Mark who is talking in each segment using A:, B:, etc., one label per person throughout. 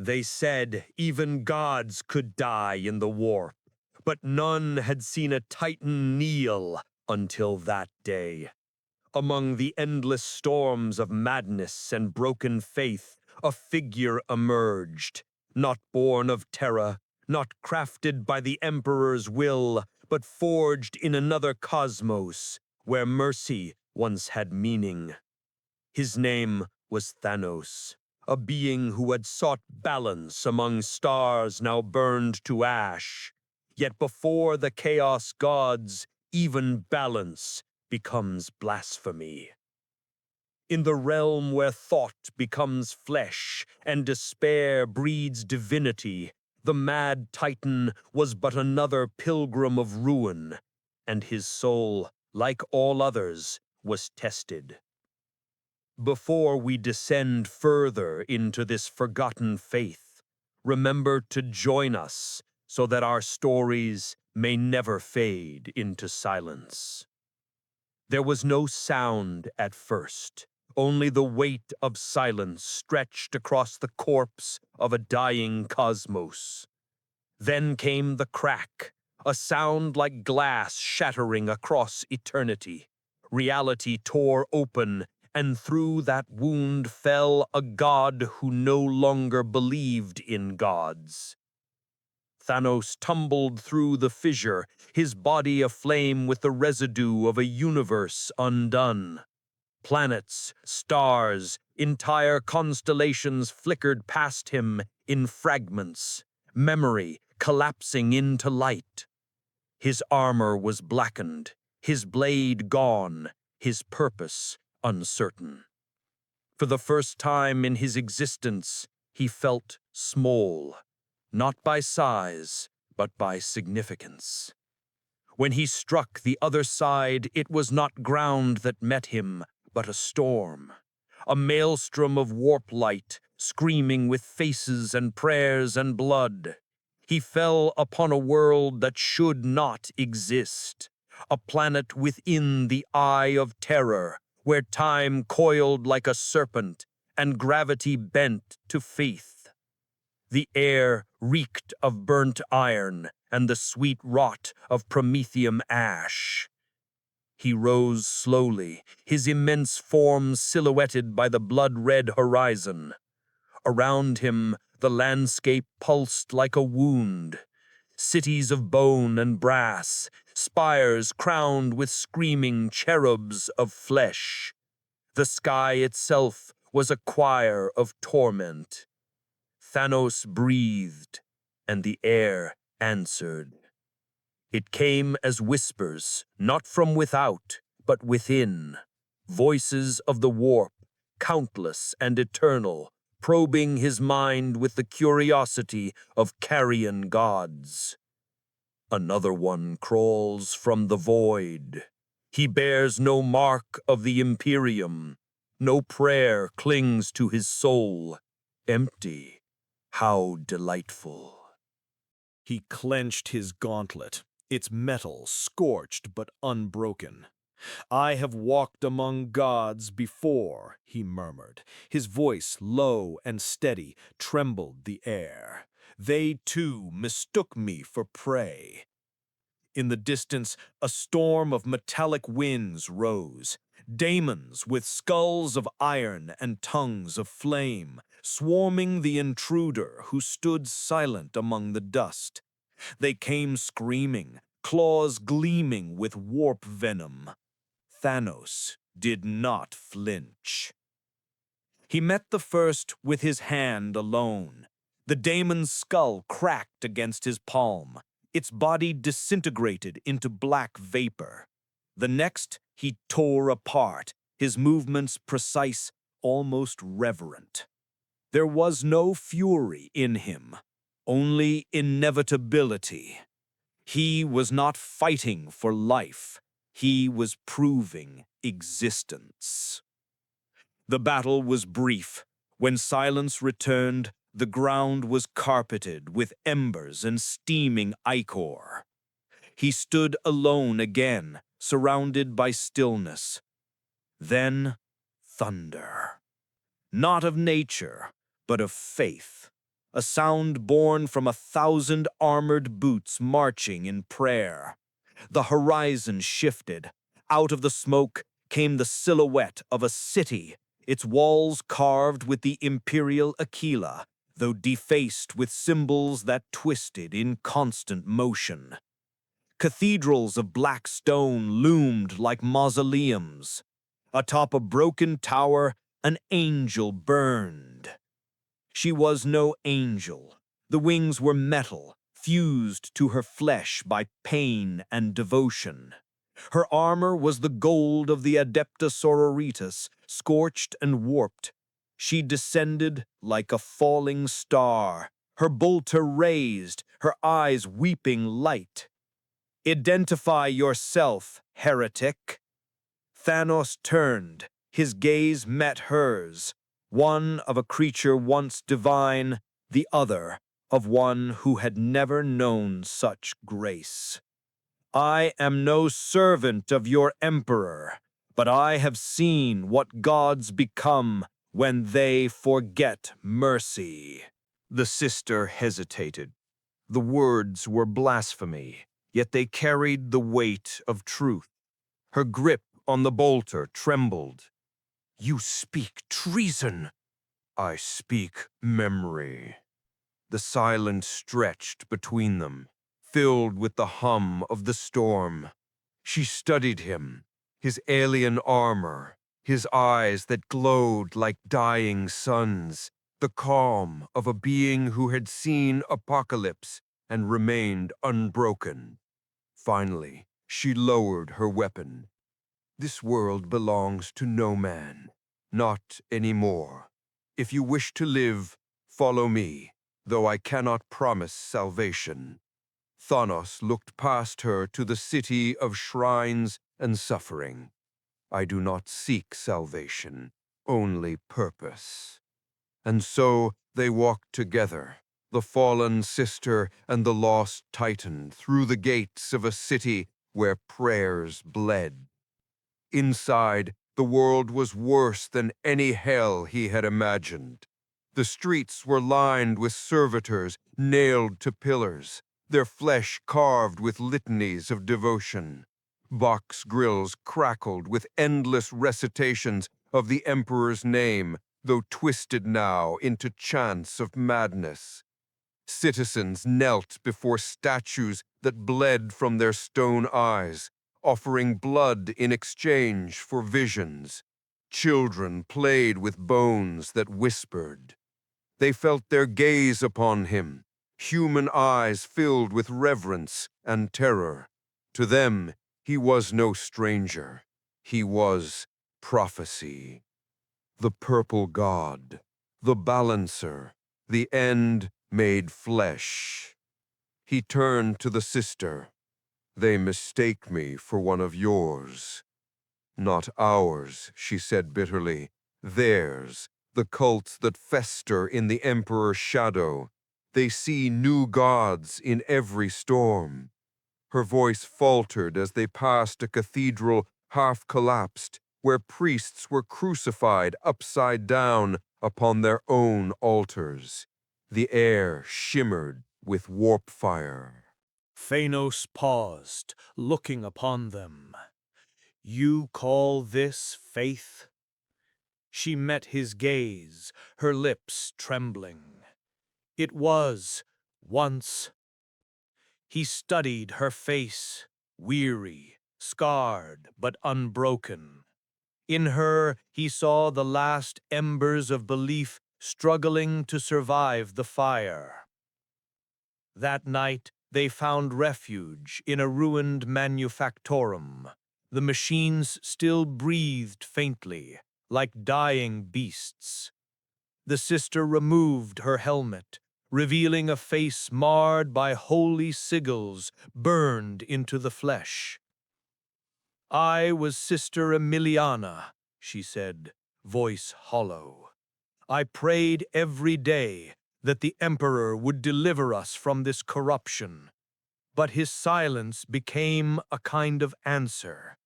A: They said even gods could die in the warp, but none had seen a titan kneel until that day. Among the endless storms of madness and broken faith, a figure emerged, not born of Terra, not crafted by the Emperor's will, but forged in another cosmos, where mercy once had meaning. His name was Thanos, a being who had sought balance among stars now burned to ash. Yet before the chaos gods, even balance becomes blasphemy. In the realm where thought becomes flesh and despair breeds divinity, the mad Titan was but another pilgrim of ruin, and his soul, like all others, was tested. Before we descend further into this forgotten faith, remember to join us so that our stories may never fade into silence. There was no sound at first, only the weight of silence stretched across the corpse of a dying cosmos. Then came the crack, a sound like glass shattering across eternity. Reality tore open, and through that wound fell a god who no longer believed in gods. Thanos tumbled through the fissure, his body aflame with the residue of a universe undone. Planets, stars, entire constellations flickered past him in fragments, memory collapsing into light. His armor was blackened, his blade gone, his purpose uncertain. For the first time in his existence, he felt small, not by size, but by significance. When he struck the other side, it was not ground that met him, but a storm, a maelstrom of warp light, screaming with faces and prayers and blood. He fell upon a world that should not exist, a planet within the eye of terror, where time coiled like a serpent and gravity bent to faith. The air reeked of burnt iron and the sweet rot of promethium ash. He rose slowly, his immense form silhouetted by the blood-red horizon. Around him, the landscape pulsed like a wound. Cities of bone and brass, spires crowned with screaming cherubs of flesh. The sky itself was a choir of torment. Thanos breathed, and the air answered. It came as whispers, not from without, but within. Voices of the warp, countless and eternal, probing his mind with the curiosity of carrion gods. Another one crawls from the void. He bears no mark of the Imperium. No prayer clings to his soul. Empty. How delightful.
B: He clenched his gauntlet, its metal scorched but unbroken. "I have walked among gods before," he murmured. His voice, low and steady, trembled the air. "They, too, mistook me for prey." In the distance, a storm of metallic winds rose. Daemons with skulls of iron and tongues of flame, swarming the intruder who stood silent among the dust. They came screaming, claws gleaming with warp venom. Thanos did not flinch. He met the first with his hand alone. The daemon's skull cracked against his palm. Its body disintegrated into black vapor. The next he tore apart, his movements precise, almost reverent. There was no fury in him, only inevitability. He was not fighting for life. He was proving existence. The battle was brief. When silence returned, the ground was carpeted with embers and steaming ichor. He stood alone again, surrounded by stillness. Then, thunder. Not of nature, but of faith. a sound born from 1,000 armored boots marching in prayer. The horizon shifted. Out of the smoke came the silhouette of a city, its walls carved with the imperial Aquila, though defaced with symbols that twisted in constant motion. Cathedrals of black stone loomed like mausoleums. Atop a broken tower, an angel burned. She was no angel. The wings were metal, fused to her flesh by pain and devotion. Her armor was the gold of the Adepta Sororitas, scorched and warped. She descended like a falling star, her bolter raised, her eyes weeping light. Identify yourself, heretic. Thanos turned, his gaze met hers, one of a creature once divine, the other of one who had never known such grace. I am no servant of your emperor, but I have seen what gods become when they forget mercy. The sister hesitated. The words were blasphemy, yet they carried the weight of truth. Her grip on the bolter trembled. You speak treason. I speak memory. The silence stretched between them, filled with the hum of the storm. She studied him, his alien armor, his eyes that glowed like dying suns, the calm of a being who had seen apocalypse and remained unbroken. Finally, she lowered her weapon. This world belongs to no man, not anymore. If you wish to live, follow me, though I cannot promise salvation. Thanos looked past her to the city of shrines and suffering. I do not seek salvation, only purpose. And so they walked together, the fallen sister and the lost Titan, through the gates of a city where prayers bled. Inside, the world was worse than any hell he had imagined. The streets were lined with servitors nailed to pillars, their flesh carved with litanies of devotion. Box grills crackled with endless recitations of the emperor's name, though twisted now into chants of madness. Citizens knelt before statues that bled from their stone eyes, offering blood in exchange for visions. Children played with bones that whispered. They felt their gaze upon him, human eyes filled with reverence and terror. To them, he was no stranger. He was prophecy. The purple god, the balancer, the end made flesh. He turned to the sister. They mistake me for one of yours. Not ours, she said bitterly. Theirs, the cults that fester in the emperor's shadow. They see new gods in every storm. Her voice faltered as they passed a cathedral half collapsed, where priests were crucified upside down upon their own altars. The air shimmered with warp fire. Thanos paused, looking upon them. You call this faith? She met his gaze, her lips trembling. It was, once. He studied her face, weary, scarred, but unbroken. In her, he saw the last embers of belief struggling to survive the fire. That night, they found refuge in a ruined manufactorum. The machines still breathed faintly, like dying beasts. The sister removed her helmet, revealing a face marred by holy sigils burned into the flesh. I was Sister Emiliana, she said, voice hollow. I prayed every day that the Emperor would deliver us from this corruption, but his silence became a kind of answer.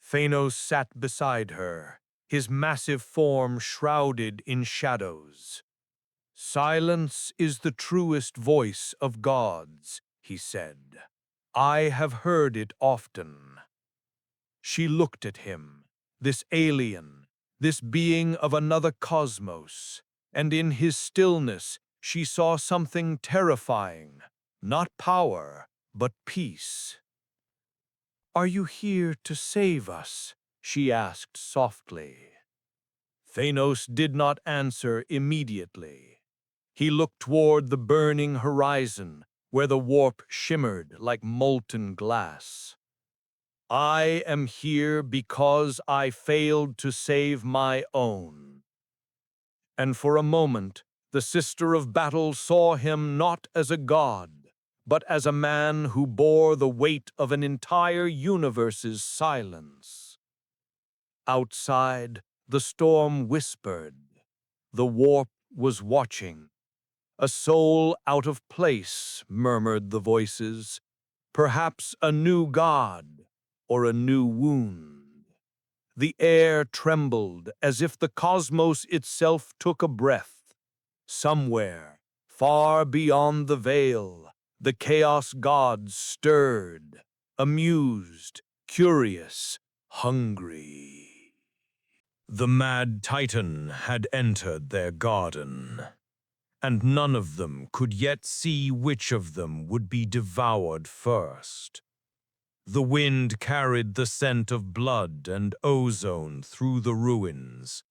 B: Thanos sat beside her, his massive form shrouded in shadows.
A: "Silence is the truest voice of gods," he said. "I have heard it often." She looked at him, this alien, this being of another cosmos, and in his stillness she saw something terrifying, not power, but peace. "Are you here to save us?" she asked softly. Thanos did not answer immediately. He looked toward the burning horizon, where the warp shimmered like molten glass. "I am here because I failed to save my own." And for a moment, the Sister of Battle saw him not as a god, but as a man who bore the weight of an entire universe's silence. Outside, the storm whispered. The warp was watching. "A soul out of place," murmured the voices. "Perhaps a new god, or a new wound." The air trembled as if the cosmos itself took a breath. Somewhere, far beyond the veil, the chaos gods stirred, amused, curious, hungry. The mad titan had entered their garden, and none of them could yet see which of them would be devoured first. The wind carried the scent of blood and ozone through the ruins.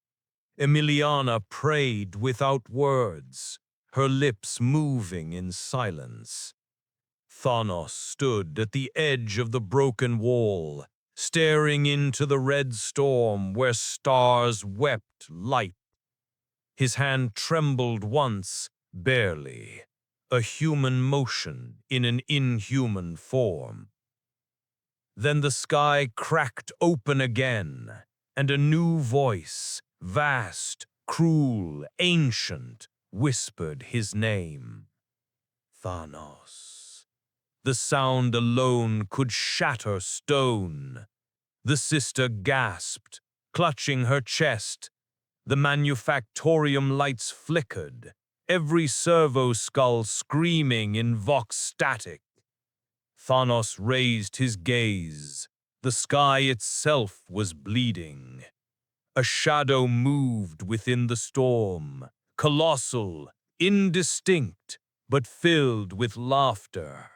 A: Emiliana prayed without words, her lips moving in silence. Thanos stood at the edge of the broken wall, staring into the red storm where stars wept light. His hand trembled once, barely, a human motion in an inhuman form. Then the sky cracked open again, and a new voice, vast, cruel, ancient, whispered his name. Thanos. The sound alone could shatter stone. The sister gasped, clutching her chest. The manufactorium lights flickered, every servo skull screaming in vox static. Thanos raised his gaze. The sky itself was bleeding. A shadow moved within the storm, colossal, indistinct, but filled with laughter.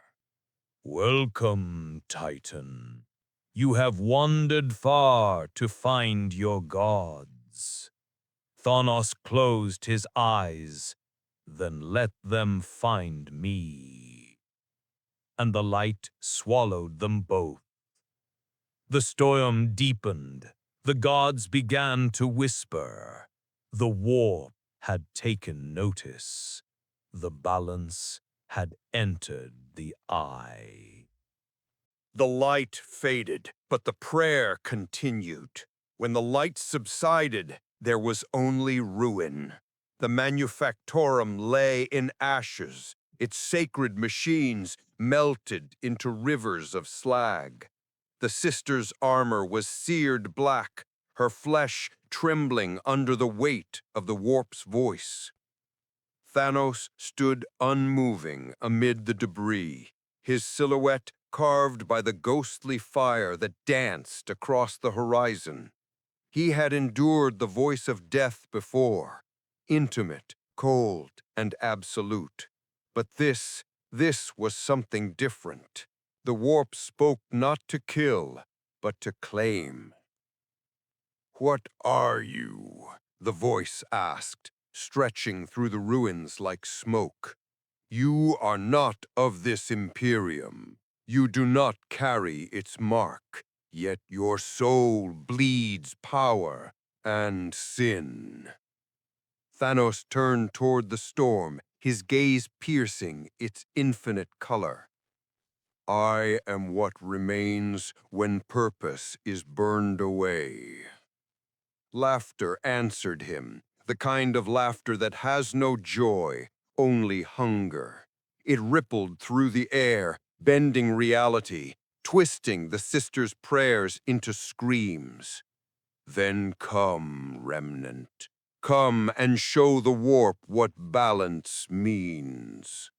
A: "Welcome, Titan. You have wandered far to find your gods." Thanos closed his eyes, "Then let them find me." And the light swallowed them both. The storm deepened. The gods began to whisper. The warp had taken notice. The balance had entered the eye. The light faded, but the prayer continued. When the light subsided, there was only ruin. The manufactorum lay in ashes, its sacred machines melted into rivers of slag. The sister's armor was seared black, her flesh trembling under the weight of the warp's voice. Thanos stood unmoving amid the debris, his silhouette carved by the ghostly fire that danced across the horizon. He had endured the voice of death before, intimate, cold, and absolute. But this was something different. The warp spoke not to kill, but to claim. "What are you?" the voice asked, stretching through the ruins like smoke. "You are not of this Imperium. You do not carry its mark, yet your soul bleeds power and sin." Thanos turned toward the storm, his gaze piercing its infinite color. "I am what remains when purpose is burned away." Laughter answered him, the kind of laughter that has no joy, only hunger. It rippled through the air, bending reality, twisting the sister's prayers into screams. "Then come, remnant. Come and show the warp what balance means.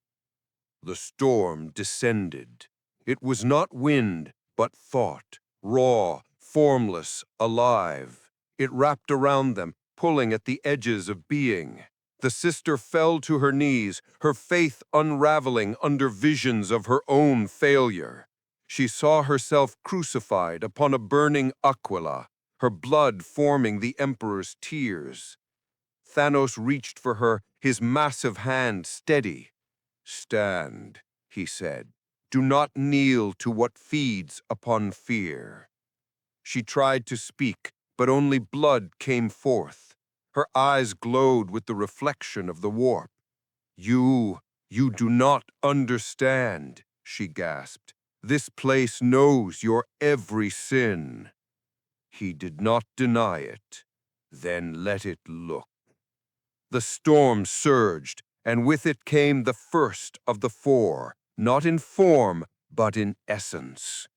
A: The storm descended. It was not wind, but thought, raw, formless, alive. It wrapped around them, pulling at the edges of being. The sister fell to her knees, her faith unraveling under visions of her own failure. She saw herself crucified upon a burning aquila, her blood forming the emperor's tears. Thanos reached for her, his massive hand steady. Stand, he said. Do not kneel to what feeds upon fear. She tried to speak, but only blood came forth. Her eyes glowed with the reflection of the warp. You do not understand, she gasped. This place knows your every sin. He did not deny it. Then let it look. The storm surged, and with it came the first of the four, not in form, but in essence.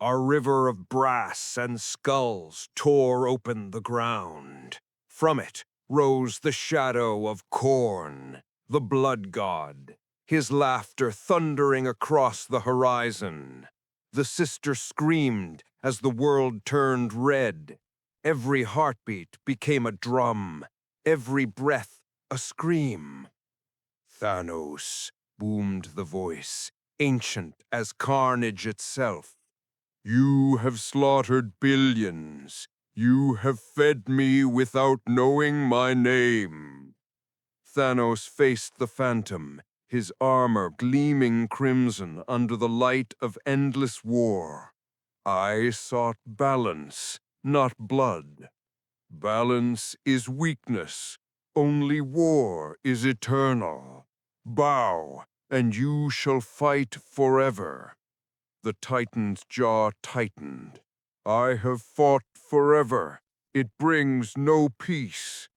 A: A river of brass and skulls tore open the ground. From it rose the shadow of Khorne, the blood god, his laughter thundering across the horizon. The sister screamed as the world turned red. Every heartbeat became a drum, every breath a scream. Thanos, boomed the voice, ancient as carnage itself. You have slaughtered billions. You have fed me without knowing my name. Thanos faced the phantom, his armor gleaming crimson under the light of endless war. I sought balance, not blood. Balance is weakness. Only war is eternal. Bow, and you shall fight forever. The Titan's jaw tightened. I have fought forever. It brings no peace.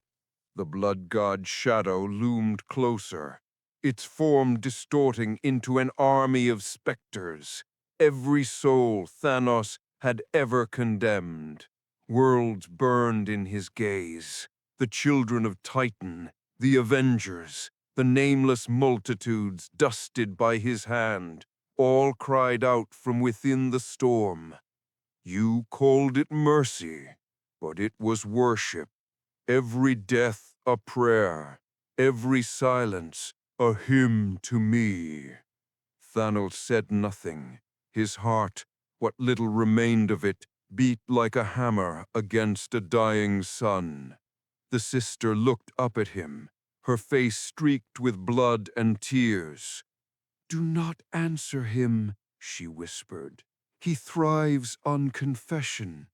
A: The blood god's shadow loomed closer, its form distorting into an army of specters, every soul Thanos had ever condemned. Worlds burned in his gaze. The children of Titan, the Avengers, the nameless multitudes dusted by his hand, all cried out from within the storm. You called it mercy, but it was worship. Every death a prayer, every silence a hymn to me. Thanos said nothing. His heart, what little remained of it, beat like a hammer against a dying sun. The sister looked up at him, her face streaked with blood and tears. Do not answer him, she whispered. He thrives on confession.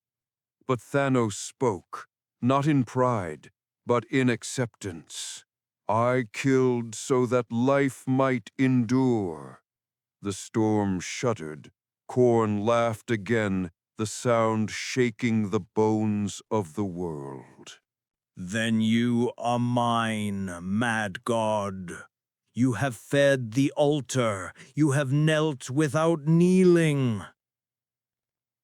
A: But Thanos spoke, not in pride, but in acceptance. I killed so that life might endure. The storm shuddered. Khorne laughed again, the sound shaking the bones of the world.
B: Then you are mine, mad god. You have fed the altar. You have knelt without kneeling.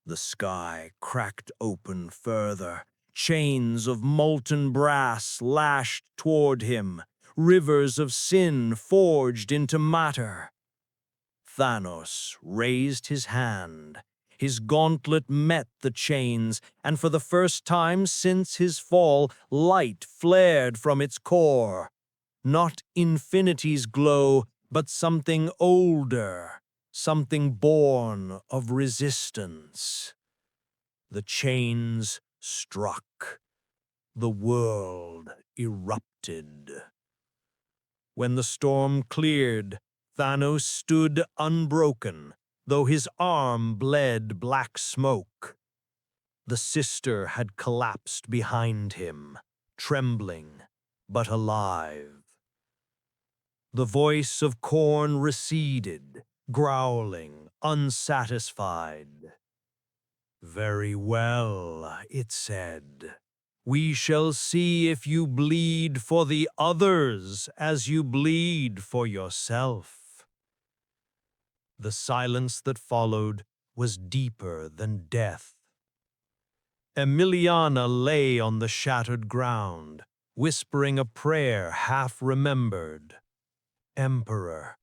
B: The sky cracked open further. Chains of molten brass lashed toward him. Rivers of sin forged into matter. Thanos raised his hand. His gauntlet met the chains, and for the first time since his fall, light flared from its core. Not infinity's glow, but something older, something born of resistance. The chains struck. The world erupted. When the storm cleared, Thanos stood unbroken, though his arm bled black smoke. The sister had collapsed behind him, trembling but alive. The voice of Khorne receded, growling, unsatisfied. Very well, it said. We shall see if you bleed for the others as you bleed for yourself. The silence that followed was deeper than death. Emiliana lay on the shattered ground,
C: whispering a prayer half remembered. "Emperor,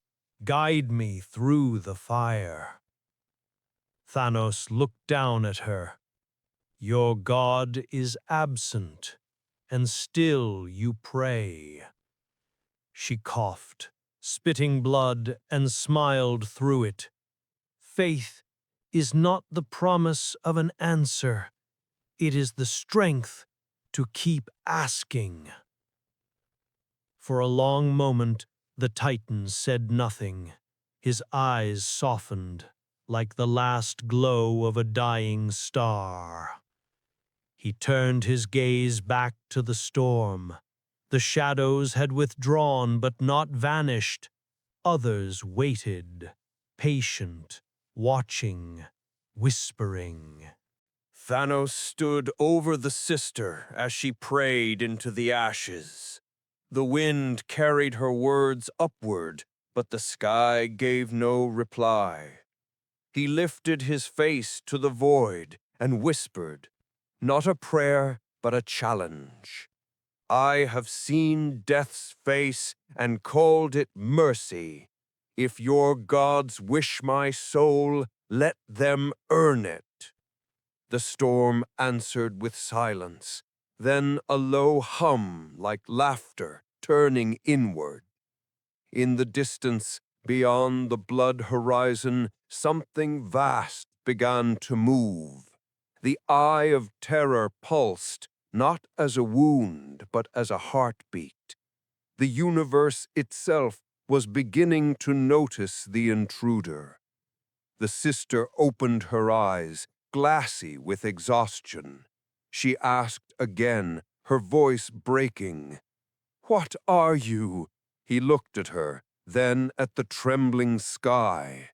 C: guide me through the fire." Thanos looked down at her. "Your God is absent, and still you pray." She coughed, spitting blood, and smiled through it. "Faith is not the promise of an answer. It is the strength to keep asking." For a long moment, the Titan said nothing. His eyes softened, like the last glow of a dying star. He turned his gaze back to the storm. The shadows had withdrawn but not vanished. Others waited, patient, watching, whispering.
A: Thanos stood over the sister as she prayed into the ashes. The wind carried her words upward, but the sky gave no reply. He lifted his face to the void and whispered, not a prayer, but a challenge. "I have seen death's face and called it mercy. If your gods wish my soul, let them earn it." The storm answered with silence, then a low hum like laughter turning inward. In the distance, beyond the blood horizon, something vast began to move. The eye of terror pulsed, not as a wound, but as a heartbeat. The universe itself was beginning to notice the intruder. The sister opened her eyes, glassy with exhaustion. She asked again, her voice breaking, "What are you?" He looked at her, then at the trembling sky.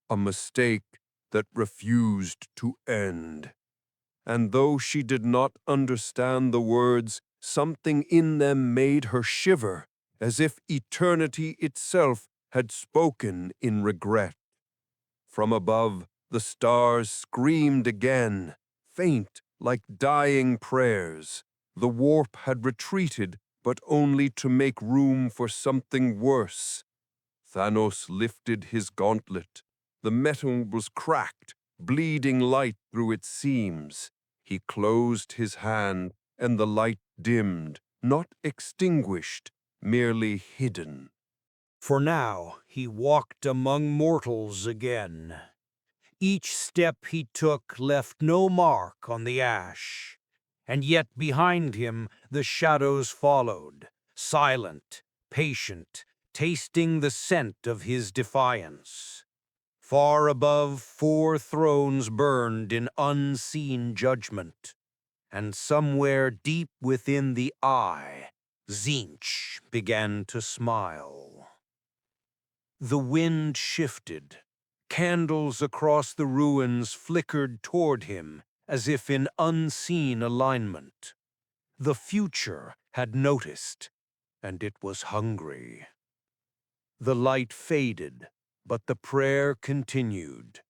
A: A mistake that refused to end. And though she did not understand the words, something in them made her shiver, as if eternity itself had spoken in regret. From above, the stars screamed again, faint like dying prayers. The warp had retreated, but only to make room for something worse. Thanos lifted his gauntlet. The metal was cracked, bleeding light through its seams. He closed his hand, and the light dimmed, not extinguished, merely hidden.
D: For now, he walked among mortals again. Each step he took left no mark on the ash, and yet behind him the shadows followed, silent, patient, tasting the scent of his defiance. Far above, 4 thrones burned in unseen judgment, and somewhere deep within the eye, Tzeentch began to smile. The wind shifted. Candles across the ruins flickered toward him as if in unseen alignment. The future had noticed, and it was hungry. The light faded, but the prayer continued.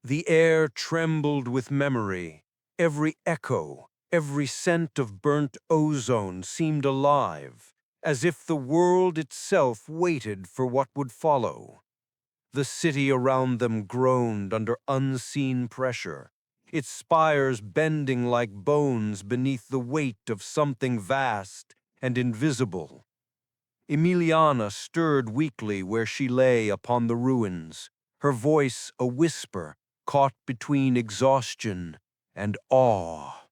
D: The air trembled with memory. Every echo, every scent of burnt ozone seemed alive, as if the world itself waited for what would follow. The city around them groaned under unseen pressure, its spires bending like bones beneath the weight of something vast and invisible. Emiliana stirred weakly where she lay upon the ruins, her voice a whisper caught between exhaustion and awe.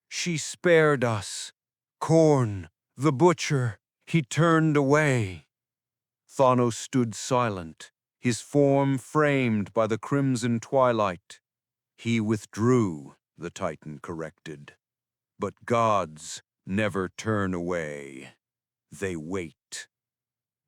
D: "She spared us. Korn, the butcher, he turned away." Thanos stood silent, his form framed by the crimson twilight. "He withdrew," the Titan corrected. "But gods never turn away. They wait."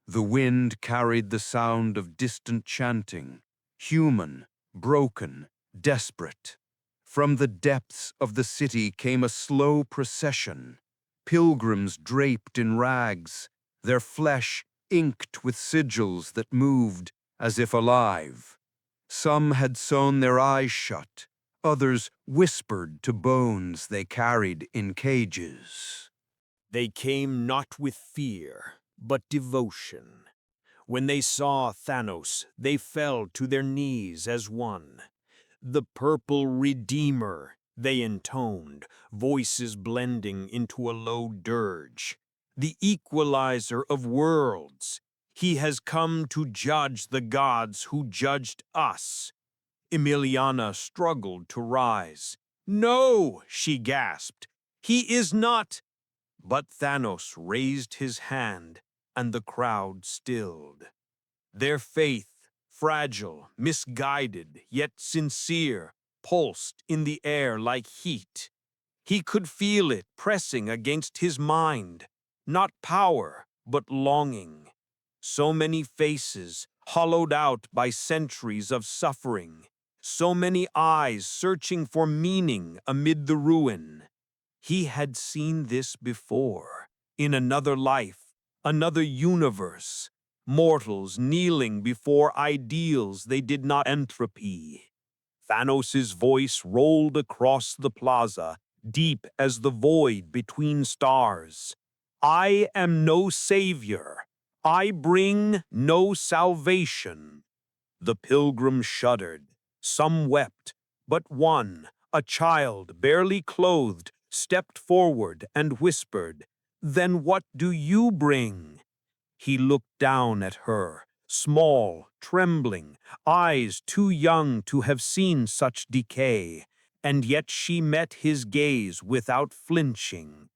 D: The wind carried the sound of distant chanting, human, broken, desperate. From the depths of the city came a slow procession, pilgrims draped in rags, their flesh inked with sigils that moved as if alive. Some had sewn their eyes shut, others whispered to bones they carried in cages.
B: They came not with fear, but devotion. When they saw Thanos, they fell to their knees as one. The purple Redeemer, they intoned, voices blending into a low dirge. The equalizer of worlds. He has come to judge the gods who judged us. Emiliana struggled to rise. "No," she gasped. "He is not." But Thanos raised his hand, and the crowd stilled. Their faith, fragile, misguided, yet sincere, pulsed in the air like heat. He could feel it pressing against his mind, not power, but longing. So many faces, hollowed out by centuries of suffering. So many eyes searching for meaning amid the ruin. He had seen this before, in another life, another universe. Mortals kneeling before ideals they did not entropy. Thanos' voice rolled across the plaza, deep as the void between stars. "I am no savior. I bring no salvation." The pilgrims shuddered. Some wept, but one, a child barely clothed, stepped forward and whispered, "Then what do you bring?" He looked down at her, small, trembling, eyes too young to have seen such decay, and yet she met his gaze without flinching.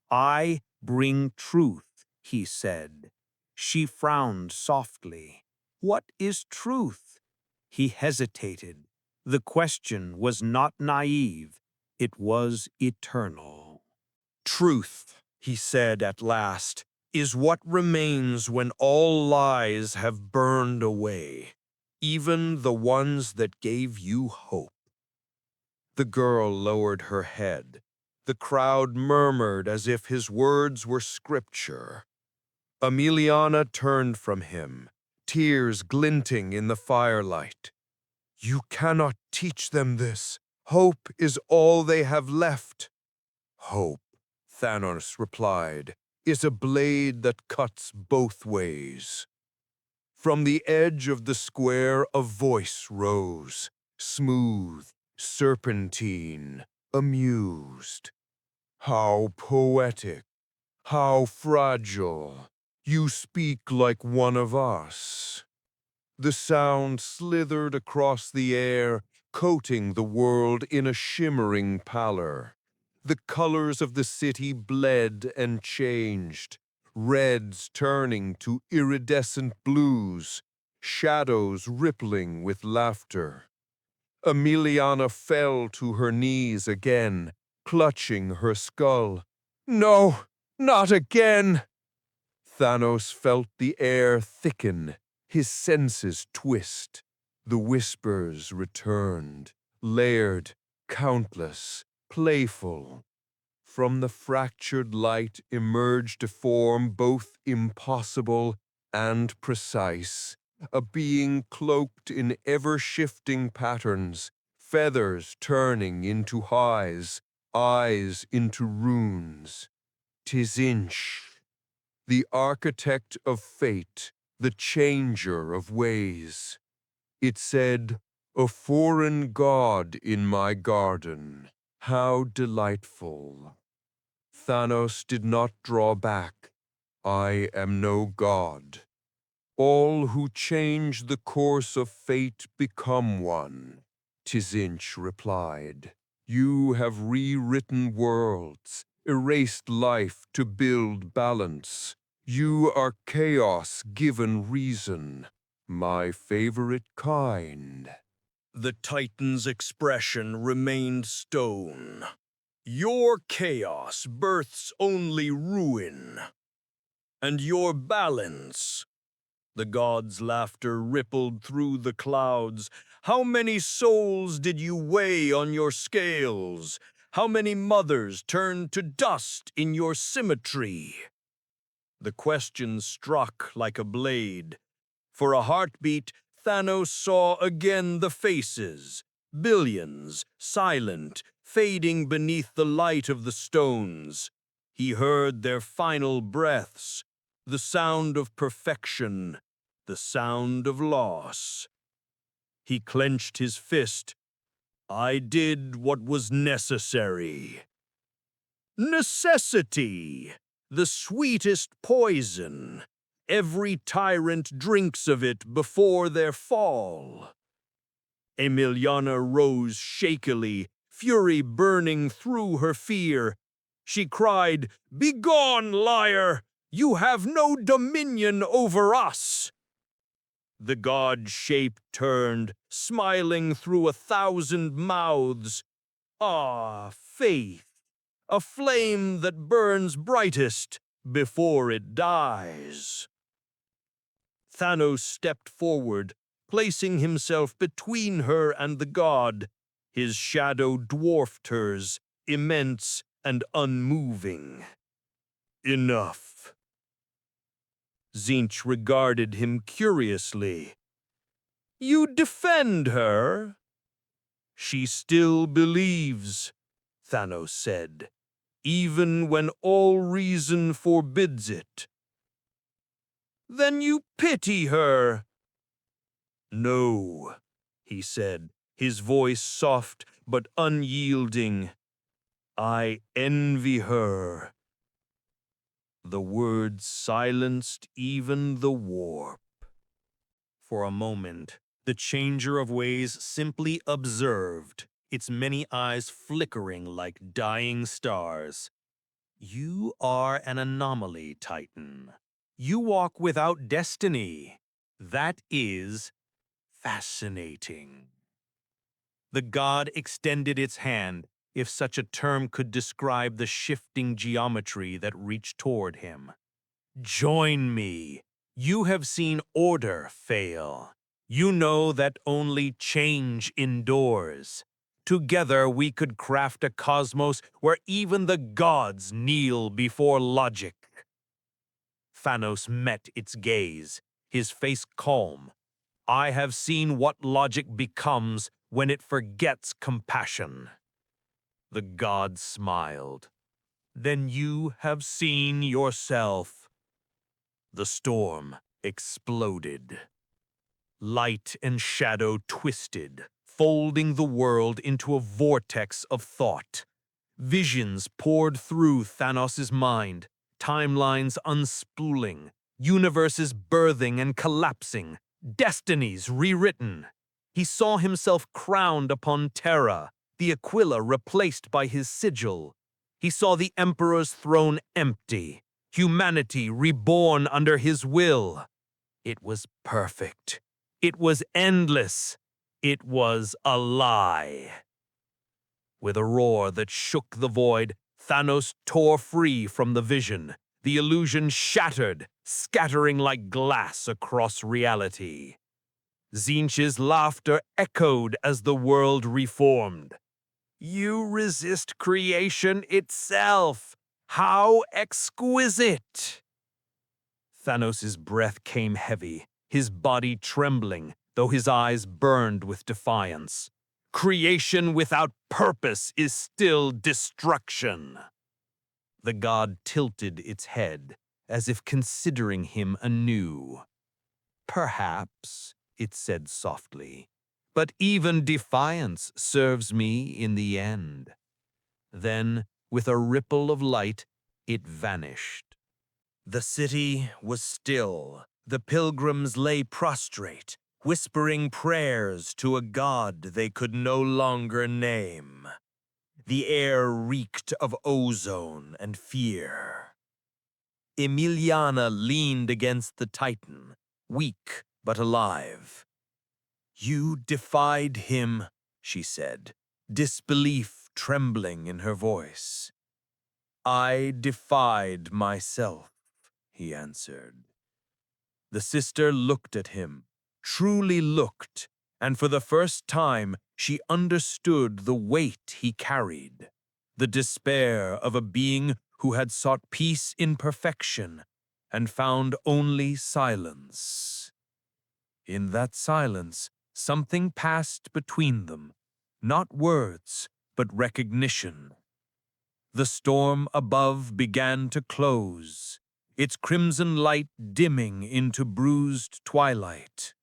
B: "I bring truth," he said. She frowned softly. "What is truth?" He hesitated. The question was not naive, it was eternal.
A: "Truth," he said at last, "is what remains when all lies have burned away, even the ones that gave you hope." The girl lowered her head. The crowd murmured as if his words were scripture. Emiliana turned from him, tears glinting in the firelight. "You cannot teach them this. Hope is all they have left." "Hope," Thanos replied, "is a blade that cuts both ways." From the edge of the square a voice rose, smooth, serpentine, amused. "How poetic, how fragile. You speak like one of us." The sound slithered across the air, coating the world in a shimmering pallor. The colors of the city bled and changed, reds turning to iridescent blues, shadows rippling with laughter. Emiliana fell to her knees again, clutching her skull. "No, not again!" Thanos felt the air thicken, his senses twist. The whispers returned, layered, countless, playful. From the fractured light emerged a form both impossible and precise, a being cloaked in ever-shifting patterns, feathers turning into eyes into runes. Tzinch, the architect of fate, the changer of ways. It said, "A foreign god in my garden. How delightful." Thanos did not draw back. "I am no god. All who change the course of fate become one," Tzinch replied. "You have rewritten worlds, erased life to build balance. You are chaos given reason, my favorite kind." The Titan's expression remained stone. "Your chaos births only ruin. And your balance." The god's laughter rippled through the clouds. "How many souls did you weigh on your scales? How many mothers turned to dust in your symmetry?" The question struck like a blade. For a heartbeat, Thanos saw again the faces, billions, silent, fading beneath the light of the stones. He heard their final breaths, the sound of perfection, the sound of loss. He clenched his fist. I did what was necessary. Necessity, the sweetest poison. Every tyrant drinks of it before their fall. Emiliana rose shakily, fury burning through her fear. She cried, "Begone, liar! You have no dominion over us!" The god shape turned, smiling through 1,000 mouths. Ah, faith, a flame that burns brightest before it dies. Thanos stepped forward, placing himself between her and the god. His shadow dwarfed hers, immense and unmoving. Enough. Tzeentch regarded him curiously. You defend her? She still believes, Thanos said, even when all reason forbids it. Then you pity her. No, he said, his voice soft but unyielding. I envy her. The words silenced even the warp. For a moment, the changer of ways simply observed, its many eyes flickering like dying stars. You are an anomaly, Titan. You walk without destiny. That is fascinating. The god extended its hand, if such a term could describe the shifting geometry that reached toward him. Join me. You have seen order fail. You know that only change endures. Together we could craft a cosmos where even the gods kneel before logic. Thanos met its gaze, his face calm. I have seen what logic becomes when it forgets compassion. The god smiled. Then you have seen yourself. The storm exploded. Light and shadow twisted, folding the world into a vortex of thought. Visions poured through Thanos' mind, timelines unspooling, universes birthing and collapsing, destinies rewritten. He saw himself crowned upon Terra, the Aquila replaced by his sigil. He saw the Emperor's throne empty, humanity reborn under his will. It was perfect. It was endless. It was a lie. With a roar that shook the void, Thanos tore free from the vision. The illusion shattered, scattering like glass across reality. Tzeentch's laughter echoed as the world reformed. You resist creation itself. How exquisite! Thanos' breath came heavy, his body trembling, though his eyes burned with defiance. Creation without purpose is still destruction. The god tilted its head, as if considering him anew. Perhaps, it said softly, but even defiance serves me in the end. Then, with a ripple of light, it vanished. The city was still. The pilgrims lay prostrate, whispering prayers to a god they could no longer name. The air reeked of ozone and fear. Emiliana leaned against the Titan, weak but alive. You defied him, she said, disbelief trembling in her voice. I defied myself, he answered. The sister looked at him, truly looked, and for the first time she understood the weight he carried, the despair of a being who had sought peace in perfection and found only silence. In that silence, something passed between them, not words, but recognition.
B: The storm above began to close, its crimson light dimming into bruised twilight.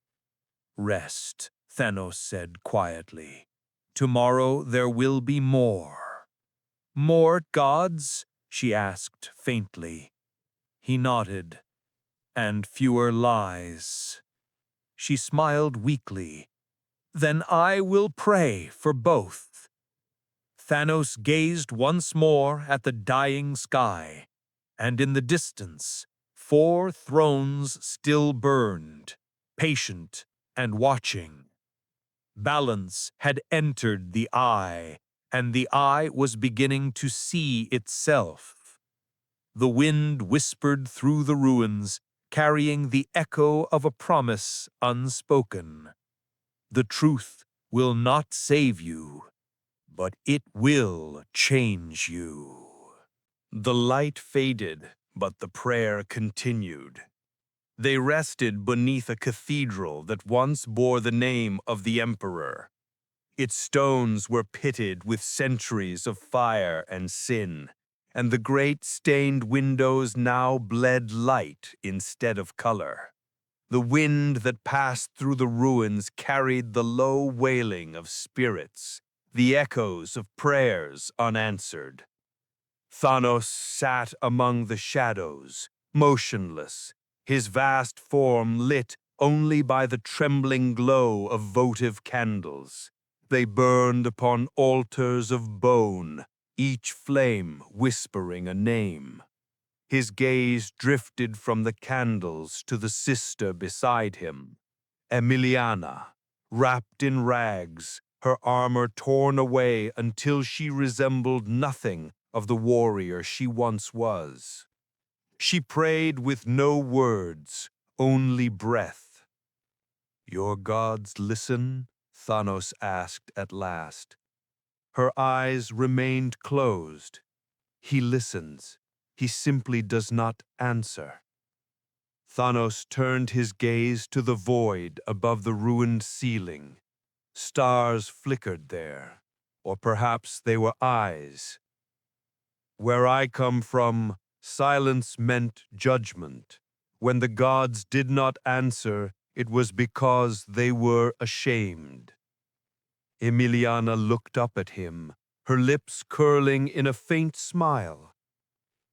B: "Rest," Thanos said quietly. "Tomorrow there will be more." "More gods?" she asked faintly. He nodded. "And fewer lies." She smiled weakly. "Then I will pray for both." Thanos gazed once more at the dying sky, and in the distance, 4 thrones still burned, patient and watching. Balance had entered the eye, and the eye was beginning to see itself. The wind whispered through the ruins, carrying the echo of a promise unspoken. The truth will not save you, but it will change you. The light faded, but the prayer continued. They rested beneath a cathedral that once bore the name of the emperor. Its stones were pitted with centuries of fire and sin, and the great stained windows now bled light instead of color. The wind that passed through the ruins carried the low wailing of spirits, the echoes of prayers unanswered. Thanos sat among the shadows, motionless, his vast form lit only by the trembling glow of votive candles. They burned upon altars of bone, each flame whispering a name. His gaze drifted from the candles to the sister beside him, Emiliana, wrapped in rags, her armor torn away until she resembled nothing of the warrior she once was. She prayed with no words, only breath. "Your gods listen?" Thanos asked at last. Her eyes remained closed. "He listens. He simply does not answer." Thanos turned his gaze to the void above the ruined ceiling. Stars flickered there, or perhaps they were eyes. "Where I come from, silence meant judgment. When the gods did not answer, it was because they were ashamed." Emiliana looked up at him, her lips curling in a faint smile.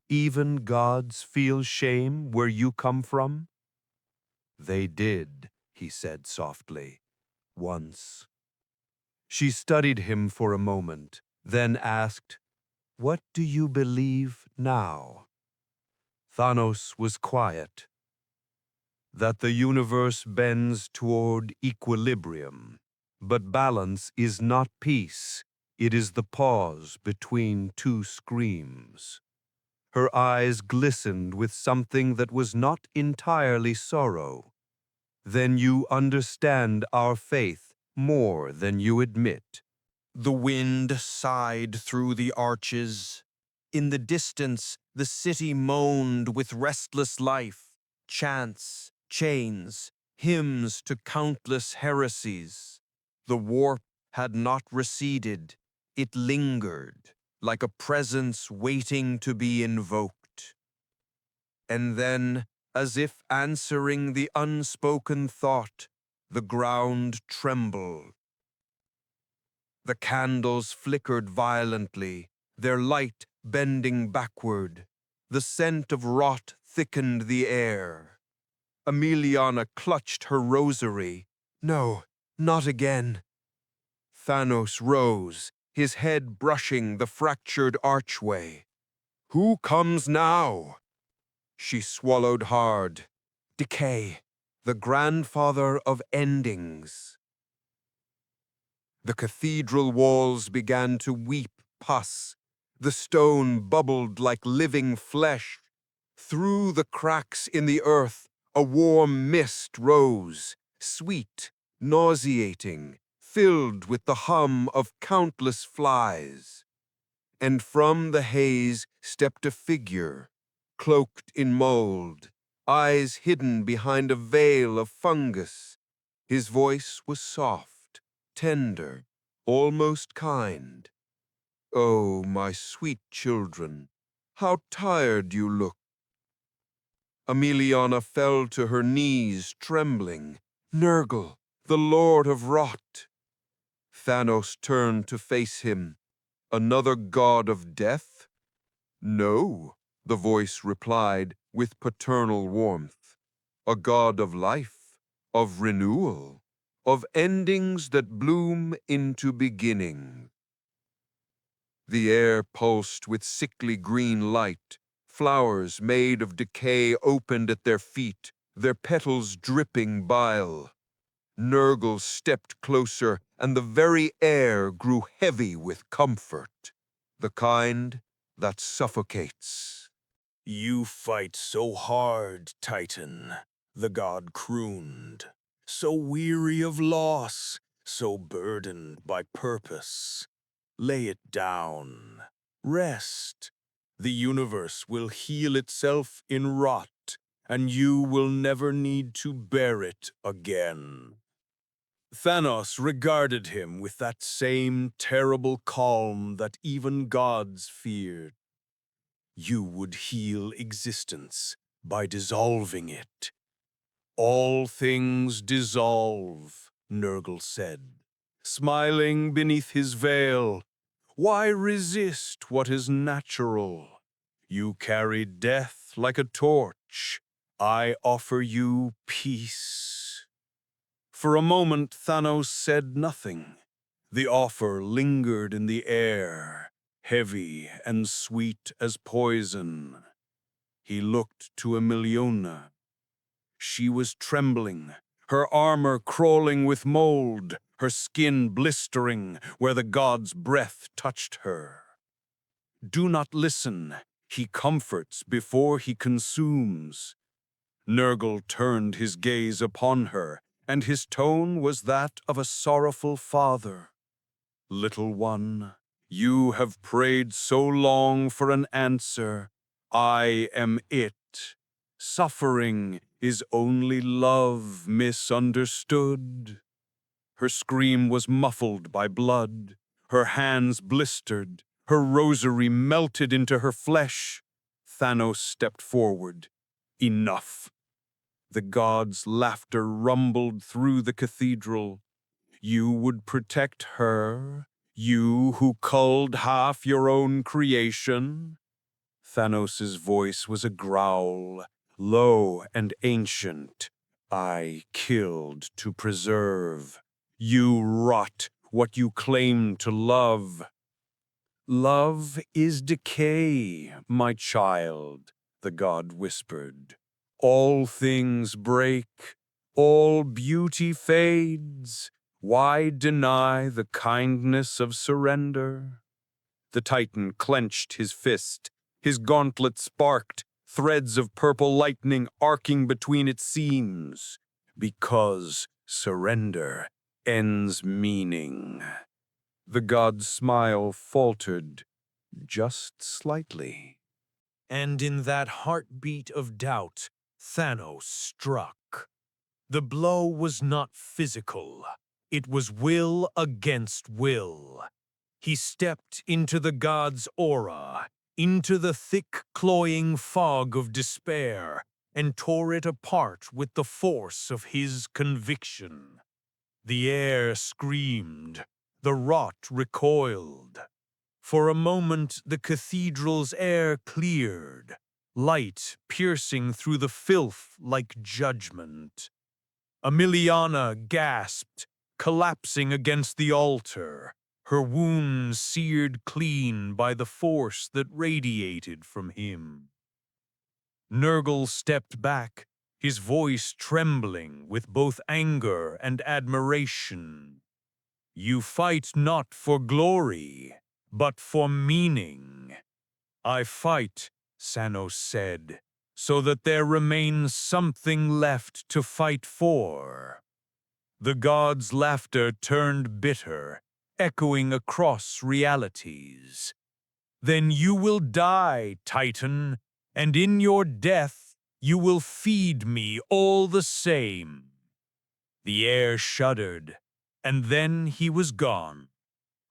B: "Even gods feel shame where you come from?" "They did," he said softly, "once." She studied him for a moment, then asked, "What do you believe now?" Thanos was quiet. "That the universe bends toward equilibrium. But balance is not peace. It is the pause between two screams." Her eyes glistened with something that was not entirely sorrow. "Then you understand our faith more than you admit." The wind sighed through the arches. In the distance, the city moaned with restless life, chants, chains, hymns to countless heresies. The warp had not receded. It lingered, like a presence waiting to be invoked. And then, as if answering the unspoken thought, the ground trembled. The candles flickered violently, their light bending backward. The scent of rot thickened the air. Emiliana clutched her rosary. "No, not again." Thanos rose, his head brushing the fractured archway. "Who comes now?" She swallowed hard. "Decay, the grandfather of endings." The cathedral walls began to weep pus. The stone bubbled like living flesh. Through the cracks in the earth, a warm mist rose, sweet, nauseating, filled with the hum of countless flies. And from the haze stepped a figure, cloaked in mold, eyes hidden behind a veil of fungus. His voice was soft, tender, almost kind.
E: Oh, my sweet children, how tired you look. Emiliana fell to her knees, trembling. Nurgle, the Lord of Rot. Thanos turned to face him. Another god of death? No, the voice replied with paternal warmth. A god of life, of renewal, of endings that bloom into beginnings. The air pulsed with sickly green light. Flowers made of decay opened at their feet, their petals dripping bile. Nurgle stepped closer, and the very air grew heavy with comfort, the kind that suffocates.
B: You fight so hard, Titan, the god crooned. So weary of loss, so burdened by purpose. Lay it down. Rest. The universe will heal itself in rot, and you will never need to bear it again. Thanos regarded him with that same terrible calm that even gods feared. You would heal existence by dissolving it. All things dissolve, Nurgle said, smiling beneath his veil. Why resist what is natural? You carry death like a torch. I offer you peace. For a moment, Thanos said nothing. The offer lingered in the air, heavy and sweet as poison. He looked to Emiliona. She was trembling, her armor crawling with mold, her skin blistering where the god's breath touched her. Do not listen. He comforts before he consumes. Nurgle turned his gaze upon her, and his tone was that of a sorrowful father. Little one, you have prayed so long for an answer. I am it. Suffering is only love misunderstood. Her scream was muffled by blood. Her hands blistered. Her rosary melted into her flesh. Thanos stepped forward. Enough. The god's laughter rumbled through the cathedral. You would protect her? You who culled half your own creation? Thanos's voice was a growl, low and ancient. I killed to preserve. You rot what you claim to love. Love is decay, my child, the god whispered. All things break, all beauty fades. Why deny the kindness of surrender? The Titan clenched his fist. His gauntlet sparked, threads of purple lightning arcing between its seams. Because surrender ends meaning. The god's smile faltered, just slightly.
C: And in that heartbeat of doubt, Thanos struck. The blow was not physical. It was will against will. He stepped into the god's aura, into the thick, cloying fog of despair, and tore it apart with the force of his conviction. The air screamed. The rot recoiled. For a moment, the cathedral's air cleared, light piercing through the filth like judgment. Emiliana gasped, collapsing against the altar, her wounds seared clean by the force that radiated from him. Nurgle stepped back, his voice trembling with both anger and admiration. You fight not for glory, but for meaning. I fight, Thanos said, so that there remains something left to fight for. The god's laughter turned bitter, echoing across realities. Then you will die, Titan, and in your death you will feed me all the same. The air shuddered, and then he was gone.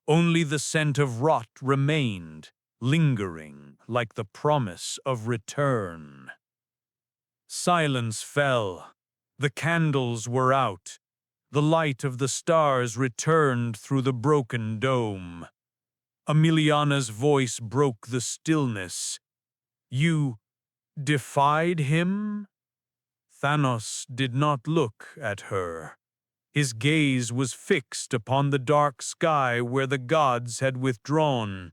C: Only the scent of rot remained, lingering like the promise of return. Silence fell. The candles were out. The light of the stars returned through the broken dome. Emiliana's voice broke the stillness. You defied him? Thanos did not look at her. His gaze was fixed upon the dark sky where the gods had withdrawn.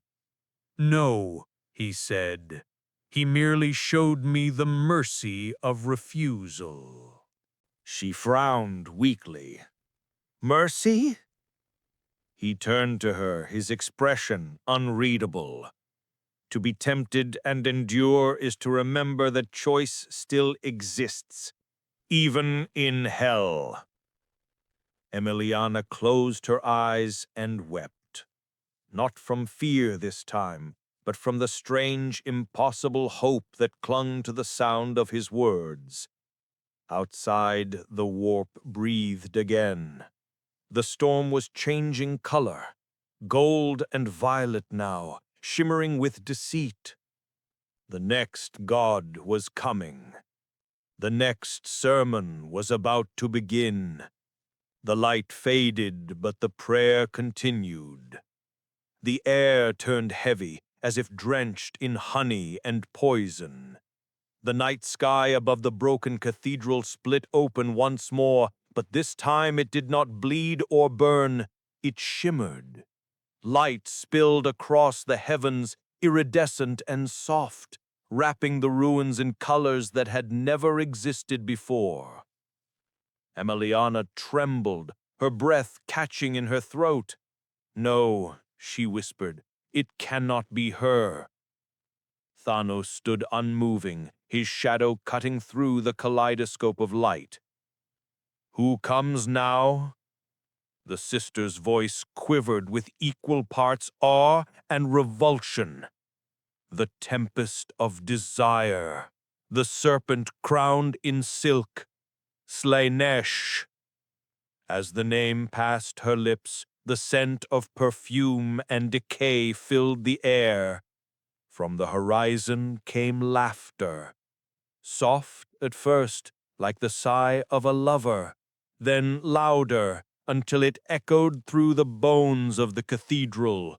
C: No, he said. He merely showed me the mercy of refusal.
B: She frowned weakly. Mercy? He turned to her, his expression unreadable. To be tempted and endure is to remember that choice still exists, even in hell. Emiliana closed her eyes and wept. Not from fear this time, but from the strange, impossible hope that clung to the sound of his words. Outside, the warp breathed again. The storm was changing color, gold and violet now, shimmering with deceit. The next god was coming. The next sermon was about to begin. The light faded, but the prayer continued. The air turned heavy, as if drenched in honey and poison. The night sky above the broken cathedral split open once more, but this time it did not bleed or burn. It shimmered. Light spilled across the heavens, iridescent and soft, wrapping the ruins in colors that had never existed before. Emiliana trembled, her breath catching in her throat. No, she whispered, it cannot be her. Thanos stood unmoving, his shadow cutting through the kaleidoscope of light. Who comes now? The sister's voice quivered with equal parts awe and revulsion. The tempest of desire, the serpent crowned in silk, Slaanesh. As the name passed her lips, the scent of perfume and decay filled the air. From the horizon came laughter, soft at first, like the sigh of a lover, then louder until it echoed through the bones of the cathedral.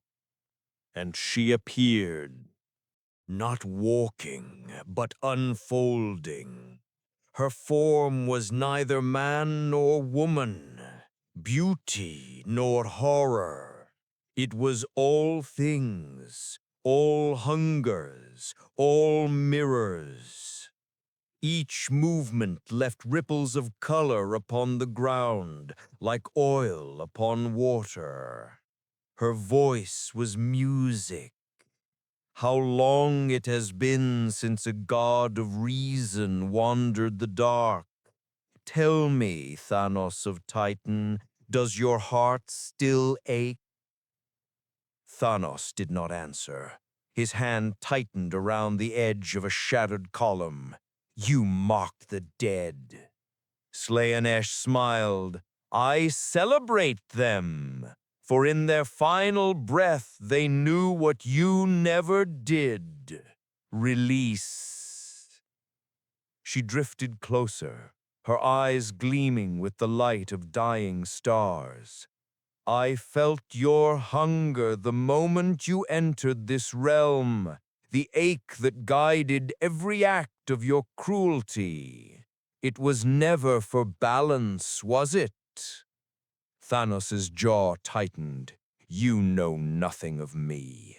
B: And she appeared, not walking, but unfolding. Her form was neither man nor woman, beauty nor horror. It was all things, all hungers, all mirrors. Each movement left ripples of color upon the ground, like oil upon water. Her voice was music. How long it has been since a god of reason wandered the dark. Tell me, Thanos of Titan, does your heart still ache? Thanos did not answer. His hand tightened around the edge of a shattered column. You mock the dead. Slaanesh smiled. I celebrate them, for in their final breath they knew what you never did. Release. She drifted closer, her eyes gleaming with the light of dying stars. I felt your hunger the moment you entered this realm, the ache that guided every act of your cruelty. It was never for balance, was it? Thanos' jaw tightened. You know nothing of me.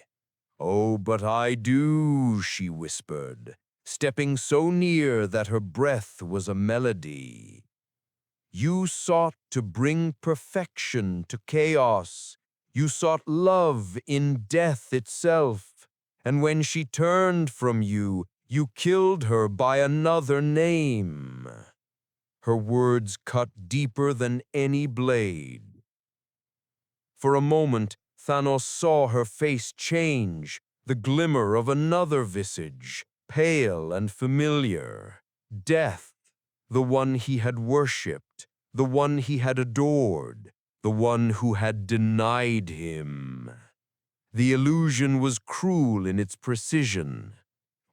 B: Oh, but I do, she whispered, stepping so near that her breath was a melody. You sought to bring perfection to chaos. You sought love in death itself. And when she turned from you, you killed her by another name. Her words cut deeper than any blade. For a moment, Thanos saw her face change, the glimmer of another visage, pale and familiar. Death, the one he had worshipped, the one he had adored,
E: the one who had denied him. The illusion was cruel in its precision.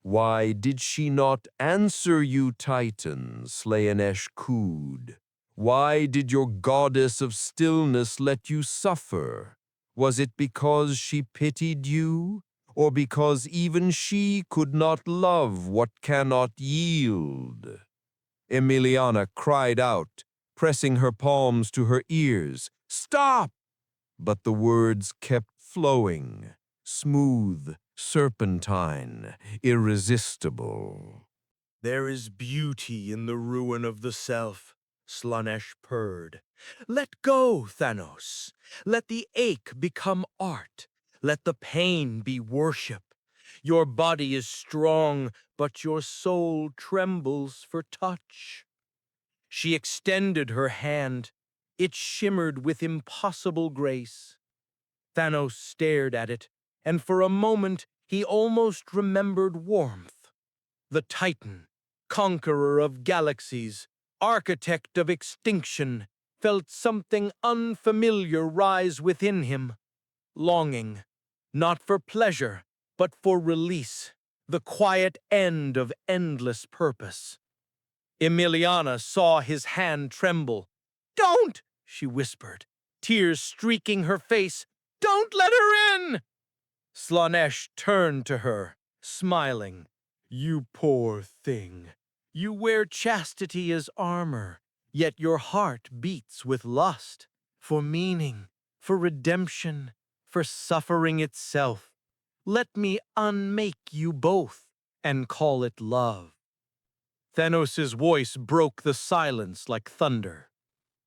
E: Why did she not answer you, Titan? Slanesh cooed. Why did your goddess of stillness let you suffer? Was it because she pitied you, or because even she could not love what cannot yield? Emiliana cried out, pressing her palms to her ears. Stop! But the words kept flowing, smooth, serpentine, irresistible.
F: There is beauty in the ruin of the self, Slanesh purred. Let go, Thanos. Let the ache become art. Let the pain be worship. Your body is strong, but your soul trembles for touch. She extended her hand. It shimmered with impossible grace. Thanos stared at it, and for a moment he almost remembered warmth. The Titan, conqueror of galaxies, architect of extinction, felt something unfamiliar rise within him. Longing, not for pleasure, but for release, the quiet end of endless purpose. Emiliana saw his hand tremble. "Don't!" she whispered, tears streaking her face. "Don't let her in!" Slanesh turned to her, smiling. "You poor thing. You wear chastity as armor, yet your heart beats with lust, for meaning, for redemption, for suffering itself. Let me unmake you both and call it love." Thanos' voice broke the silence like thunder.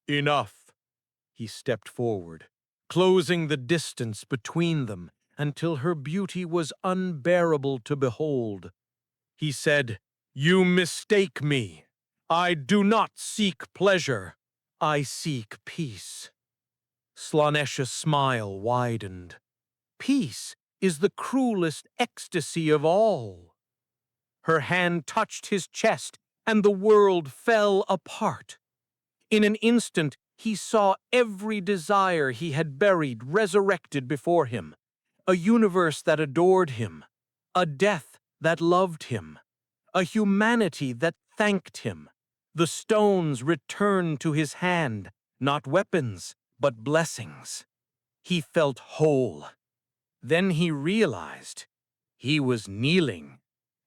F: "Enough." He stepped forward, closing the distance between them until her beauty was unbearable to behold. He said, "You mistake me. I do not seek pleasure. I seek peace." Slanesh's smile widened. "Peace is the cruelest ecstasy of all." Her hand touched his chest, and the world fell apart. In an instant, he saw every desire he had buried resurrected before him. A universe that adored him, a death that loved him, a humanity that thanked him. The stones returned to his hand, not weapons, but blessings. He felt whole. Then he realized he was kneeling,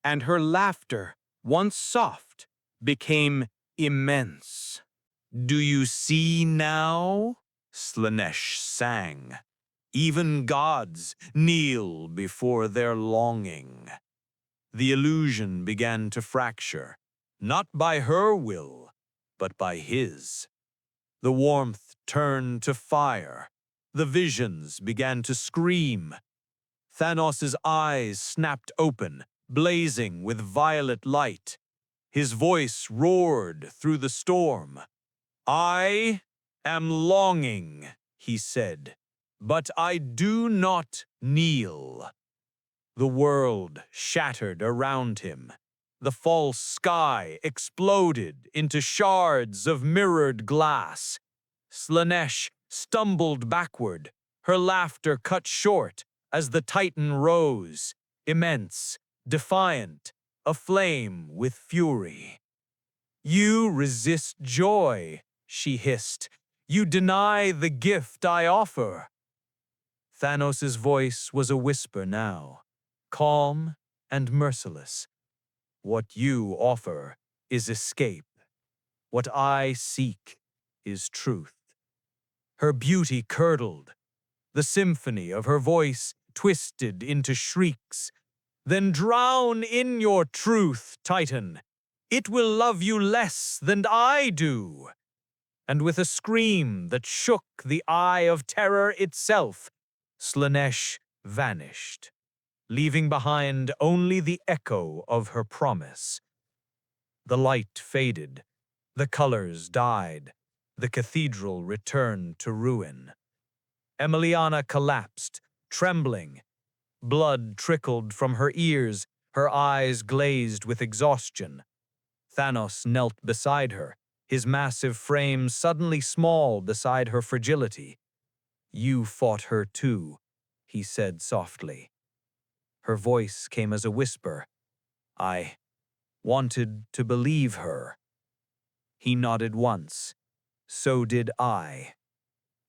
F: and her laughter, once soft, became immense.
B: Do you see now? Slanesh sang. Even gods kneel before their longing. The illusion began to fracture, not by her will, but by his. The warmth turned to fire. The visions began to scream. Thanos' eyes snapped open, blazing with violet light. His voice roared through the storm. "I am longing," he said, "but I do not kneel." The world shattered around him. The false sky exploded into shards of mirrored glass. Slanesh stumbled backward, her laughter cut short as the Titan rose, immense, defiant, aflame with fury. "You resist joy," she hissed. "You deny the gift I offer." Thanos' voice was a whisper now, calm and merciless. "What you offer is escape. What I seek is truth." Her beauty curdled. The symphony of her voice twisted into shrieks. "Then drown in your truth, Titan. It will love you less than I do." And with a scream that shook the eye of terror itself, Slanesh vanished, leaving behind only the echo of her promise. The light faded, the colors died, the cathedral returned to ruin. Emiliana collapsed, trembling. Blood trickled from her ears, her eyes glazed with exhaustion. Thanos knelt beside her,
C: his massive frame suddenly small beside her fragility. "You fought her too," he said softly. Her voice came as a whisper. "I wanted to believe her." He nodded once. So did I.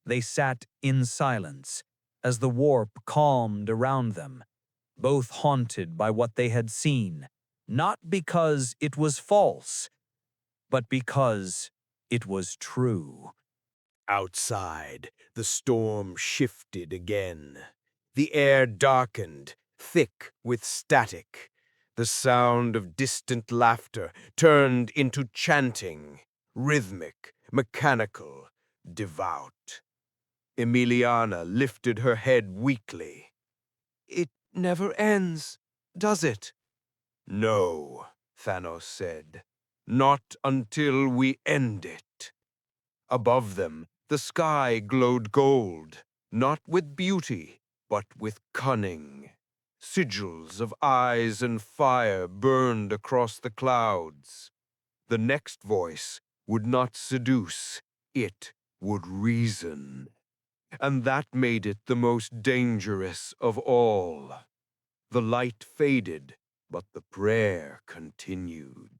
C: They sat in silence as the warp calmed around them, both haunted by what they had seen, not because it was false, but because it was true.
D: Outside, the storm shifted again. The air darkened, thick with static. The sound of distant laughter turned into chanting, rhythmic, mechanical, devout. Emiliana lifted her head weakly. "It never ends, does it?" "No," Thanos said. "Not until we end it." Above them, the sky glowed gold, not with beauty, but with cunning. Sigils of eyes and fire burned across the clouds. The next voice would not seduce, it would reason. And that made it the most dangerous of all. The light faded, but the prayer continued.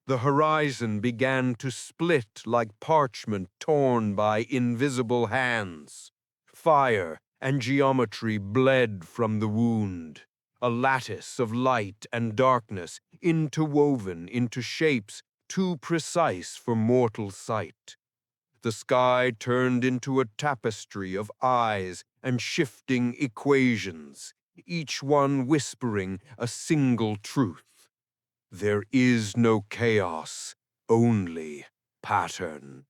D: The horizon began to split like parchment torn by invisible hands. Fire and geometry bled from the wound, a lattice of light and darkness interwoven into shapes too precise for mortal sight. The sky turned into a tapestry of eyes and shifting equations, each one whispering a single truth. There is no chaos, only pattern.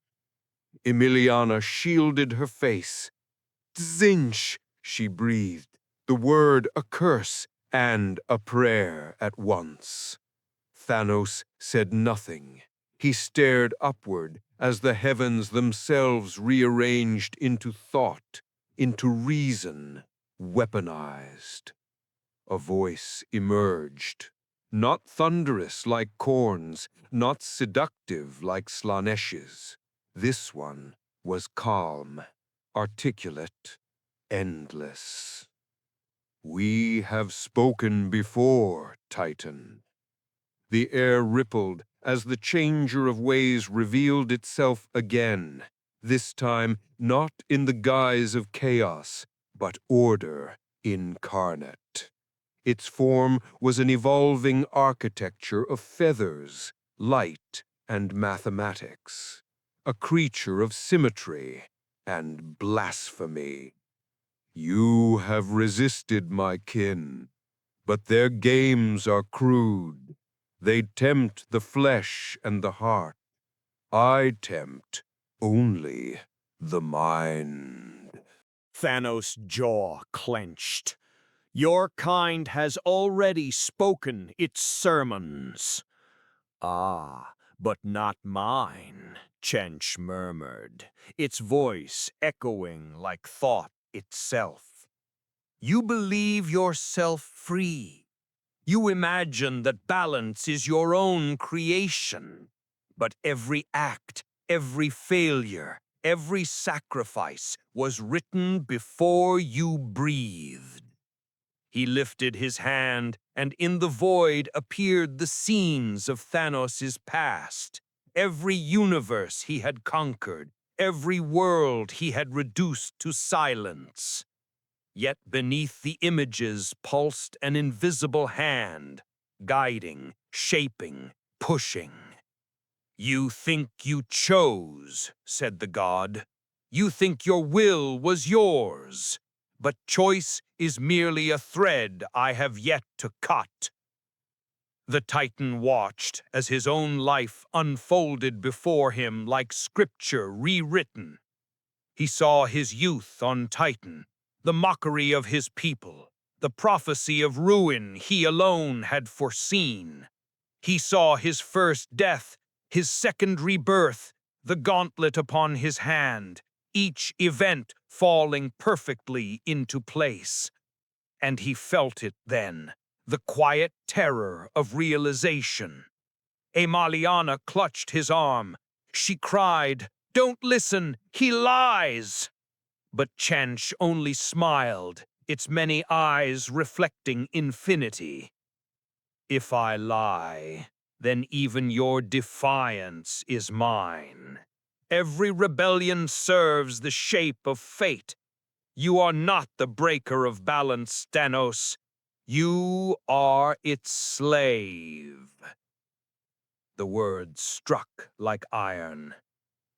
D: Emiliana shielded her face. "Zinch," she breathed, the word a curse and a prayer at once. Thanos said nothing. He stared upward as the heavens themselves rearranged into thought, into reason, weaponized. A voice emerged. Not thunderous like Korn's, not seductive like Slanesh's. This one was calm, articulate, endless. "We have spoken before, Titan." The air rippled as the changer of ways revealed itself again, this time not in the guise of chaos, but order incarnate. Its form was an evolving architecture of feathers, light, and mathematics, a creature of symmetry and blasphemy. "You have resisted my kin, but their games are crude. They tempt the flesh and the heart. I tempt only the mind."
B: Thanos' jaw clenched. "Your kind has already spoken its sermons." "Ah, but not mine," Chench murmured, its voice echoing like thought itself. "You believe yourself free. You imagine that balance is your own creation. But every act, every failure, every sacrifice was written before you breathed." He lifted his hand, and in the void appeared the scenes of Thanos' past. Every universe he had conquered, every world he had reduced to silence. Yet beneath the images pulsed an invisible hand, guiding, shaping, pushing. "You think you chose," said the god. "You think your will was yours. But choice is merely a thread I have yet to cut." The Titan watched as his own life unfolded before him like scripture rewritten. He saw his youth on Titan, the mockery of his people, the prophecy of ruin he alone had foreseen. He saw his first death, his second rebirth, the gauntlet upon his hand, each event falling perfectly into place. And he felt it then, the quiet terror of realization. Emiliana clutched his arm,
C: She cried, "Don't listen, he lies!" But Chench only smiled, its many eyes reflecting infinity. "If I lie, then even your defiance is mine. Every rebellion serves the shape of fate. You are not the breaker of balance, Thanos. You are its slave." The words struck like iron.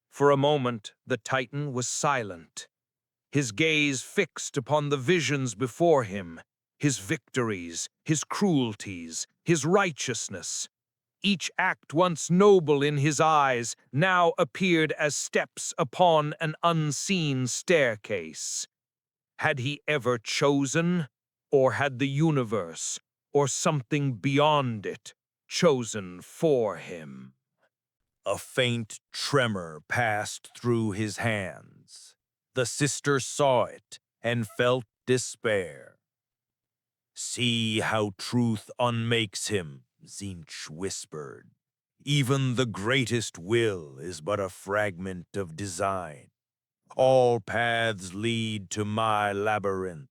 C: For a moment, the Titan was silent, his gaze fixed upon the visions before him, his victories, his cruelties, his righteousness. Each act once noble in his eyes now appeared as steps upon an unseen staircase. Had he ever chosen, or had the universe, or something beyond it, chosen for him?
B: A faint tremor passed through his hands. The sister saw it and felt despair. "See how truth unmakes him," Zinch whispered. "Even the greatest will is but a fragment of design. All paths lead to my labyrinth.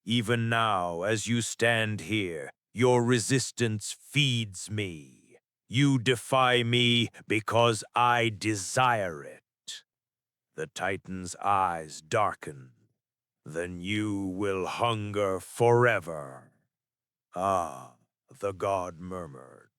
B: Even now, as you stand here, your resistance feeds me. You defy me because I desire it." The Titan's eyes darkened. "Then you will hunger forever." "Ah," the god murmured.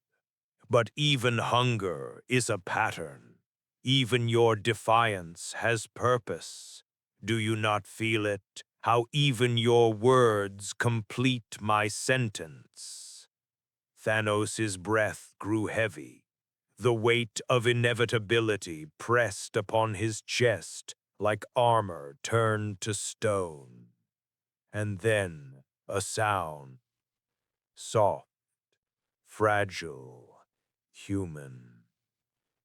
B: "But even hunger is a pattern. Even your defiance has purpose. Do you not feel it? How even your words complete my sentence." Thanos' breath grew heavy. The weight of inevitability pressed upon his chest like armor turned to stone. And then a sound, soft, fragile, human.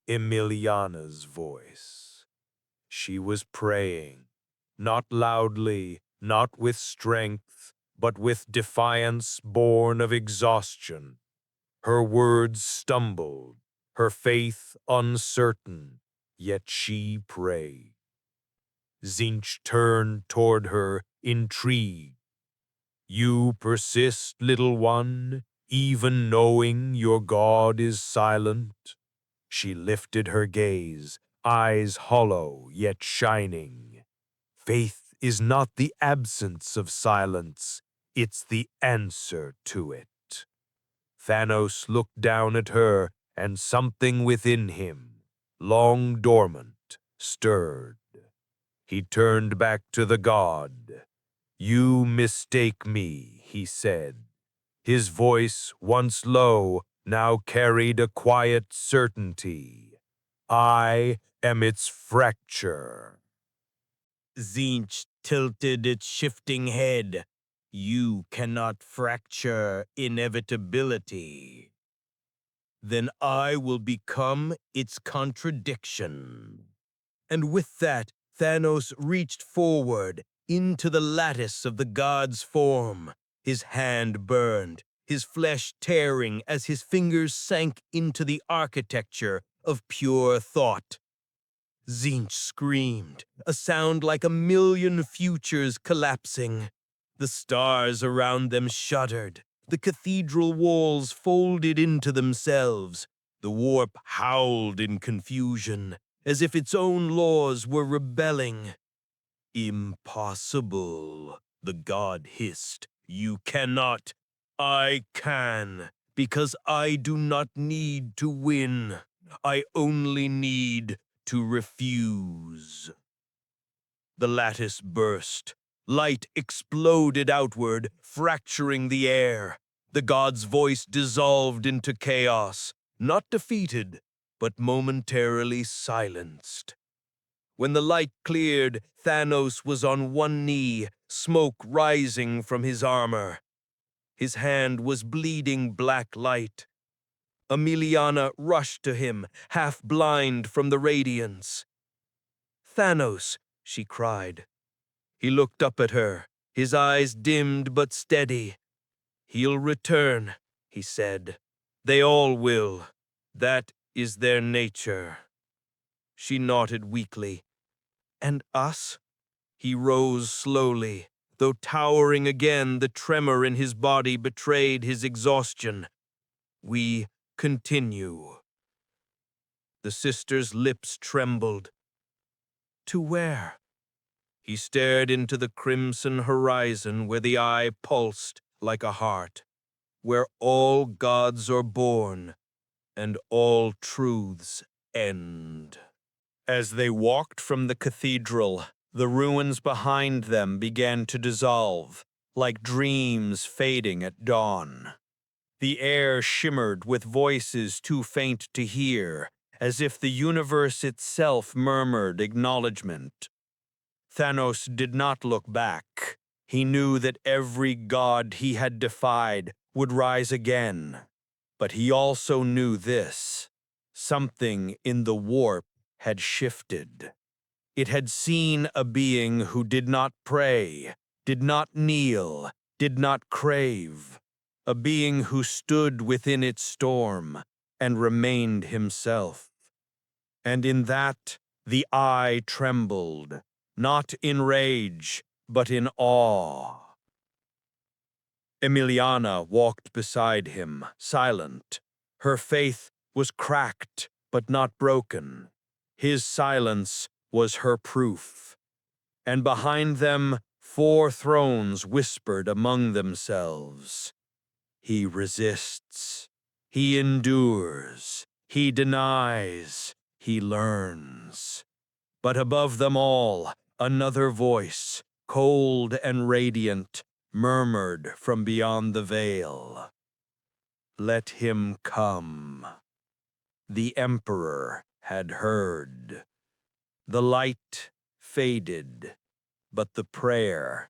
B: Emiliana's voice. She was praying, not loudly, not with strength, but with defiance born of exhaustion. Her words stumbled, her faith uncertain, yet she prayed. Zinch turned toward her, intrigued. "You persist, little one, even knowing your God is silent?" She lifted her gaze, eyes hollow yet shining. "Faith is not the absence of silence, it's the answer to it." Thanos looked down at her, and something within him, long dormant, stirred. He turned back to the god. "You mistake me," he said. His voice, once low, now carried a quiet certainty. "I am its fracture." Zinch tilted its shifting head. "You cannot fracture inevitability." "Then I will become its contradiction." And with that, Thanos reached forward into the lattice of the god's form. His hand burned, his flesh tearing as his fingers sank into the architecture of pure thought. Zinch screamed, a sound like a million futures collapsing. The stars around them shuddered. The cathedral walls folded into themselves. The warp howled in confusion, as if its own laws were rebelling. "Impossible," the god hissed. "You cannot. I can, because I do not need to win. I only need to refuse." The lattice burst. Light exploded outward, fracturing the air. The god's voice dissolved into chaos, not defeated, but momentarily silenced. When the light cleared, Thanos was on one knee, smoke rising from his armor. His hand was bleeding black light. Emiliana rushed to him, half blind from the radiance. "Thanos," she cried. He looked up at her, his eyes dimmed but steady. "He'll return," he said. "They all will. That is their nature."
F: she nodded weakly. And us? He rose slowly. Though towering again, the tremor in his body betrayed his exhaustion. We continue. The sister's lips trembled. To where? He stared into the crimson horizon where the eye pulsed like a heart, where all gods are born and all truths end. As they walked from the cathedral, the ruins behind them began to dissolve, like dreams fading at dawn. The air shimmered with voices too faint to hear, as if the universe itself murmured acknowledgement. Thanos did not look back. He knew that every god he had defied would rise again. But he also knew this: something in the warp had shifted. It had seen a being who did not pray, did not kneel, did not crave. A being who stood within its storm and remained himself. And in that, the eye trembled, not in rage, but in awe. Emiliana walked beside him, silent. Her faith was cracked, but not broken. His silence was her proof. And behind them, 4 thrones whispered among themselves. He resists. He endures. He denies. He learns. But above them all, another voice, cold and radiant, murmured from beyond the veil. Let him come. The Emperor had heard. The light faded, but the prayer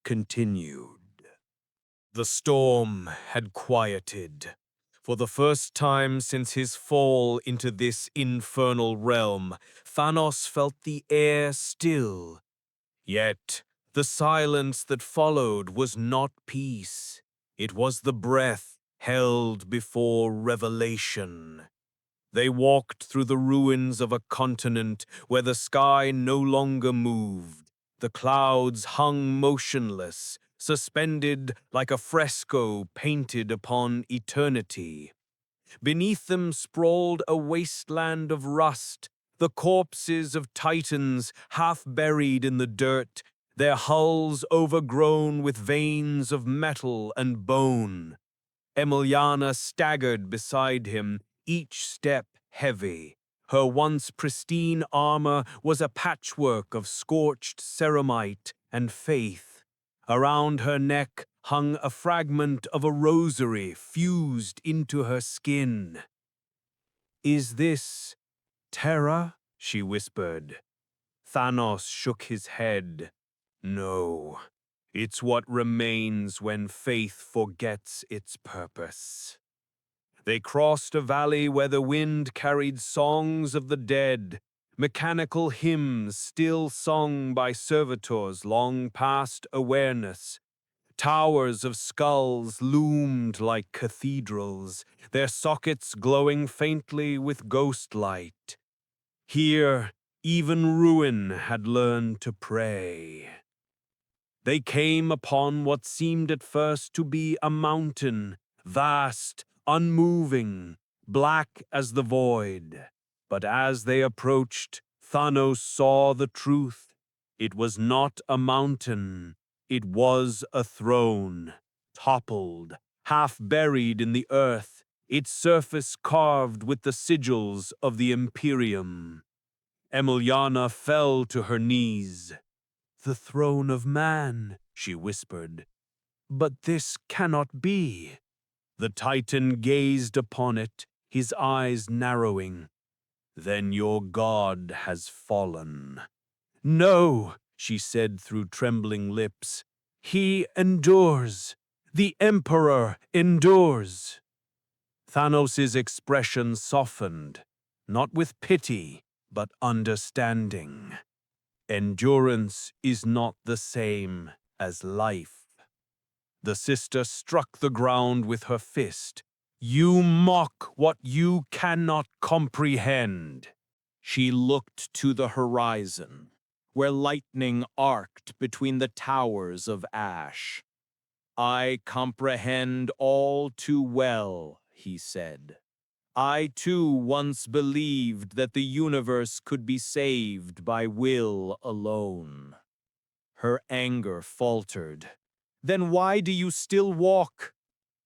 F: continued. The storm had quieted. For the first time since his fall into this infernal realm, Thanos felt the air still. Yet, the silence that followed was not peace. It was the breath held before revelation. They walked through the ruins of a continent where the sky no longer moved. The clouds hung motionless, suspended like a fresco painted upon eternity. Beneath them sprawled a wasteland of rust, the corpses of titans half buried in the dirt, their hulls overgrown with veins of metal and bone. Emiliana staggered beside him, each step heavy. Her once pristine armor was a patchwork of scorched ceramite and faith. Around her neck hung a fragment of a rosary fused into her skin. Is this Terra? She whispered. Thanos shook his head. No, it's what remains when faith forgets its purpose. They crossed a valley where the wind carried songs of the dead, mechanical hymns still sung by servitors long past awareness. Towers of skulls loomed like cathedrals, their sockets glowing faintly with ghost light. Here, even ruin had learned to pray. They came upon what seemed at first to be a mountain, vast, unmoving, black as the void. But as they approached, Thanos saw the truth. It was not a mountain. It was a throne, toppled, half buried in the earth, its surface carved with the sigils of the Imperium. Emiliana fell to her knees. The throne of man, she whispered. But this cannot be. The Titan gazed upon it, his eyes narrowing. Then your god has fallen. No, she said through trembling lips. He endures. The Emperor endures. Thanos' expression softened, not with pity, but understanding. Endurance is not the same as life. The sister struck the ground with her fist. You mock what you cannot comprehend.
B: She looked to the horizon, where lightning arced between the towers of ash. "I comprehend all too well," he said. "I too once believed that the universe could be saved by will alone." Her anger faltered. "Then why do you still walk?"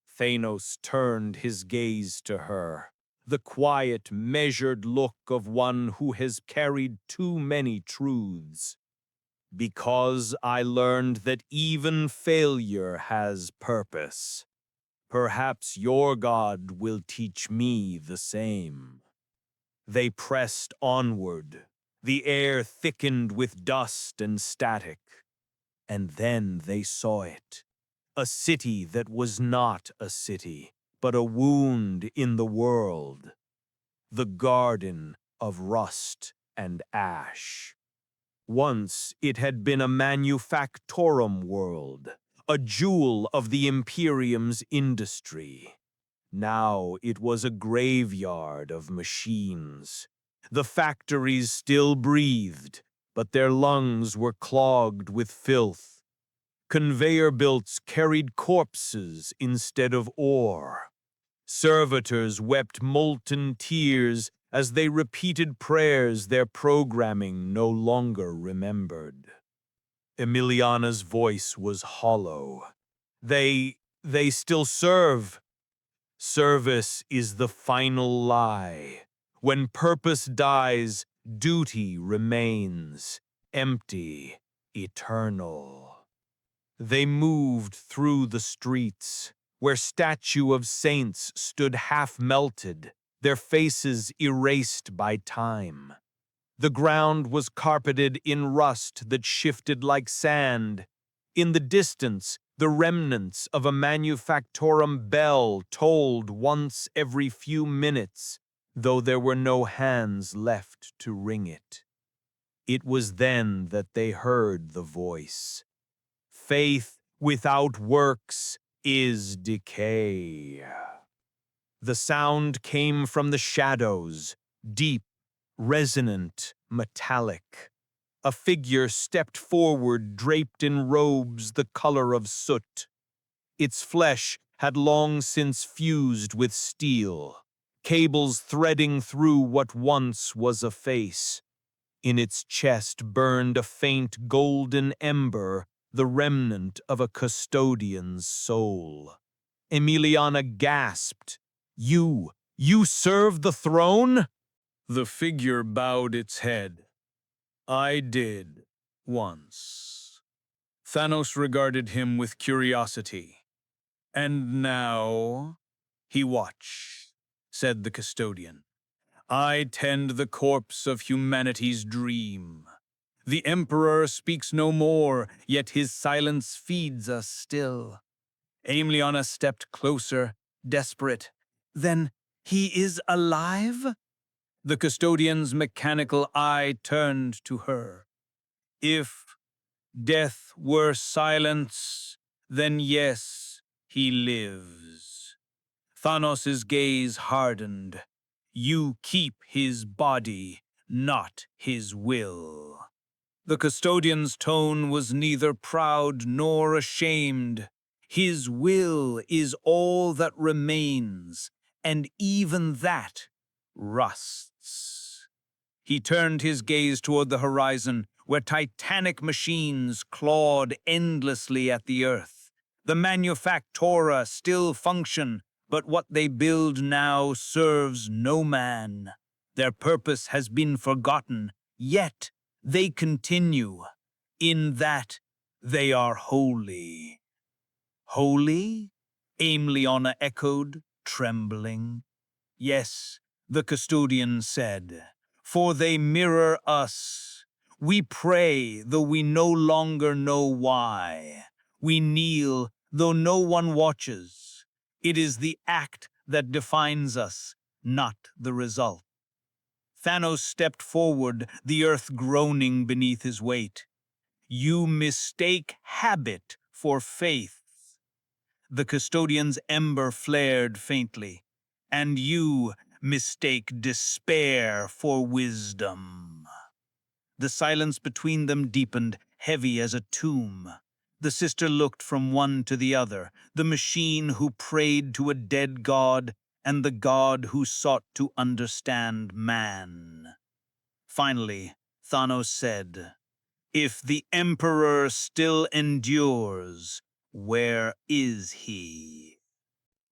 B: Thanos turned his gaze to her, the quiet, measured look of one who has carried too many truths. "Because I learned that even failure has purpose. Perhaps your God will teach me the same." They pressed onward. The air thickened with dust and static. And then they saw it. A city that was not a city, but a wound in the world. The Garden of Rust and Ash. Once it had been a manufactorum world, a jewel of the Imperium's industry. Now it was a graveyard of machines. The factories still breathed, but their lungs were clogged with filth. Conveyor belts carried corpses instead of ore. Servitors wept molten tears as they repeated prayers their programming no longer remembered. Emiliana's voice was hollow. They still serve. Service is the final lie. When purpose dies, duty remains, empty, eternal. They moved through the streets, where statues of saints stood half-melted, their faces erased by time. The ground was carpeted in rust that shifted like sand. In the distance, the remnants of a manufactorum bell tolled once every few minutes, though there were no hands left to ring it. It was then that they heard the voice. "Faith without works is decay." The sound came from the shadows, deep, resonant, metallic. A figure stepped forward, draped in robes the color of soot. Its flesh had long since fused with steel, cables threading through what once was a face. In its chest burned a faint golden ember, the remnant of a custodian's soul. Emiliana gasped. You serve the throne?" The figure bowed its head. "I did, once." Thanos regarded him with curiosity. "And now?" "He watched," said the custodian. "I tend the corpse of humanity's dream. The Emperor speaks no more, yet his silence feeds us still." Aemiliana stepped closer, desperate. "Then he is alive?" The custodian's mechanical eye turned to her. "If death were silence, then yes, he lives." Thanos' gaze hardened. "You keep his body, not his will." The custodian's tone was neither proud nor ashamed. "His will is all that remains, and even that rusts." He turned his gaze toward the horizon, where titanic machines clawed endlessly at the earth. The manufactora still function, but what they build now serves no man. Their purpose has been forgotten, yet they continue. In that, they are holy. "Holy?" Aemiliana echoed, trembling. "Yes," the custodian said, "for they mirror us. We pray, though we no longer know why. We kneel, though no one watches. It is the act that defines us, not the result." Thanos stepped forward, the earth groaning beneath his weight. "You mistake habit for faith." The custodian's ember flared faintly. "And you,
G: mistake despair for wisdom. The silence between them deepened, heavy as a tomb. The sister looked from one to the other, the machine who prayed to a dead god, and the god who sought to understand man. Finally, Thanos said, "If the Emperor still endures, where is he?"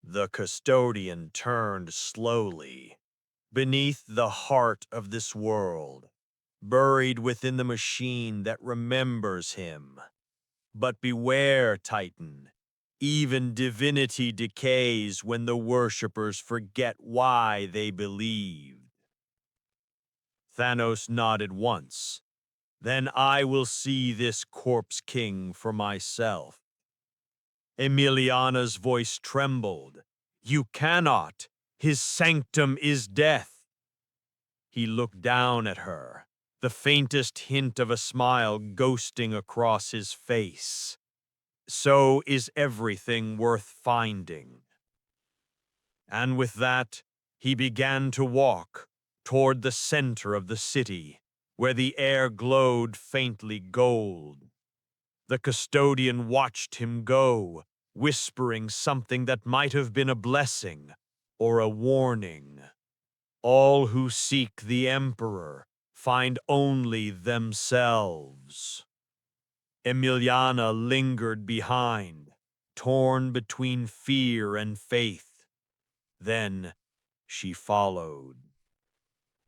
A: The custodian turned slowly. Beneath the heart of this world, buried within the machine that remembers him. But beware, Titan. Even divinity decays when the worshippers forget why they believed. Thanos nodded once. Then I will see this corpse king for myself. Emiliana's voice trembled. You cannot. His sanctum is death. He looked down at her, the faintest hint of a smile ghosting across his face. So is everything worth finding. And with that, he began to walk toward the center of the city, where the air glowed faintly gold. The custodian watched him go, whispering something that might have been a blessing or a warning. All who seek the Emperor find only themselves. Emiliana lingered behind, torn between fear and faith. Then she followed.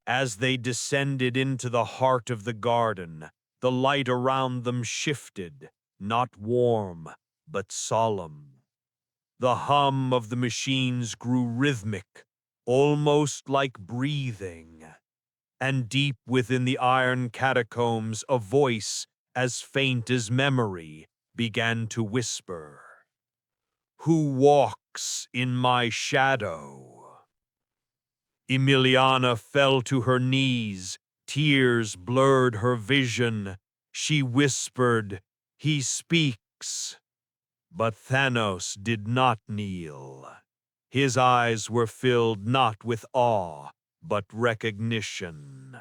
A: As they descended into the heart of the garden, the light around them shifted, not warm, but solemn. The hum of the machines grew rhythmic, almost like breathing. And deep within the iron catacombs, a voice, as faint as memory, began to whisper. Who walks in my shadow? Emiliana fell to her knees. Tears blurred her vision. She whispered, He speaks. But Thanos did not kneel. His eyes were filled not with awe, but recognition.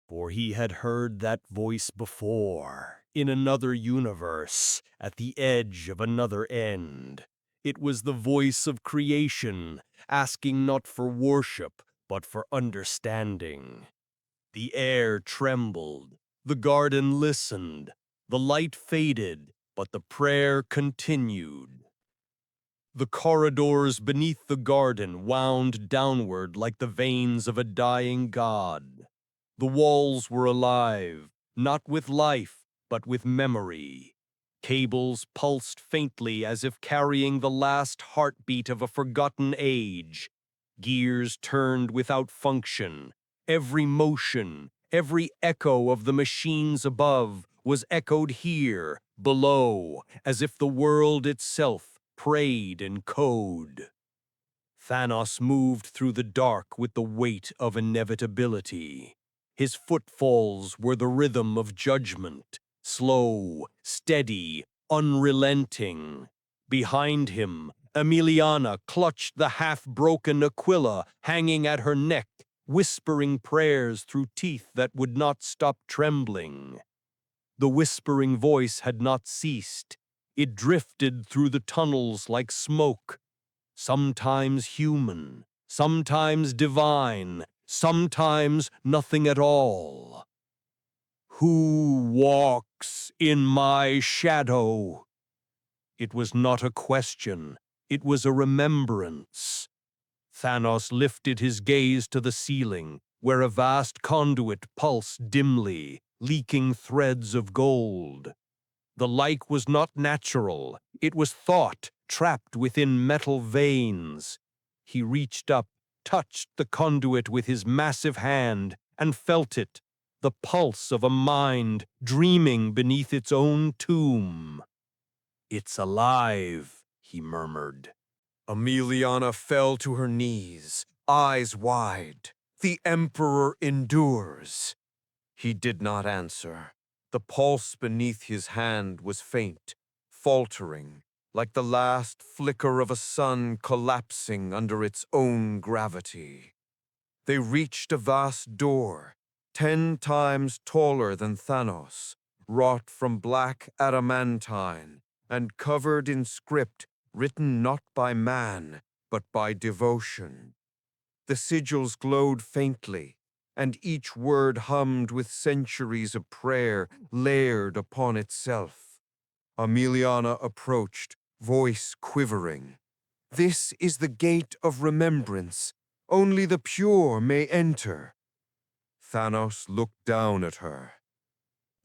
B: For he had heard that voice before, in another universe, at the edge of another end. It was the voice of creation, asking not for worship, but for understanding. The air trembled, the garden listened, the light faded, but the prayer continued. The corridors beneath the garden wound downward like the veins of a dying god. The walls were alive, not with life, but with memory. Cables pulsed faintly as if carrying the last heartbeat of a forgotten age. Gears turned without function. Every motion, every echo of the machines above was echoed here, below, as if the world itself prayed in code. Thanos moved through the dark with the weight of inevitability. His footfalls were the rhythm of judgment, slow, steady, unrelenting. Behind him, Emiliana clutched the half-broken Aquila hanging at her neck, whispering prayers through teeth that would not stop trembling. The whispering voice had not ceased. It drifted through the tunnels like smoke, sometimes human, sometimes divine, sometimes nothing at all. Who walks in my shadow? It was not a question, it was a remembrance. Thanos lifted his gaze to the ceiling, where a vast conduit pulsed dimly, leaking threads of gold. The light was not natural, it was thought trapped within metal veins. He reached up, touched the conduit with his massive hand, and felt it, the pulse of a mind dreaming beneath its own tomb. It's alive, he murmured.
E: Emiliana fell to her knees, eyes wide. The Emperor endures. He did not answer. The pulse beneath his hand was faint, faltering, like the last flicker of a sun collapsing under its own gravity. They reached a vast door, 10 times taller than Thanos, wrought from black adamantine, and covered in script written not by man, but by devotion. The sigils glowed faintly, and each word hummed with centuries of prayer layered upon itself. Emiliana approached, voice quivering. "This is the gate of remembrance. Only the pure may enter." Thanos looked down at her.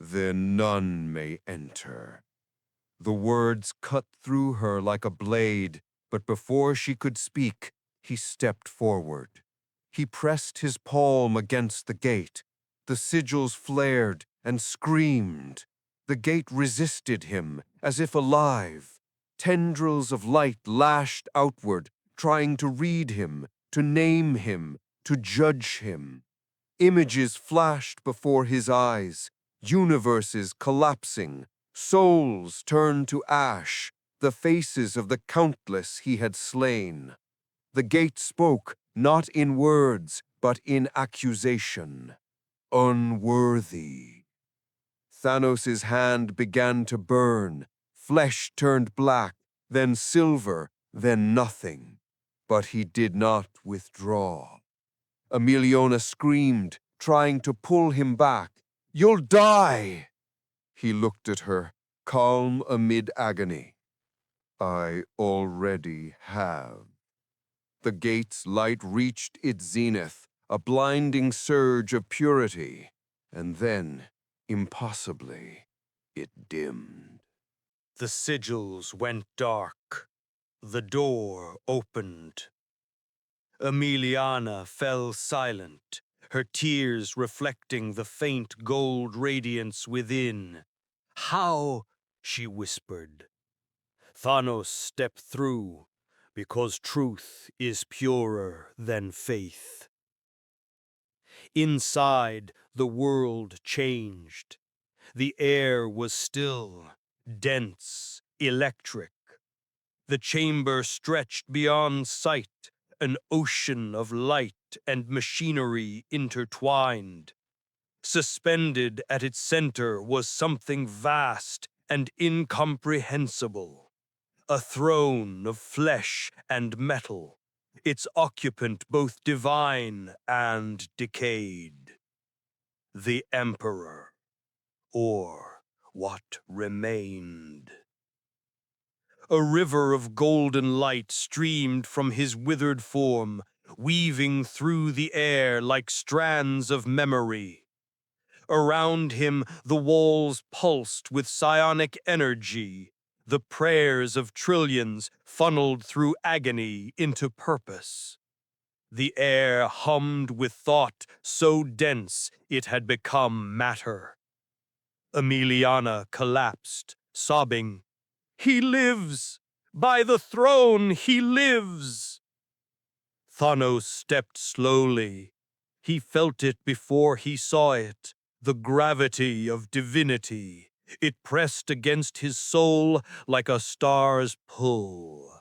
E: "Then none may enter." The words cut through her like a blade, but before she could speak, he stepped forward. He pressed his palm against the gate. The sigils flared and screamed. The gate resisted him, as if alive. Tendrils of light lashed outward, trying to read him, to name him, to judge him. Images flashed before his eyes, universes collapsing, souls turned to ash, the faces of the countless he had slain. The gate spoke, not in words, but in accusation. Unworthy. Thanos' hand began to burn. Flesh turned black, then silver, then nothing. But he did not withdraw. Emiliona screamed, trying to pull him back. "You'll die!" He looked at her, calm amid agony. "I already have." The gate's light reached its zenith, a blinding surge of purity, and then, impossibly, it dimmed.
A: The sigils went dark. The door opened. Emiliana fell silent, her tears reflecting the faint gold radiance within. "How?" she whispered. Thanos stepped through, because truth is purer than faith. Inside, the world changed. The air was still, dense, electric. The chamber stretched beyond sight, an ocean of light and machinery intertwined. Suspended at its center was something vast and incomprehensible. A throne of flesh and metal, its occupant both divine and decayed. The Emperor, or what remained. A river of golden light streamed from his withered form, weaving through the air like strands of memory. Around him, the walls pulsed with psionic energy, the prayers of trillions funneled through agony into purpose. The air hummed with thought so dense it had become matter. Emiliana collapsed, sobbing, "He lives! By the throne, he lives!" Thanos stepped slowly. He felt it before he saw it, the gravity of divinity. It pressed against his soul like a star's pull.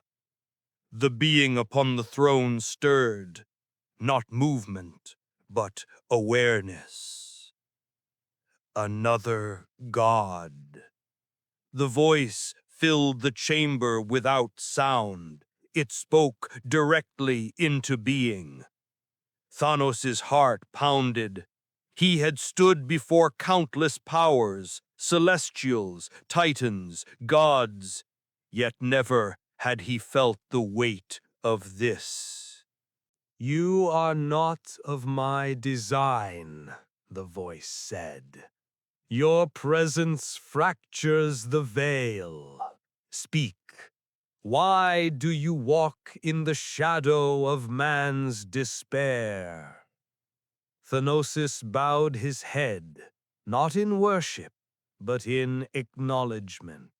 A: The being upon the throne stirred, not movement, but awareness. Another god. The voice filled the chamber without sound. It spoke directly into being. Thanos' heart pounded. He had stood before countless powers, celestials, titans, gods, yet never had he felt the weight of this. "You are not of my design," the voice said. "Your presence fractures the veil. Speak. Why do you walk in the shadow of man's despair?" Thanosis bowed his head, not in worship, but in acknowledgement.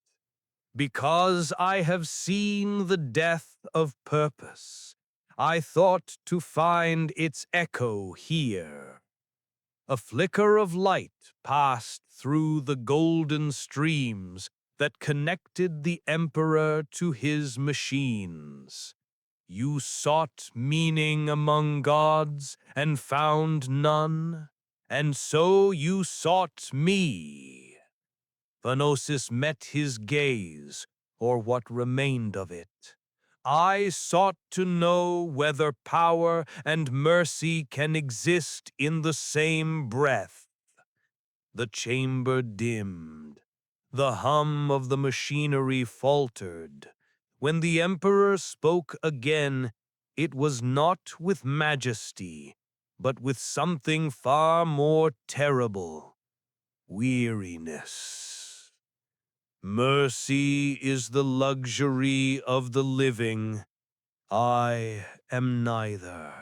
A: "Because I have seen the death of purpose, I thought to find its echo here." A flicker of light passed through the golden streams that connected the Emperor to his machines.
C: You sought meaning among gods and found none, and so you sought me. Thanosis met his gaze, or what remained of it. I sought to know whether power and mercy can exist in the same breath. The chamber dimmed. The hum of the machinery faltered. When the emperor spoke again, it was not with majesty, but with something far more terrible: weariness. Mercy is the luxury of the living. I am neither.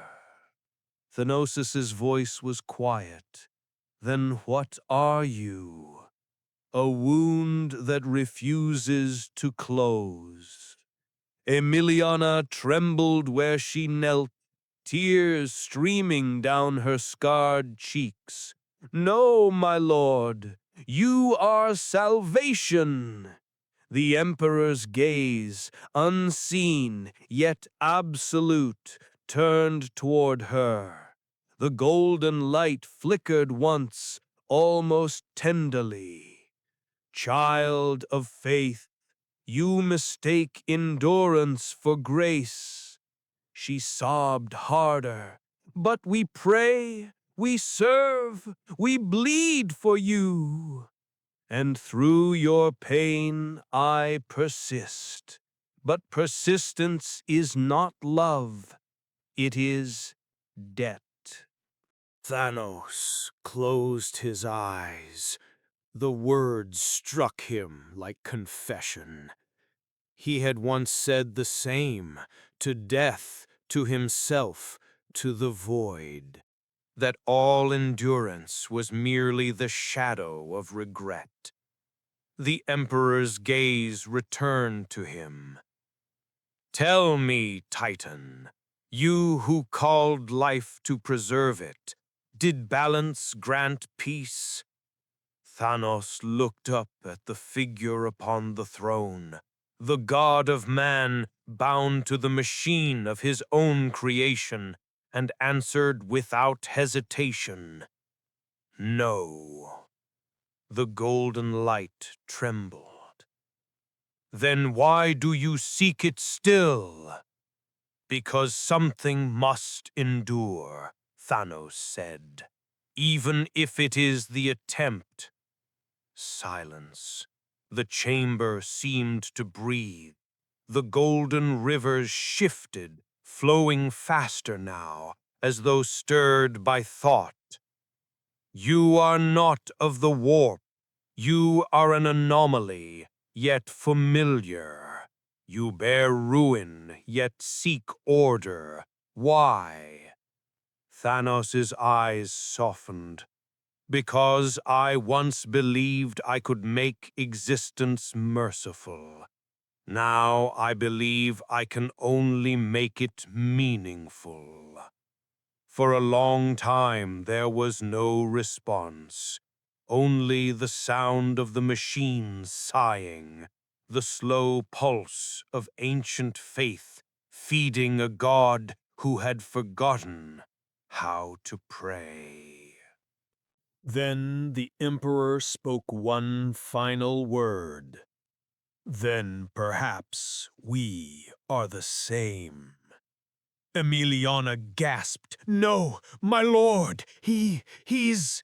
C: Thanosis's voice was quiet. Then what are you? A wound that refuses to close. Emiliana trembled where she knelt, tears streaming down her scarred cheeks. No, my lord, you are salvation. The emperor's gaze, unseen yet absolute, turned toward her. The golden light flickered once, almost tenderly. Child of faith, you mistake endurance for grace. She sobbed harder. But we pray, we serve, we bleed for you. And through your pain I persist. But persistence is not love, it is debt.
B: Thanos closed his eyes. The words struck him like confession. He had once said the same to death, to himself, to the void, that all endurance was merely the shadow of regret. The Emperor's gaze returned to him. Tell me, Titan, you who called life to preserve it, did balance grant peace? Thanos looked up at the figure upon the throne, the god of man bound to the machine of his own creation, and answered without hesitation, No. The golden light trembled. Then why do you seek it still? Because something must endure, Thanos said, even if it is the attempt. Silence. The chamber seemed to breathe. The golden rivers shifted, flowing faster now, as though stirred by thought. You are not of the warp. You are an anomaly, yet familiar. You bear ruin, yet seek order. Why? Thanos's eyes softened. Because I once believed I could make existence merciful. Now I believe I can only make it meaningful. For a long time there was no response, only the sound of the machines sighing, the slow pulse of ancient faith feeding a god who had forgotten how to pray. Then the Emperor spoke one final word. Then perhaps we are the same. Emiliana gasped. No, my lord, he's...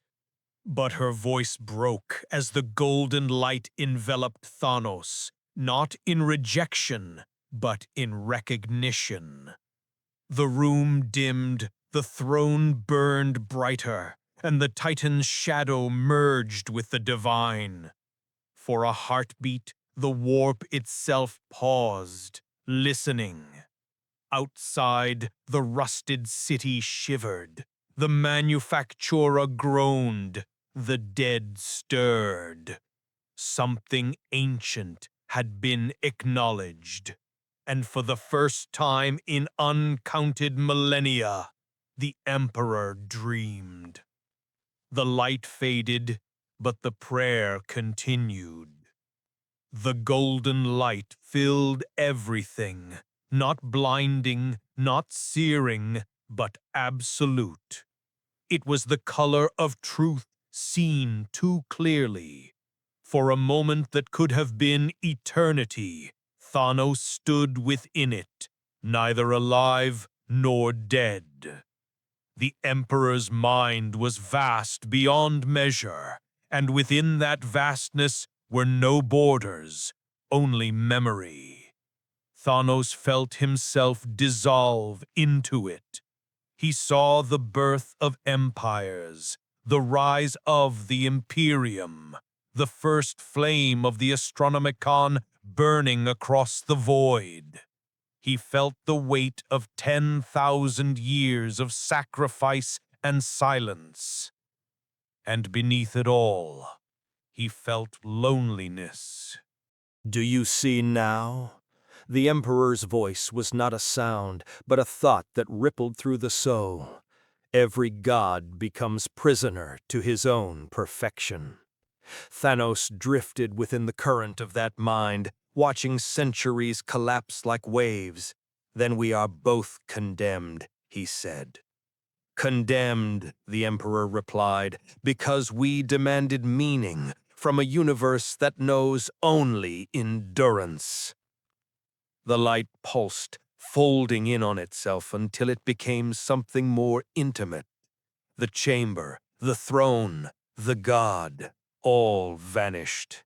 B: But her voice broke as the golden light enveloped Thanos, not in rejection, but in recognition. The room dimmed, the throne burned brighter, and the Titan's shadow merged with the divine. For a heartbeat, the warp itself paused, listening. Outside, the rusted city shivered. The manufactura groaned. The dead stirred. Something ancient had been acknowledged. And for the first time in uncounted millennia, the Emperor dreamed. The light faded, but the prayer continued. The golden light filled everything,
C: not blinding, not searing, but absolute. It was the color of truth seen too clearly. For a moment that could have been eternity, Thanos stood within it, neither alive nor dead. The Emperor's mind was vast beyond measure, and within that vastness were no borders, only memory. Thanos felt himself dissolve into it. He saw the birth of empires, the rise of the Imperium, the first flame of the Astronomicon burning across the void. He felt the weight of 10,000 years of sacrifice and silence. And beneath it all, he felt loneliness.
B: Do you see now? The Emperor's voice was not a sound, but a thought that rippled through the soul. Every god becomes prisoner to his own perfection. Thanos drifted within the current of that mind, watching centuries collapse like waves. Then we are both condemned, he said. Condemned, the Emperor replied, because we demanded meaning from a universe that knows only endurance. The light pulsed, folding in on itself until it became something more intimate. The chamber, the throne, the god, all vanished.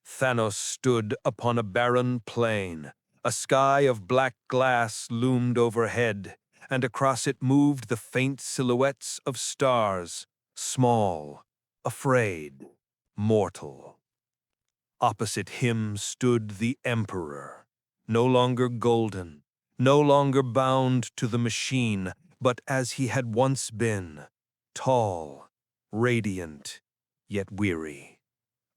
B: Thanos stood upon a barren plain. A sky of black glass loomed overhead, and across it moved the faint silhouettes of stars, small, afraid, mortal. Opposite him stood the Emperor, no longer golden, no longer bound to the machine, but as he had once been, tall, radiant, yet weary.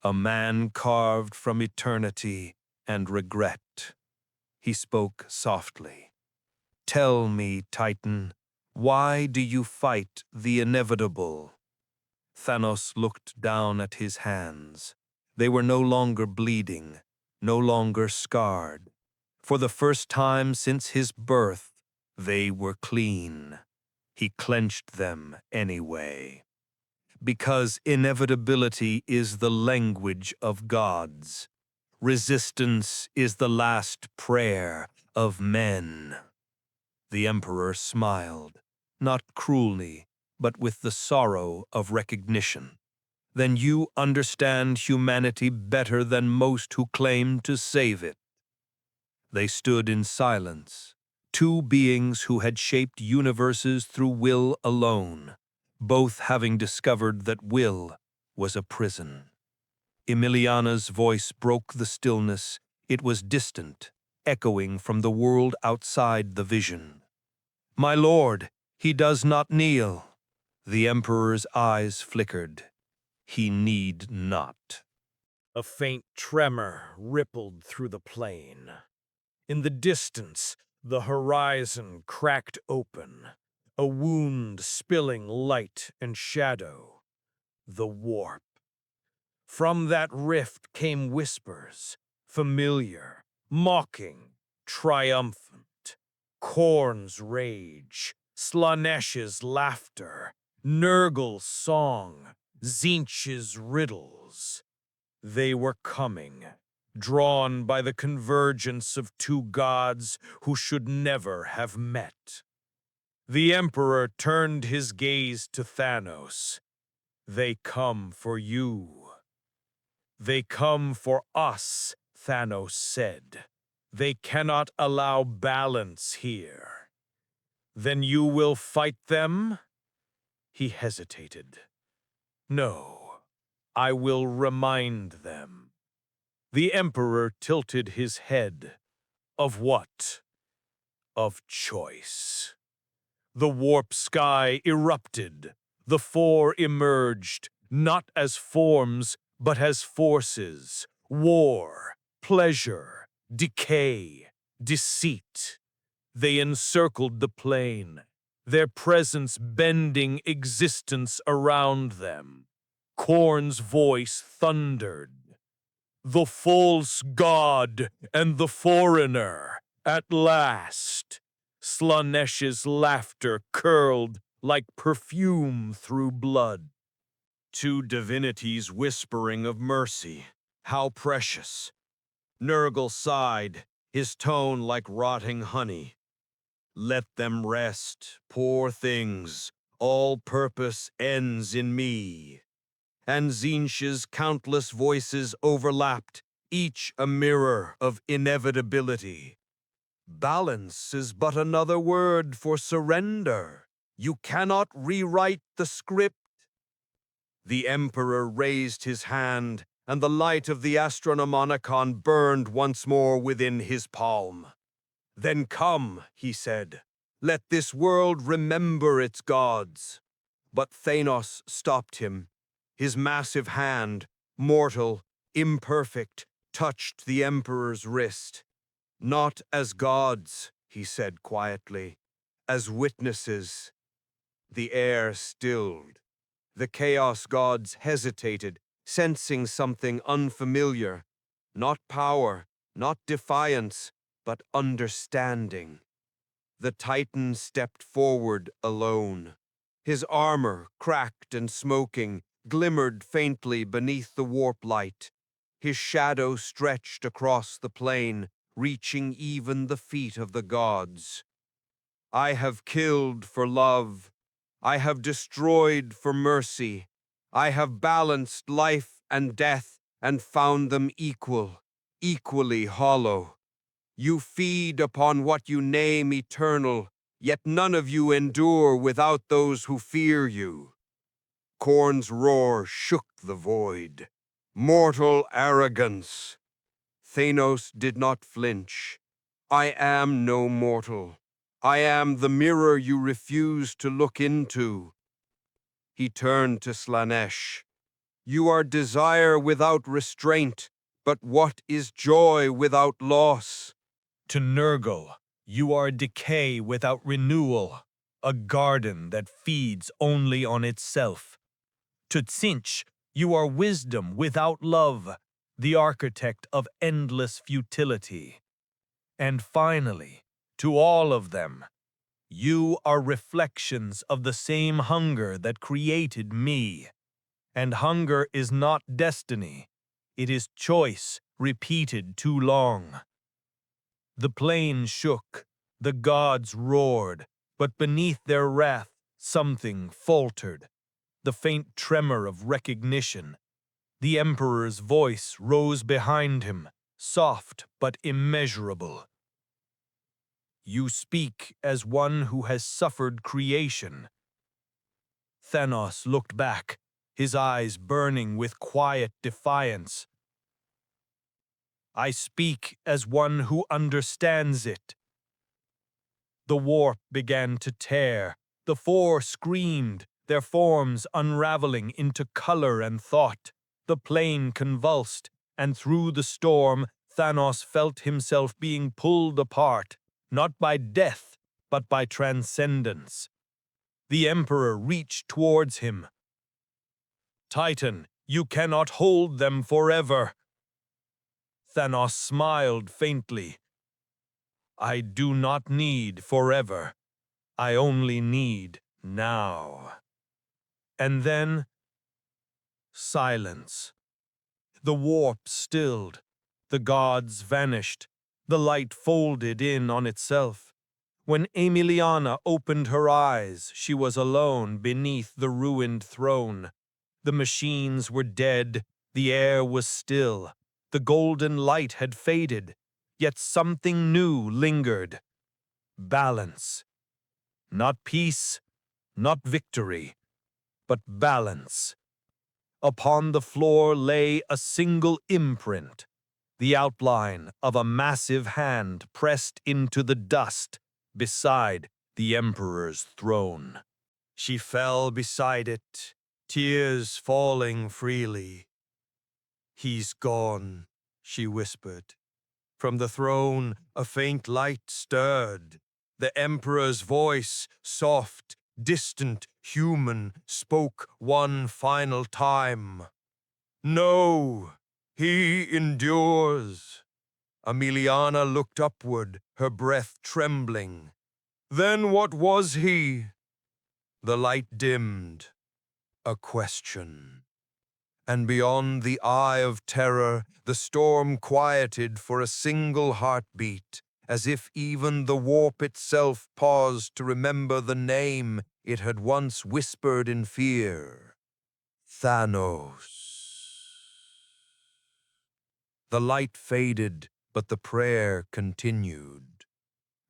B: A man carved from eternity and regret. He spoke softly. Tell me, Titan, why do you fight the inevitable? Thanos looked down at his hands. They were no longer bleeding, no longer scarred. For the first time since his birth, they were clean. He clenched them anyway. Because inevitability is the language of gods. Resistance is the last prayer of men. The Emperor smiled, not cruelly, but with the sorrow of recognition. Then you understand humanity better than most who claim to save it. They stood in silence, two beings who had shaped universes through will alone, both having discovered that will was a prison. Emiliana's voice broke the stillness. It was distant, echoing from the world outside the vision. My lord, he does not kneel. The Emperor's eyes flickered. He need not. A faint tremor rippled through the plain. In the distance, the horizon cracked open, a wound spilling light and shadow. The warp. From that rift came whispers, familiar, mocking, triumphant. Korn's rage, Slanesh's laughter, Nurgle's song, Tzeentch's riddles. They were coming, drawn by the convergence of two gods who should never have met. The Emperor turned his gaze to Thanos. They come for you. They come for us, Thanos said. They cannot allow balance here. Then you will fight them? He hesitated. No, I will remind them. The Emperor tilted his head. Of what? Of choice. The warp sky erupted. The four emerged, not as forms, but as forces. War, pleasure, decay, deceit. They encircled the plane, their presence bending existence around them. Korn's voice thundered. The false god and the foreigner, At last, Slaaneish's laughter curled like perfume through blood. Two divinities whispering of mercy, how precious. Nurgle sighed, his tone like rotting honey. Let them rest, poor things, all purpose ends in me. And Tzeentch's countless voices overlapped, each a mirror of inevitability. Balance is but another word for surrender. You cannot rewrite the script. The Emperor raised his hand, and the light of the Astronomicon burned once more within his palm. Then come, he said, let this world remember its gods. But Thanos stopped him. His massive hand, mortal, imperfect, touched the Emperor's wrist. Not as gods, he said quietly, as witnesses. The air stilled. The Chaos Gods hesitated, sensing something unfamiliar. Not power, not defiance, but understanding. The Titan stepped forward alone. His armor, cracked and smoking, glimmered faintly beneath the warp light. His shadow stretched across the plain, reaching even the feet of the gods. I have killed for love. I have destroyed for mercy. I have balanced life and death and found them equal, equally hollow. You feed upon what you name eternal, yet none of you endure without those who fear you. Khorne's roar shook the void. Mortal arrogance. Thanos did not flinch. I am no mortal. I am the mirror you refuse to look into. He turned to Slaanesh. You are desire without restraint, but what is joy without loss?
C: To Nurgle, you are decay without renewal, a garden that feeds only on itself. To Tzeentch, you are wisdom without love, the architect of endless futility. And finally, to all of them, you are reflections of the same hunger that created me. And hunger is not destiny. It is choice repeated too long. The plain shook, the gods roared, but beneath their wrath something faltered. The faint tremor of recognition. The Emperor's voice rose behind him, soft but immeasurable. You speak as one who has suffered creation. Thanos looked back, his eyes burning with quiet defiance. I speak as one who understands it. The warp began to tear. The four screamed, their forms unraveling into color and thought. The plane convulsed, and through the storm, Thanos felt himself being pulled apart, not by death, but by transcendence. The Emperor reached towards him. Titan, you cannot hold them forever. Thanos smiled faintly. I do not need forever. I only need now. And then, silence. The warp stilled. The gods vanished. The light folded in on itself. When Emiliana opened her eyes, she was alone beneath the ruined throne. The machines were dead. The air was still. The golden light had faded. Yet something new lingered. Balance. Not peace, not victory, but balance. Upon the floor lay a single imprint, the outline of a massive hand pressed into the dust beside the Emperor's throne. She fell beside it, tears falling freely. He's gone, she whispered. From the throne, a faint light stirred. The Emperor's voice, soft, distant, human, spoke one final time. No, he endures.
A: Emiliana looked upward, her breath trembling. Then what was he? The light dimmed. A question. And beyond the eye of terror, the storm quieted for a single heartbeat, as if even the warp itself paused to remember the name it had once whispered in fear. Thanos. The light faded, but the prayer continued.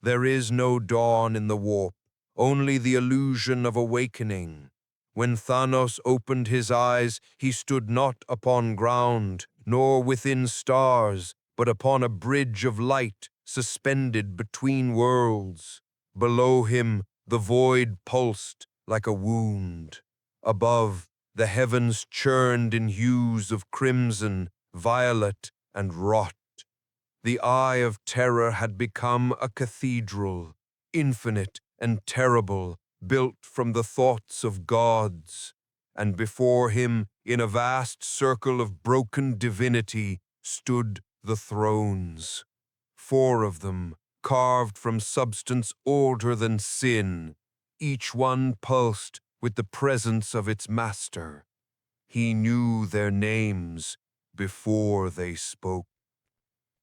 A: There is no dawn in the warp, only the illusion of awakening. When Thanos opened his eyes, he stood not upon ground, nor within stars, but upon a bridge of light suspended between worlds. Below him, the void pulsed like a wound. Above, the heavens churned in hues of crimson, violet, and rot. The eye of terror had become a cathedral, infinite and terrible, built from the thoughts of gods. And before him, in a vast circle of broken divinity, stood the thrones. 4 of them, carved from substance older than sin, each one pulsed with the presence of its master. He knew their names before they spoke.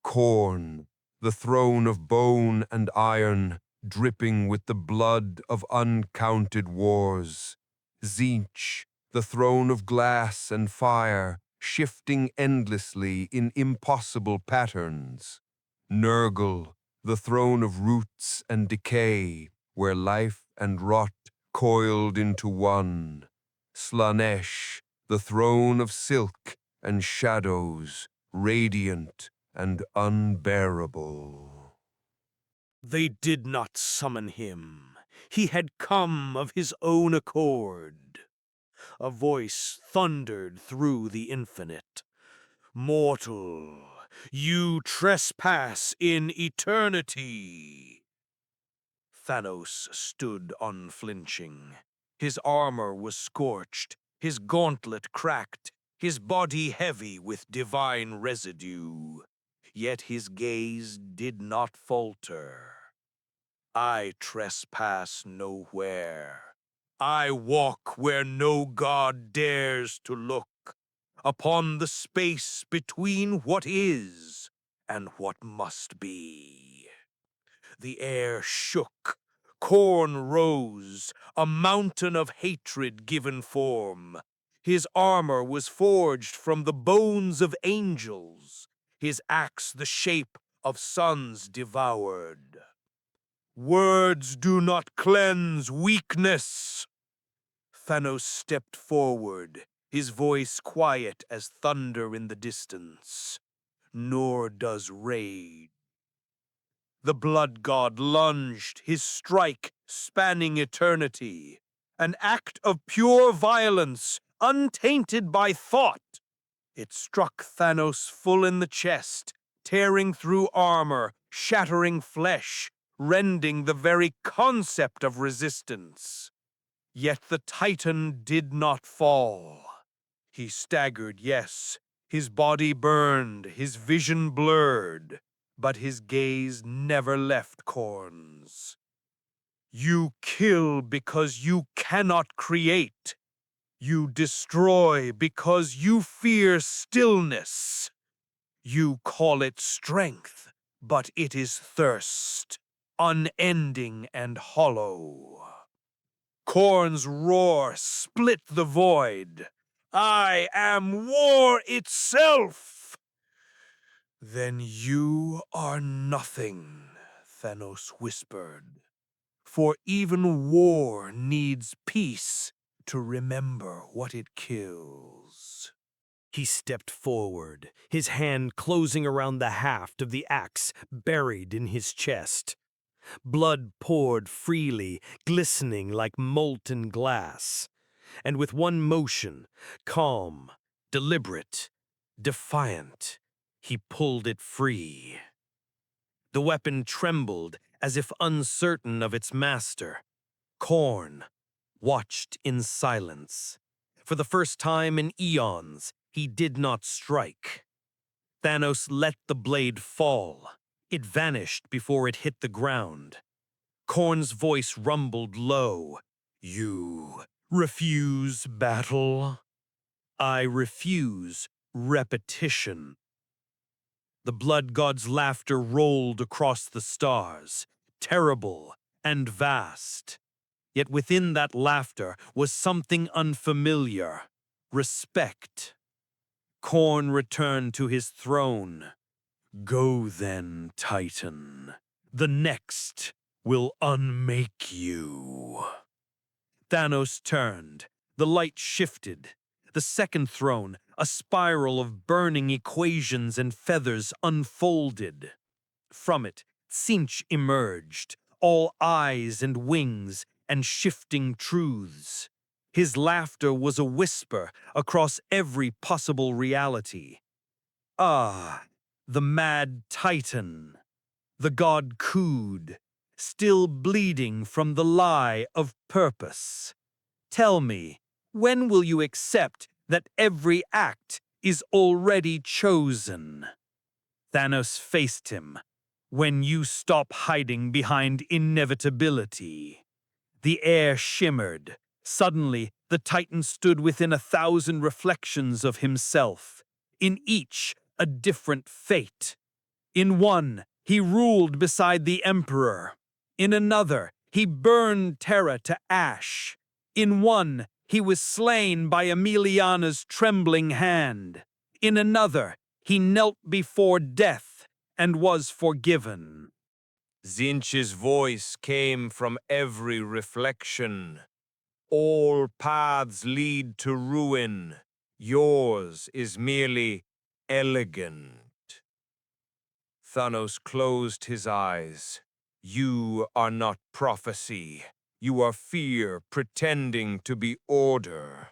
A: Khorne, the throne of bone and iron, dripping with the blood of uncounted wars. Tzeentch, the throne of glass and fire, shifting endlessly in impossible patterns. Nurgle, the throne of roots and decay, where life and rot coiled into one. Slaanesh, the throne of silk and shadows, radiant and unbearable.
D: They did not summon him. He had come of his own accord. A voice thundered through the infinite. Mortal, you trespass in eternity. Thanos stood unflinching. His armor was scorched, his gauntlet cracked, his body heavy with divine residue. Yet his gaze did not falter. I trespass nowhere. I walk where no god dares to look, upon the space between what is and what must be. The air shook. Khorne rose, a mountain of hatred given form. His armor was forged from the bones of angels, his axe the shape of suns devoured. Words do not cleanse weakness. Thanos stepped forward, his voice quiet as thunder in the distance. Nor does rage. The blood god lunged, his strike spanning eternity. An act of pure violence, untainted by thought. It struck Thanos full in the chest, tearing through armor, shattering flesh, rending the very concept of resistance. Yet the Titan did not fall. He staggered, yes. His body burned, his vision blurred, but his gaze never left Khorne's. You kill because you cannot create. You destroy because you fear stillness. You call it strength, but it is thirst, unending and hollow. Khorne's roar split the void. I am war itself! Then you are nothing, Thanos whispered. For even war needs peace to remember what it kills. He stepped forward, his hand closing around the haft of the axe buried in his chest. Blood poured freely, glistening like molten glass. And with one motion, calm, deliberate, defiant, he pulled it free. The weapon trembled as if uncertain of its master. Khorne watched in silence. For the first time in eons, he did not strike.
A: Thanos let the blade fall. It vanished before it hit the ground. Korn's voice rumbled low. You refuse battle? I refuse repetition. The blood god's laughter rolled across the stars, terrible and vast. Yet within that laughter was something unfamiliar: respect. Korn returned to his throne. Go then, Titan. The next will unmake you. Thanos turned. The light shifted. The second throne, a spiral of burning equations and feathers, unfolded. From it, Tzeentch emerged, all eyes and wings and shifting truths. His laughter was a whisper across every possible reality. Ah, the mad Titan, the god cooed, still bleeding from the lie of purpose. Tell me, when will you accept that every act is already chosen? Thanos faced him. When you stop hiding behind inevitability. The air shimmered. Suddenly, the Titan stood within 1,000 reflections of himself, in each a different fate. In one, he ruled beside the Emperor. In another, he burned Terra to ash. In one, he was slain by Emiliana's trembling hand. In another, he knelt before death and was forgiven.
H: Tzeentch's voice came from every reflection. All paths lead to ruin. Yours is merely elegant. Thanos closed his eyes. You are not prophecy. You are fear pretending to be order.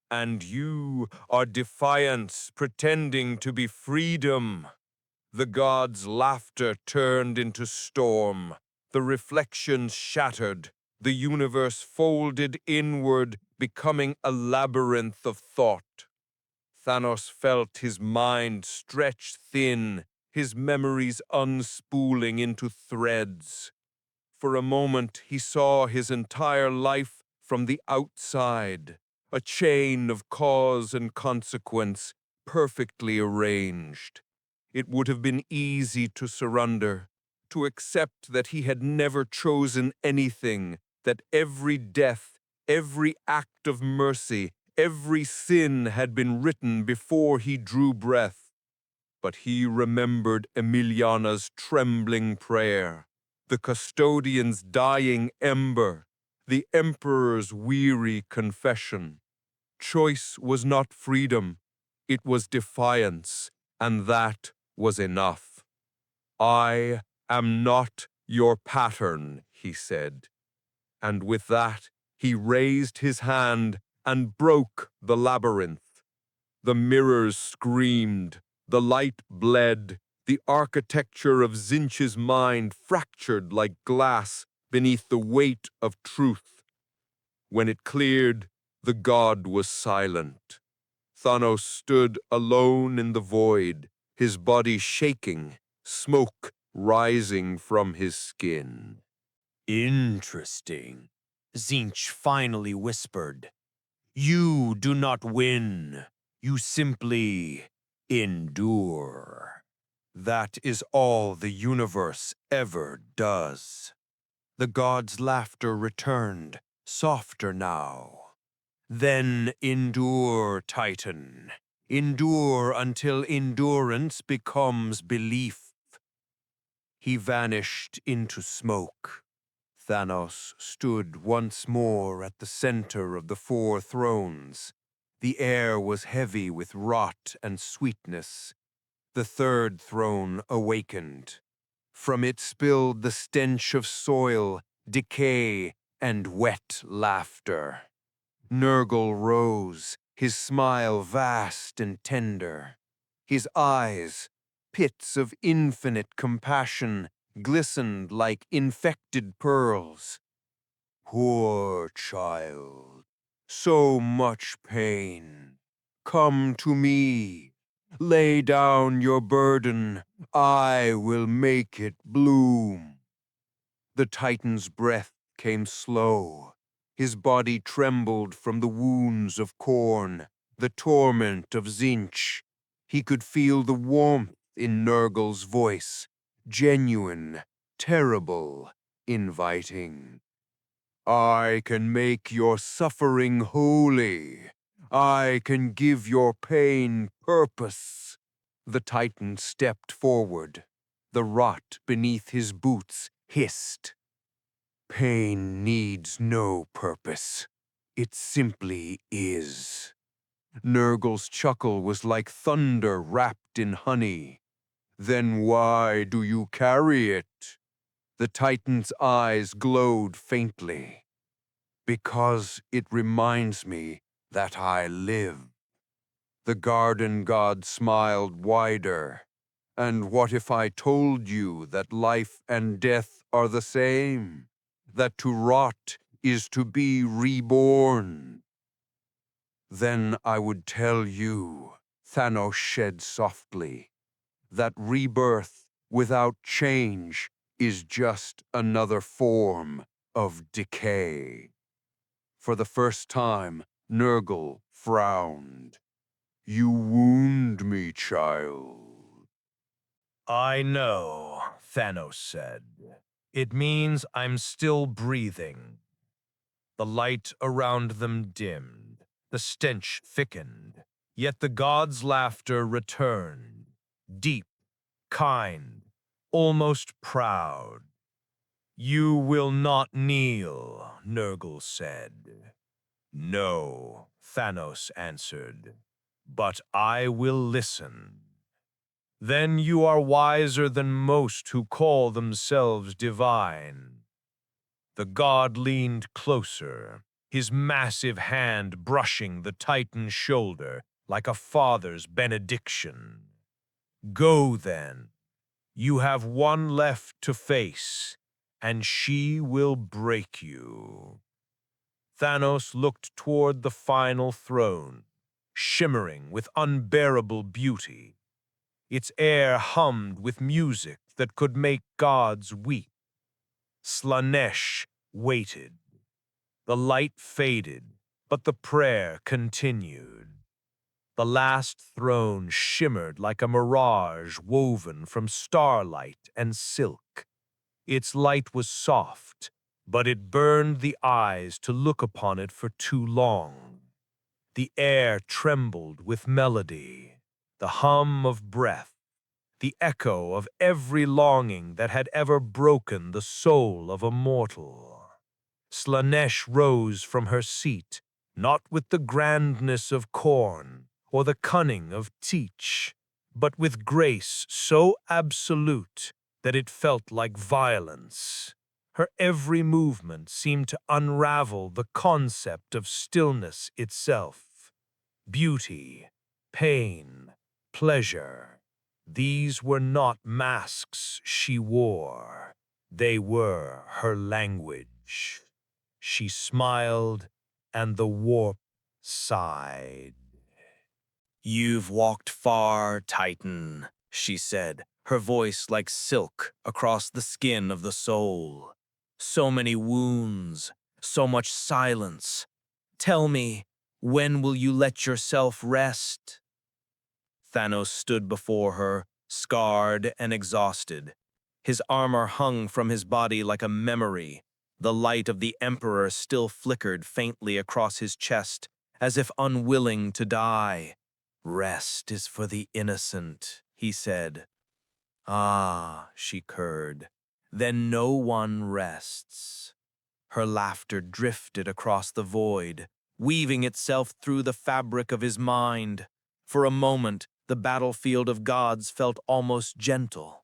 H: And you are defiance pretending to be freedom. The gods' laughter turned into storm. The reflections shattered. The universe folded inward, becoming a labyrinth of thought. Thanos felt his mind stretch thin, his memories unspooling into threads. For a moment, he saw his entire life from the outside, a chain of cause and consequence, perfectly arranged. It would have been easy to surrender, to accept that he had never chosen anything, that every death, every act of mercy, every sin had been written before he drew breath. But he remembered Emiliana's trembling prayer, the custodian's dying ember, the emperor's weary confession. Choice was not freedom, it was defiance, and that was enough. I am not your pattern, he said. And with that, he raised his hand and broke the labyrinth. The mirrors screamed, the light bled, the architecture of Tzeentch's mind fractured like glass beneath the weight of truth. When it cleared, the god was silent. Thanos stood alone in the void, his body shaking, smoke rising from his skin.
A: Interesting, Tzeentch finally whispered. You do not win. You simply endure. That is all the universe ever does. The god's laughter returned, softer now. Then endure, Titan. Endure until endurance becomes belief. He vanished into smoke. Thanos stood once more at the center of the four thrones. The air was heavy with rot and sweetness. The third throne awakened. From it spilled the stench of soil, decay, and wet laughter. Nurgle rose, his smile vast and tender. His eyes, pits of infinite compassion, glistened like infected pearls. Poor child, so much pain. Come to me.
E: Lay down your burden. I will make it bloom. The Titan's breath came slow. His body trembled from the wounds of Korn, the torment of Zinch. He could feel the warmth in Nurgle's voice, genuine, terrible, inviting. I can make your suffering holy. I can give your pain purpose. The Titan stepped forward. The rot beneath his boots hissed. Pain needs no purpose. It simply is. Nurgle's chuckle was like thunder wrapped in honey. Then why do you carry it? The Titan's eyes glowed faintly. Because it reminds me that I live. The garden god smiled wider. And what if I told you that life and death are the same? That to rot is to be reborn? Then I would tell you, Thanos shed softly, that rebirth without change is just another form of decay. For the first time, Nurgle frowned. You wound me, child.
C: I know, Thanos said. It means I'm still breathing. The light around them dimmed. The stench thickened. Yet the god's laughter returned. Deep, kind, almost proud. You will not kneel, Nurgle said. No, Thanos answered. But I will listen. Then you are wiser than most who call themselves divine. The god leaned closer, his massive hand brushing the Titan's shoulder like a father's benediction. Go then. You have one left to face, and she will break you. Thanos looked toward the final throne, shimmering with unbearable beauty. Its air hummed with music that could make gods weep. Slaanesh waited. The light faded, but the prayer continued. The last throne shimmered like a mirage woven from starlight and silk. Its light was soft, but it burned the eyes to look upon it for too long. The air trembled with melody, the hum of breath, the echo of every longing that had ever broken the soul of a mortal. Slaanesh rose from her seat, not with the grandness of Khorne or the cunning of Teach, but with grace so absolute that it felt like violence. Her every movement seemed to unravel the concept of stillness itself. Beauty, pain, pleasure. These were not masks she wore. They were her language. She smiled, and the warp sighed.
H: You've walked far, Titan, she said, her voice like silk across the skin of the soul. So many wounds, so much silence. Tell me, when will you let yourself rest? Thanos stood before her, scarred and exhausted. His armor hung from his body like a memory. The light of the Emperor still flickered faintly across his chest, as if unwilling to die. Rest is for the innocent, he said. Ah, she curred. Then no one rests. Her laughter drifted across the void, weaving itself through the fabric of his mind. For a moment, the battlefield of gods felt almost gentle.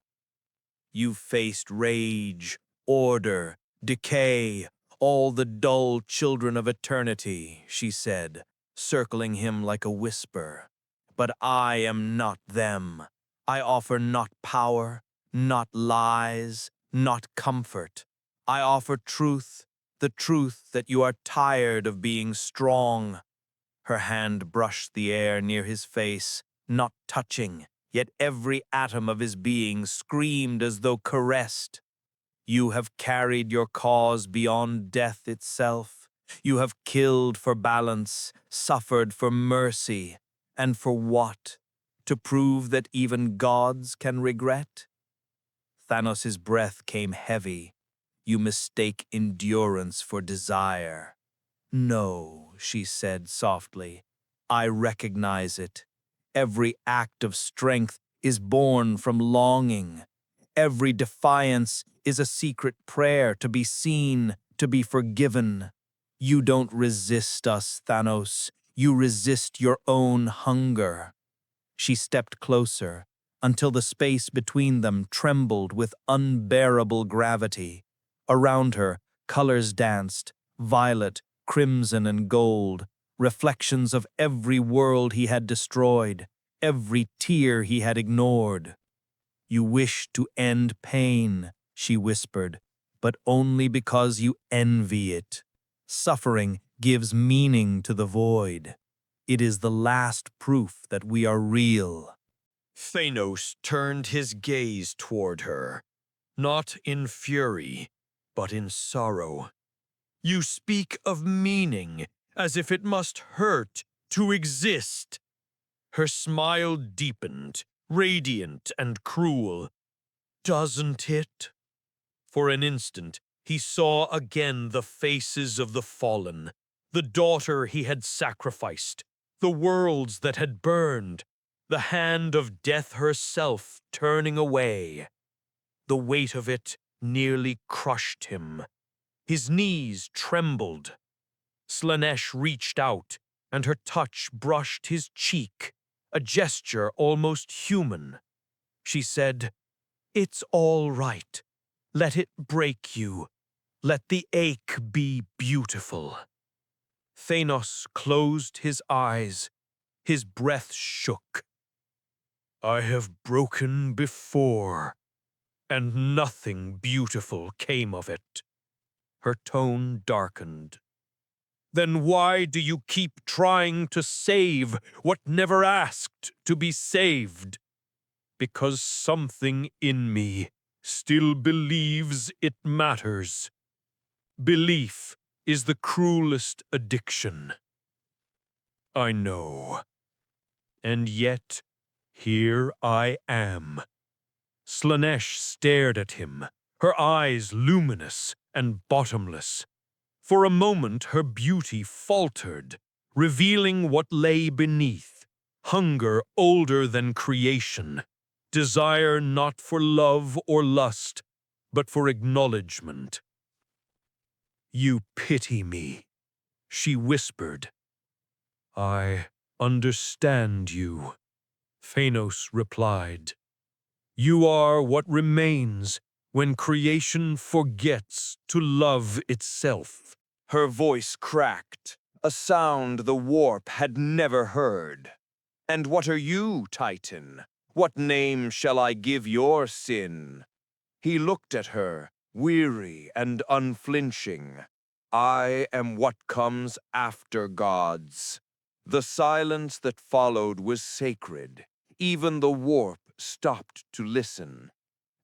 H: You've faced rage, order, decay, all the dull children of eternity, she said, circling him like a whisper. But I am not them. I offer not power, not lies, not comfort. I offer truth, the truth that you are tired of being strong. Her hand brushed the air near his face,
G: not touching, yet every atom of his being screamed as though caressed. You have carried your cause beyond death itself. You have killed for balance, suffered for mercy, and for what? To prove that even gods can regret? Thanos' breath came heavy. You mistake endurance for desire. No, she said softly. I recognize it. Every act of strength is born from longing. Every defiance is a secret prayer to be seen, to be forgiven. You don't resist us, Thanos. You resist your own hunger. She stepped closer, until the space between them trembled with unbearable gravity. Around her, colors danced, violet, crimson, and gold, reflections of every world he had destroyed, every tear he had ignored. You wish to end pain, she whispered, but only because you envy it. Suffering gives meaning to the void. It is the last proof that we are real.
A: Thanos turned his gaze toward her, not in fury, but in sorrow. You speak of meaning as if it must hurt to exist. Her smile deepened, radiant and cruel. Doesn't it? For an instant, he saw again the faces of the fallen, the daughter he had sacrificed, the worlds that had burned, the hand of death herself turning away. The weight of it nearly crushed him. His knees trembled. Slanesh reached out, and her touch brushed his cheek, a gesture almost human. She said, "It's all right. Let it break you. Let the ache be beautiful." Thanos closed his eyes. His breath shook. "I have broken before, and nothing beautiful came of it." Her tone darkened. "Then why do you keep trying to save what never asked to be saved?" "Because something in me still believes it matters. Belief is the cruelest addiction." "I know. And yet, here I am." Slanesh stared at him, her eyes luminous and bottomless. For a moment her beauty faltered, revealing what lay beneath: hunger older than creation, desire not for love or lust, but for acknowledgement. "You pity me," she whispered. "I understand you," Thanos replied. "You are what remains when creation forgets to love itself." Her voice cracked, a sound the warp had never heard. "And what are you, Titan? What name shall I give your sin?" He looked at her, weary and unflinching. "I am what comes after gods." The silence that followed was sacred. Even the warp stopped to listen.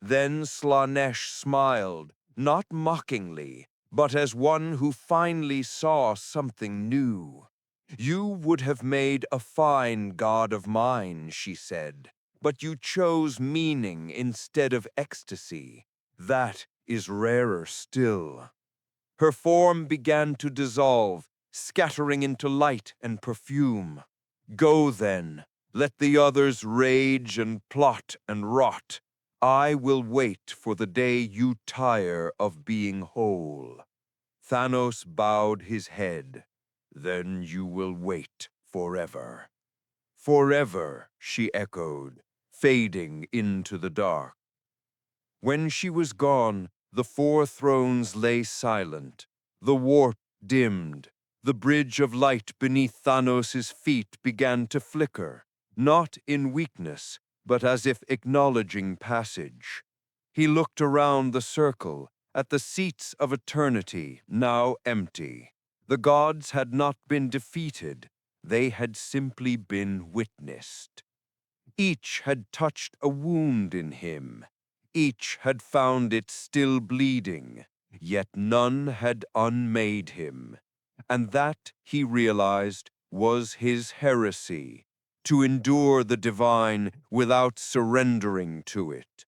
A: Then Slanesh smiled, not mockingly, but as one who finally saw something new. "You would have made a fine god of mine," she said, "but you chose meaning instead of ecstasy. That is rarer still." Her form began to dissolve, scattering into light and perfume. "Go then, let the others rage and plot and rot. I will wait for the day you tire of being whole." Thanos bowed his head. "Then you will wait forever." "Forever," she echoed, fading into the dark. When she was gone, the four thrones lay silent. The warp dimmed. The bridge of light beneath Thanos' feet began to flicker, not in weakness, but as if acknowledging passage. He looked around the circle, at the seats of eternity, now empty. The gods had not been defeated. They had simply been witnessed.
E: Each had touched a wound in him. Each had found it still bleeding, yet none had unmade him. And that, he realized, was his heresy, to endure the divine without surrendering to it.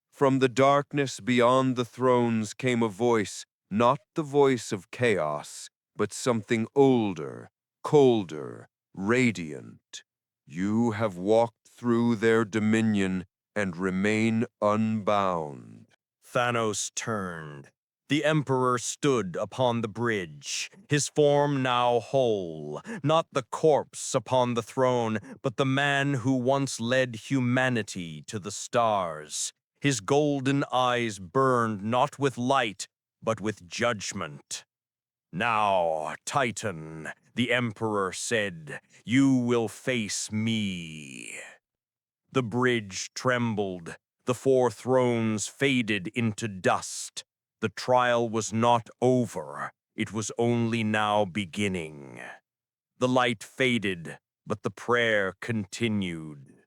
E: From the darkness beyond the thrones came a voice, not the voice of chaos, but something older, colder, radiant. You have walked through their dominion and remain unbound.
A: Thanos turned. The Emperor stood upon the bridge, his form now whole, not the corpse upon the throne, but the man who once led humanity to the stars. His golden eyes burned not with light, but with judgment. Now, Titan, the Emperor said, you will face me. The bridge trembled. The four thrones faded into dust. The trial was not over. It was only now beginning. The light faded, but the prayer continued.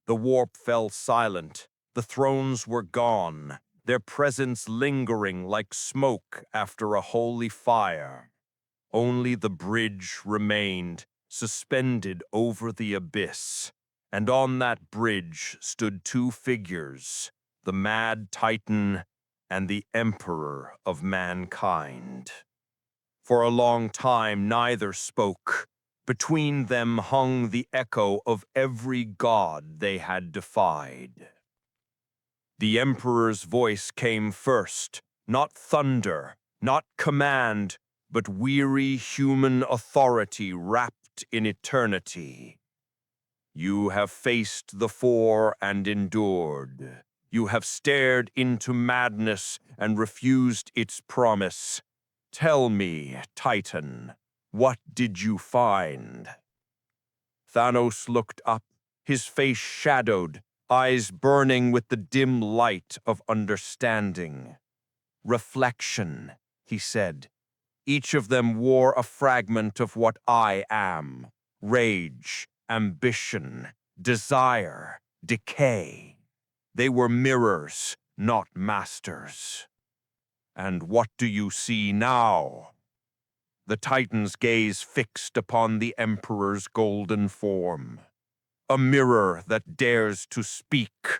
A: The warp fell silent. The thrones were gone, their presence lingering like smoke after a holy fire. Only the bridge remained, suspended over the abyss. And on that bridge stood two figures, the mad Titan and the Emperor of mankind. For a long time neither spoke. Between them hung the echo of every god they had defied. The Emperor's voice came first, not thunder, not command, but weary human authority wrapped in eternity. You have faced the four and endured. You have stared into madness and refused its promise. Tell me, Titan, what did you find? Thanos looked up, his face shadowed, eyes burning with the dim light of understanding. Reflection, he said. Each of them wore a fragment of what I am: rage, ambition, desire, decay. They were mirrors, not masters. And what do you see now? The Titan's gaze fixed upon the Emperor's golden form. A mirror that dares to speak.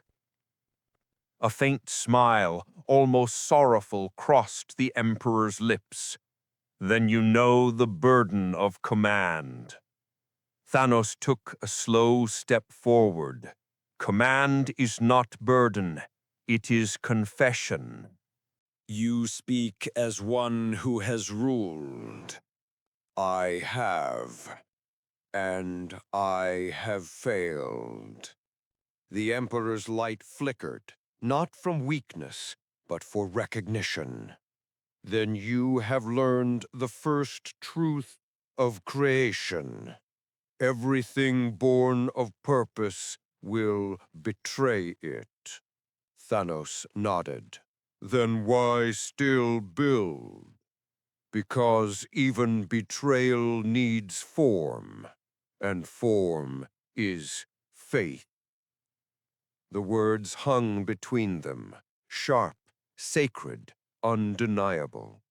A: A faint smile, almost sorrowful, crossed the Emperor's lips. Then you know the burden of command. Thanos took a slow step forward. Command is not burden, it is confession.
E: You speak as one who has ruled. I have, and I have failed. The Emperor's light flickered, not from weakness, but for recognition. Then you have learned the first truth of creation. Everything born of purpose will betray it. Thanos nodded. Then why still build? Because even betrayal needs form, and form is faith. The words hung between them, sharp, sacred, undeniable.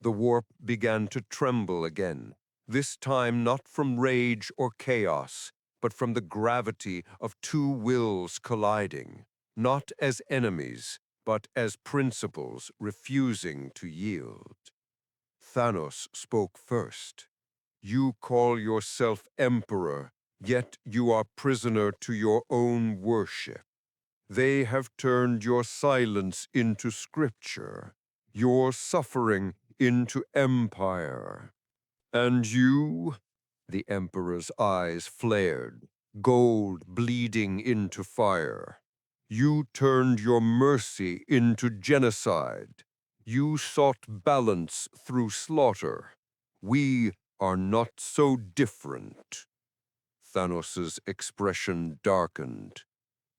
E: The warp began to tremble again, this time not from rage or chaos, but from the gravity of two wills colliding, not as enemies, but as principles refusing to yield. Thanos spoke first. You call yourself emperor, yet you are prisoner to your own worship. They have turned your silence into scripture, your suffering into empire. And you? The Emperor's eyes flared, gold bleeding into fire. You turned your mercy into genocide. You sought balance through slaughter. We are not so different. Thanos's expression darkened.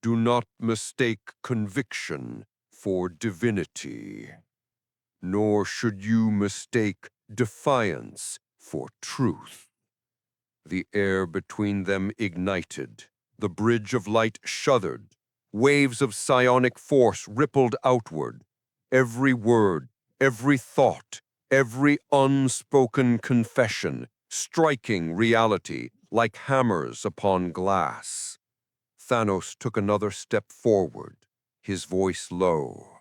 E: Do not mistake conviction for divinity. Nor should you mistake defiance for truth. The air between them ignited. The bridge of light shuddered. Waves of psionic force rippled outward. Every word, every thought, every unspoken confession, striking reality like hammers upon glass. Thanos took another step forward, his voice low.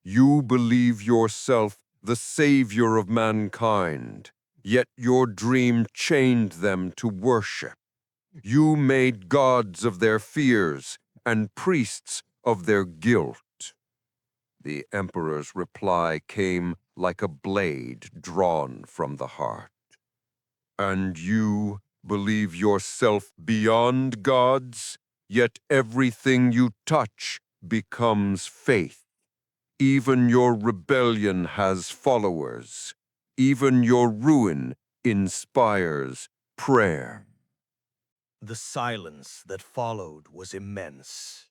E: You believe yourself the savior of mankind, yet your dream chained them to worship. You made gods of their fears and priests of their guilt. The Emperor's reply came like a blade drawn from the heart. And you believe yourself beyond gods, yet everything you touch becomes faith. Even your rebellion has followers. Even your ruin inspires prayer.
A: The silence that followed was immense.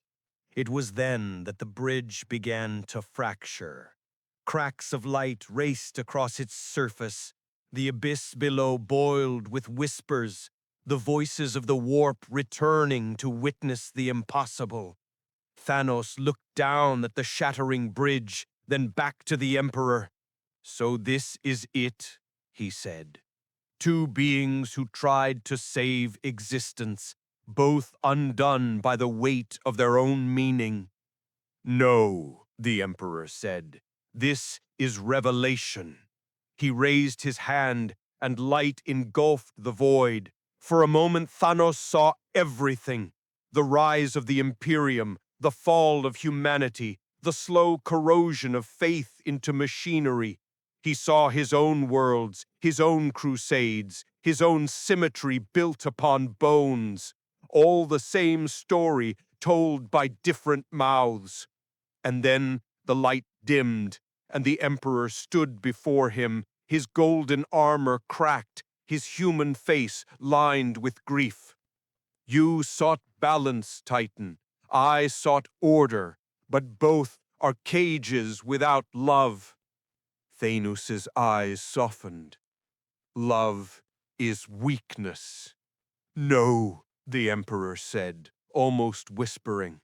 A: It was then that the bridge began to fracture. Cracks of light raced across its surface. The abyss below boiled with whispers, the voices of the warp returning to witness the impossible. Thanos looked down at the shattering bridge, then back to the Emperor. "So this is it," he said. "Two beings who tried to save existence, both undone by the weight of their own meaning." "No," the Emperor said. "This is revelation." He raised his hand, and light engulfed the void. For a moment, Thanos saw everything: the rise of the Imperium, the fall of humanity, the slow corrosion of faith into machinery. He saw his own worlds, his own crusades, his own symmetry built upon bones. All the same story told by different mouths. And then the light dimmed, and the Emperor stood before him, his golden armor cracked, his human face lined with grief. "You sought balance, Titan. I sought order, but both are cages without love." Thanos' eyes softened. "Love is weakness." "No," the Emperor said, almost whispering.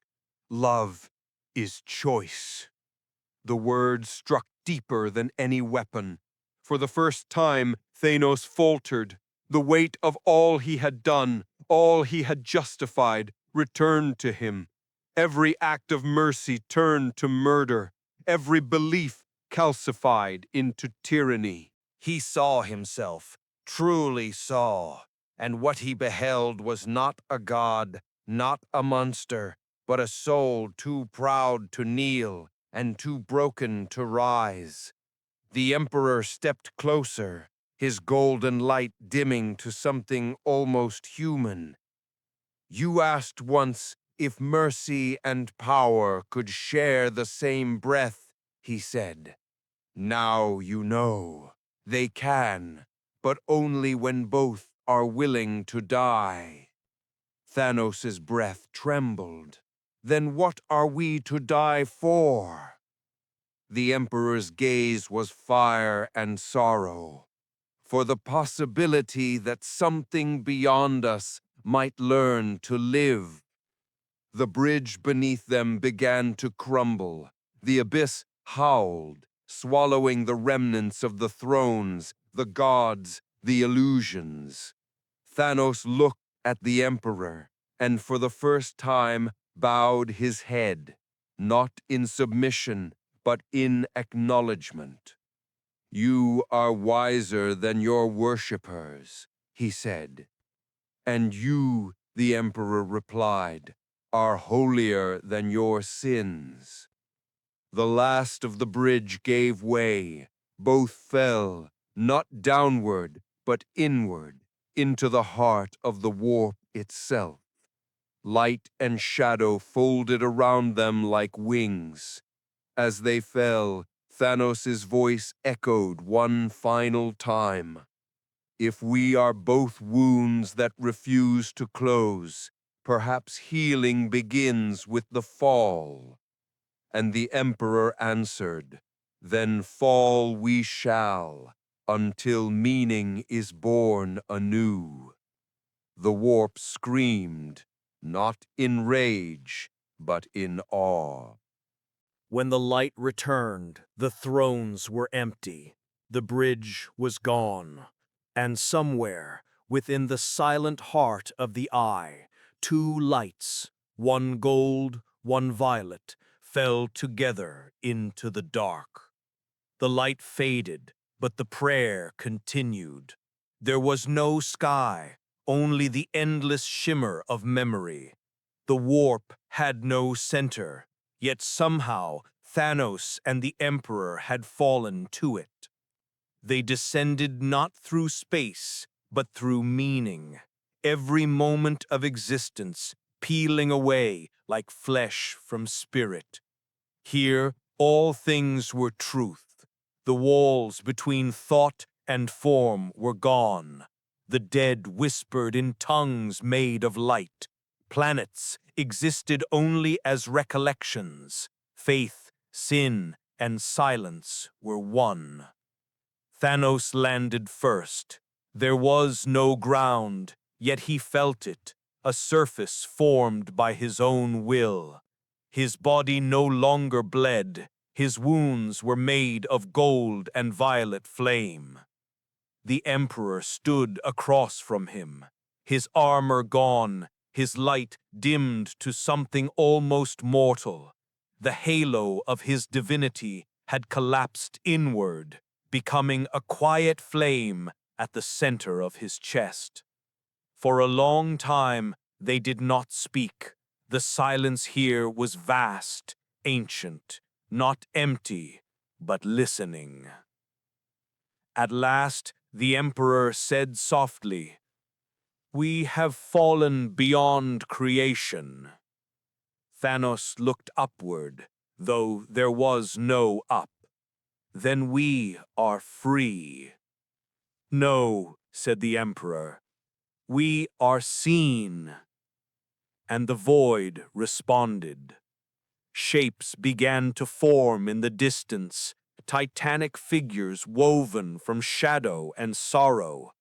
A: "Love is choice." The words struck deeper than any weapon. For the first time, Thanos faltered. The weight of all he had done, all he had justified, returned to him. Every act of mercy turned to murder. Every belief calcified into tyranny. He saw himself, truly saw, and what he beheld was not a god, not a monster, but a soul too proud to kneel and too broken to rise. The Emperor stepped closer, his golden light dimming to something almost human. "You asked once if mercy and power could share the same breath," he said. "Now you know. They can, but only when both are willing to die." Thanos' breath trembled. "Then what are we to die for?" The Emperor's gaze was fire and sorrow. "For the possibility that something beyond us might learn to live." The bridge beneath them began to crumble. The abyss howled, swallowing the remnants of the thrones, the gods, the illusions. Thanos looked at the Emperor, and for the first time bowed his head, not in submission, but in acknowledgement. "You are wiser than your worshippers," he said. "And you," the Emperor replied, "are holier than your sins." The last of the bridge gave way. Both fell, not downward, but inward, into the heart of the warp itself. Light and shadow folded around them like wings. As they fell, Thanos' voice echoed one final time. "If we are both wounds that refuse to close, perhaps healing begins with the fall." And the Emperor answered, "Then fall we shall, until meaning is born anew." The warp screamed.
E: not in rage, but in awe.
B: When the light returned, the thrones were empty, the bridge was gone, and somewhere within the silent heart of the eye, two lights, one gold, one violet, fell together into the dark. The light faded, but the prayer continued. There was no sky, only the endless shimmer of memory. The warp had no center, yet somehow Thanos and the Emperor had fallen to it. They descended not through space, but through meaning, every moment of existence peeling away like flesh from spirit. Here, all things were truth. The walls between thought and form were gone. The dead whispered in tongues made of light. Planets existed only as recollections. Faith, sin, and silence were one. Thanos landed first. There was no ground, yet he felt it, a surface formed by his own will. His body no longer bled. His wounds were made of gold and violet flame. The Emperor stood across from him, his armor gone, his light dimmed to something almost mortal. The halo of his divinity had collapsed inward, becoming a quiet flame at the center of his chest. For a long time, they did not speak. The silence here was vast, ancient, not empty, but listening. At last, the Emperor said softly, "We have fallen beyond creation." Thanos looked upward, though there was no up. "Then we are free." "No," said the Emperor, "we are seen." And the void responded. Shapes began to form in the distance, titanic figures woven from shadow and sorrow.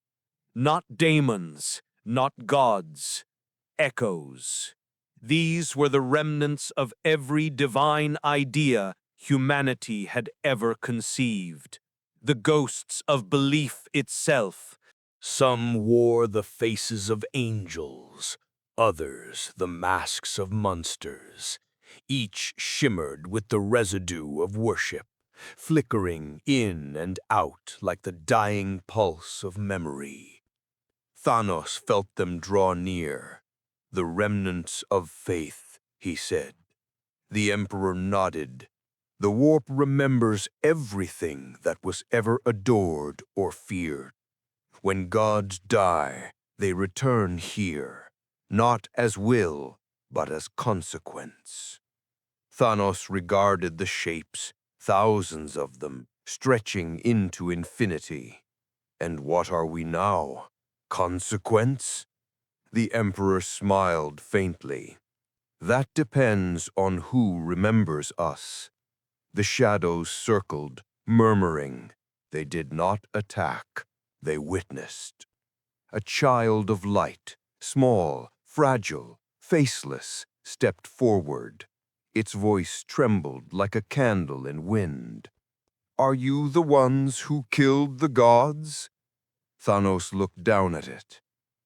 B: Not daemons, not gods, echoes. These were the remnants of every divine idea humanity had ever conceived. The ghosts of belief itself. Some wore the faces of angels, others the masks of monsters. Each shimmered with the residue of worship, flickering in and out like the dying pulse of memory. Thanos felt them draw near. "The remnants of faith," he said. The Emperor nodded. "The warp remembers everything that was ever adored or feared. When gods die, they return here, not as will, but as consequence." Thanos regarded the shapes, thousands of them, stretching into infinity. "And what are we now? Consequence?" The Emperor smiled faintly. "That depends on who remembers us." The shadows circled, murmuring. They did not attack. They witnessed. A child of light, small, fragile, faceless, stepped forward. Its voice trembled like a candle in wind. "Are you the ones who killed the gods?" Thanos looked down at it.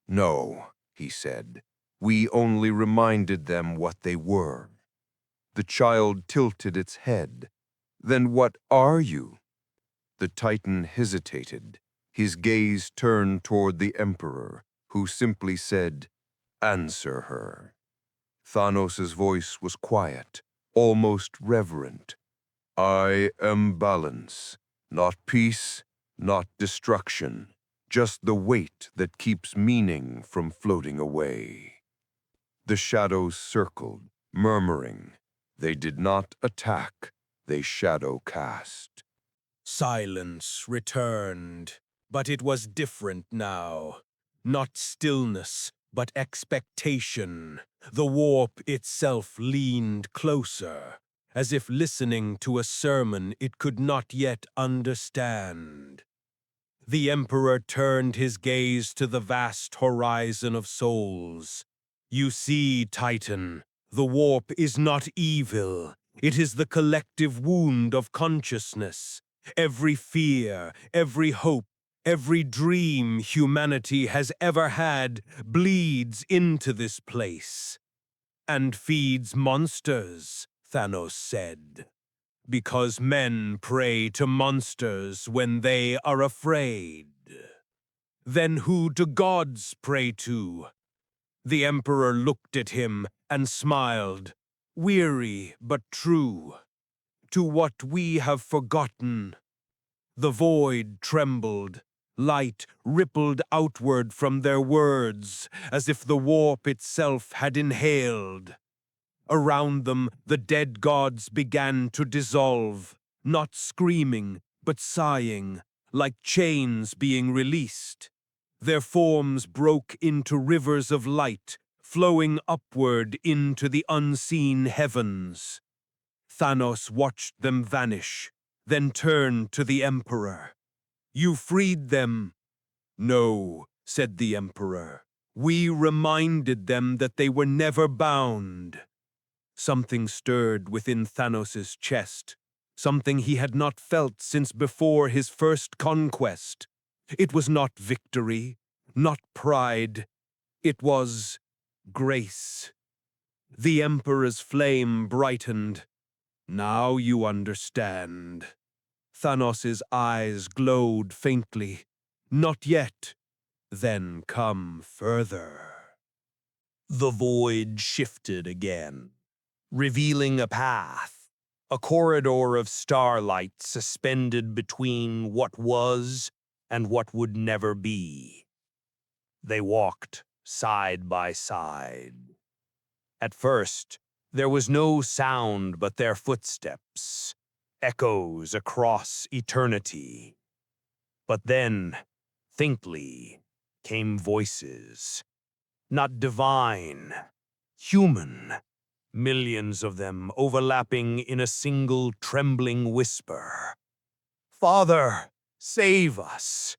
B: "No," he said. "We only reminded them what they were." The child tilted its head. "Then what are you?" The Titan hesitated. His gaze turned toward the Emperor, who simply said, "Answer her." Thanos' voice was quiet, almost reverent. "I am balance, not peace, not destruction, just the weight that keeps meaning from floating away." The shadows circled, murmuring. They did not attack, they shadow cast.
C: Silence returned, but it was different now. Not stillness, but expectation. The warp itself leaned closer, as if listening to a sermon it could not yet understand. The Emperor turned his gaze to the vast horizon of souls.
A: You see, Titan, the warp is not evil. It is the collective wound of consciousness. Every fear, every hope, every dream humanity has ever had bleeds into this place. And feeds monsters, Thanos said. Because men pray to monsters when they are afraid. Then who do gods pray to? The Emperor looked at him and smiled, weary but true. To what we have forgotten. The void trembled. Light rippled outward from their words, as if the warp itself had inhaled. Around them, the dead gods began to dissolve, not screaming, but sighing, like chains being released. Their forms broke into rivers of light, flowing upward into the unseen heavens. Thanos watched them vanish, then turned to the Emperor. You freed them. No, said the Emperor. We reminded them that they were never bound. Something stirred within Thanos's chest, something he had not felt since before his first conquest. It was not victory, not pride. It was grace. The Emperor's flame brightened. Now you understand. Thanos's eyes glowed faintly. Not yet. Then come further. The void shifted again, revealing a path, a corridor of starlight suspended between what was and what would never be. They walked side by side. At first, there was no sound but their footsteps, echoes across eternity. But then, faintly, came voices, not divine, human, millions of them overlapping in a single trembling whisper. Father, save us.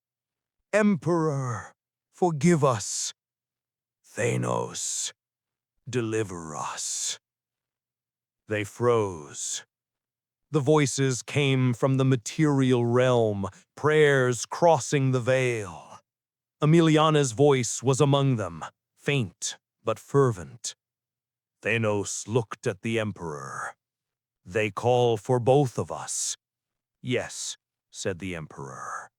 A: Emperor, forgive us. Thanos, deliver us. They froze. The voices came from the material realm, prayers crossing the veil. Emiliana's voice was among them, faint but fervent. Thanos looked at the Emperor. They call for both of us. Yes, said the Emperor,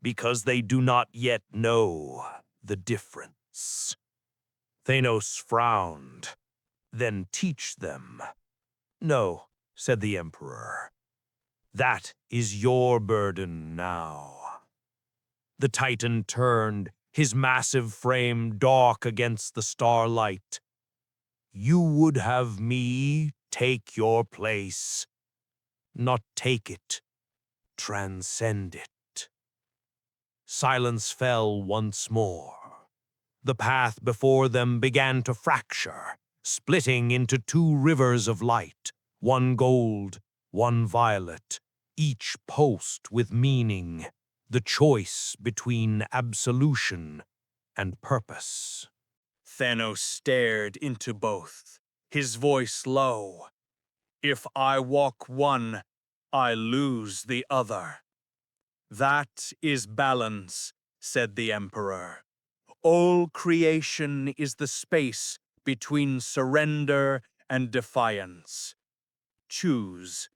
A: because they do not yet know the difference. Thanos frowned. Then teach them. No, said the Emperor. That is your burden now. The Titan turned, his massive frame dark against the starlight. You would have me take your place. Not take it, transcend it. Silence fell once more. The path before them began to fracture, splitting into two rivers of light, one gold, one violet, each post with meaning, the choice between absolution and purpose. Thanos stared into both, his voice low. If I walk one, I lose the other. That is balance, said the Emperor. All creation is the space between surrender and defiance. Choose.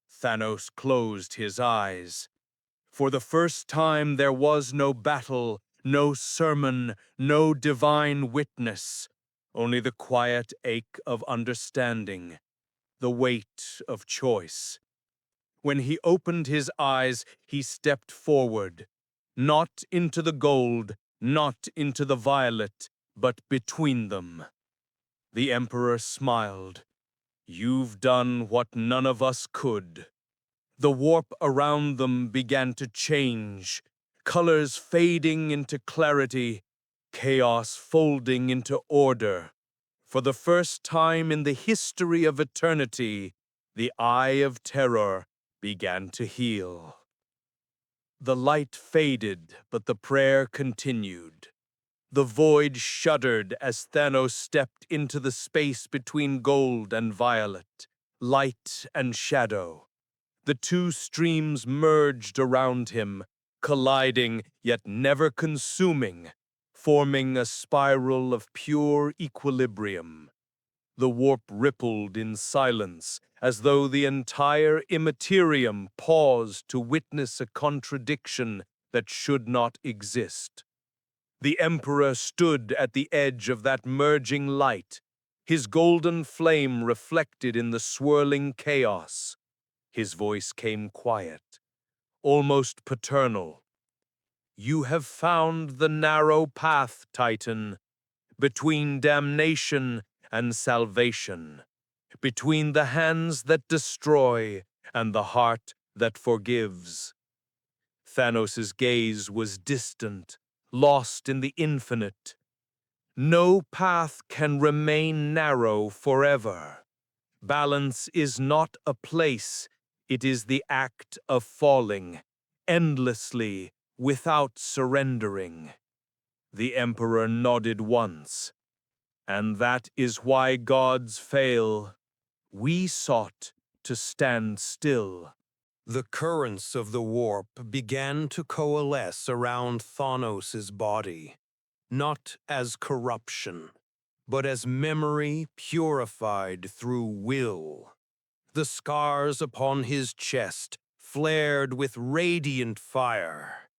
A: Thanos closed his eyes. For the first time there was no battle, no sermon, no divine witness, only the quiet ache of understanding, the weight of choice. When he opened his eyes, he stepped forward, not into the gold, not into the violet, but between them. The Emperor smiled. You've done what none of us could. The warp around them began to change, colors fading into clarity, chaos folding into order. For the first time in the history of eternity, the eye of terror began to heal. The light faded, but the prayer continued. The void shuddered as Thanos stepped into the space between gold and violet, light and shadow. The two streams merged around him, colliding yet never consuming, forming a spiral of pure equilibrium. The warp rippled in silence, as though the entire immaterium paused to witness a contradiction that should not exist. The Emperor stood at the edge of that merging light, his golden flame reflected in the swirling chaos. His voice came quiet, almost paternal. "You have found the narrow path, Titan, between damnation and salvation, between the hands that destroy and the heart that forgives." Thanos' gaze was distant, lost in the infinite. No path can remain narrow forever. Balance is not a place, it is the act of falling, endlessly, without surrendering. The Emperor nodded once. "And that is why gods fail. We sought to stand still."
C: The currents of the warp began to coalesce around Thanos' body, not as corruption, but as memory purified through will. The scars upon his chest flared with radiant fire.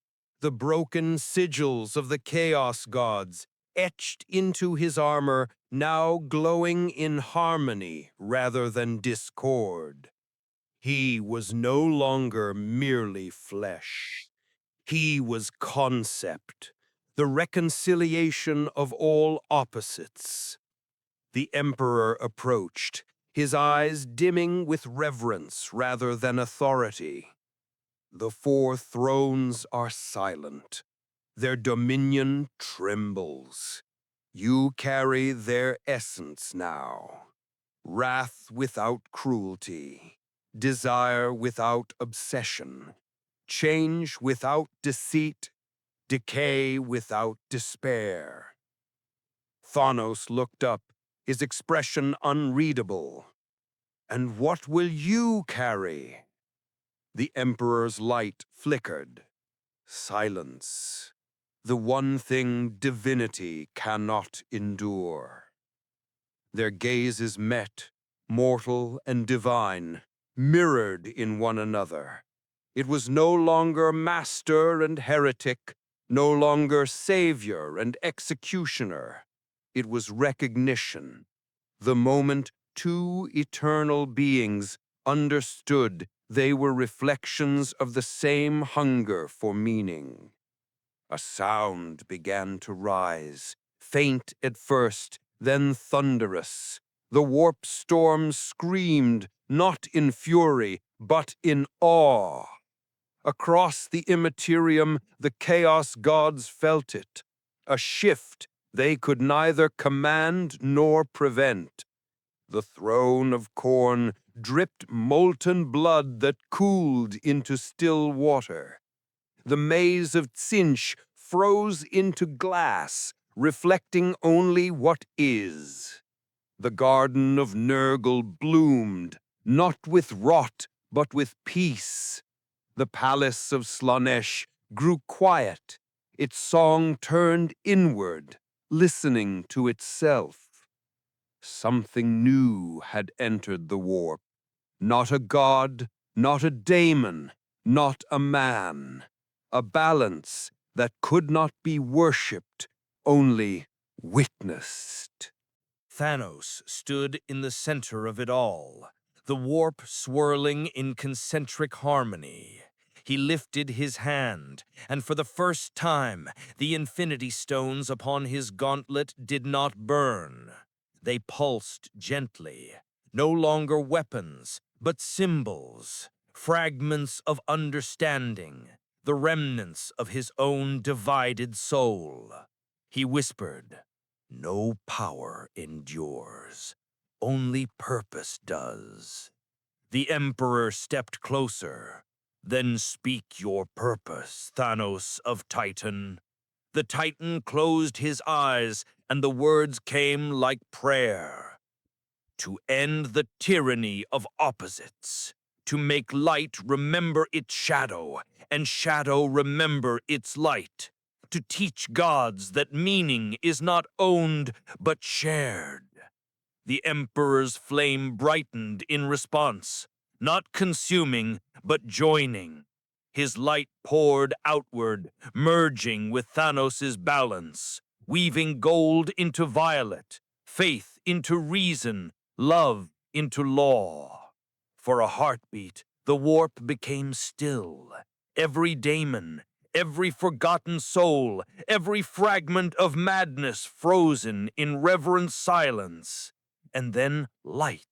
C: The broken sigils of the Chaos Gods etched into his armor, now glowing in harmony rather than discord. He was no longer merely flesh. He was concept, the reconciliation of all opposites. The Emperor approached, his eyes dimming with reverence rather than authority. "The four thrones are silent. Their dominion trembles. You carry their essence now. Wrath without cruelty, desire without obsession, change without deceit, decay without despair." Thanos looked up, his expression unreadable. "And what will you carry?" The Emperor's light flickered. Silence. The one thing divinity cannot endure. Their gazes met, mortal and divine, mirrored in one another. It was no longer master and heretic, no longer savior and executioner. It was recognition. The moment two eternal beings understood they were reflections of the same hunger for meaning. A sound began to rise, faint at first, then thunderous. The warp storm screamed, not in fury, but in awe. Across the immaterium, the Chaos Gods felt it, a shift they could neither command nor prevent. The throne of corn dripped molten blood that cooled into still water. The maze of Tsinch froze into glass, reflecting only what is. The garden of Nurgle bloomed, not with rot, but with peace. The palace of Slaanesh grew quiet, its song turned inward, listening to itself. Something new had entered the warp. Not a god, not a daemon, not a man. A balance that could not be worshipped, only witnessed.
A: Thanos stood in the center of it all, the warp swirling in concentric harmony. He lifted his hand, and for the first time, the Infinity Stones upon his gauntlet did not burn. They pulsed gently, no longer weapons, but symbols, fragments of understanding, the remnants of his own divided soul. He whispered, "No power endures, only purpose does." The Emperor stepped closer. "Then speak your purpose, Thanos of Titan."
H: The Titan closed his eyes, and the words came like prayer. To end the tyranny of opposites. To make light remember its shadow, and shadow remember its light. To teach gods that meaning is not owned, but shared. The Emperor's flame brightened in response, not consuming, but joining. His light poured outward, merging with Thanos's balance, weaving gold into violet, faith into reason, love into law. For a heartbeat, the warp became still. Every daemon, every forgotten soul, every fragment of madness frozen in reverent silence. And then light,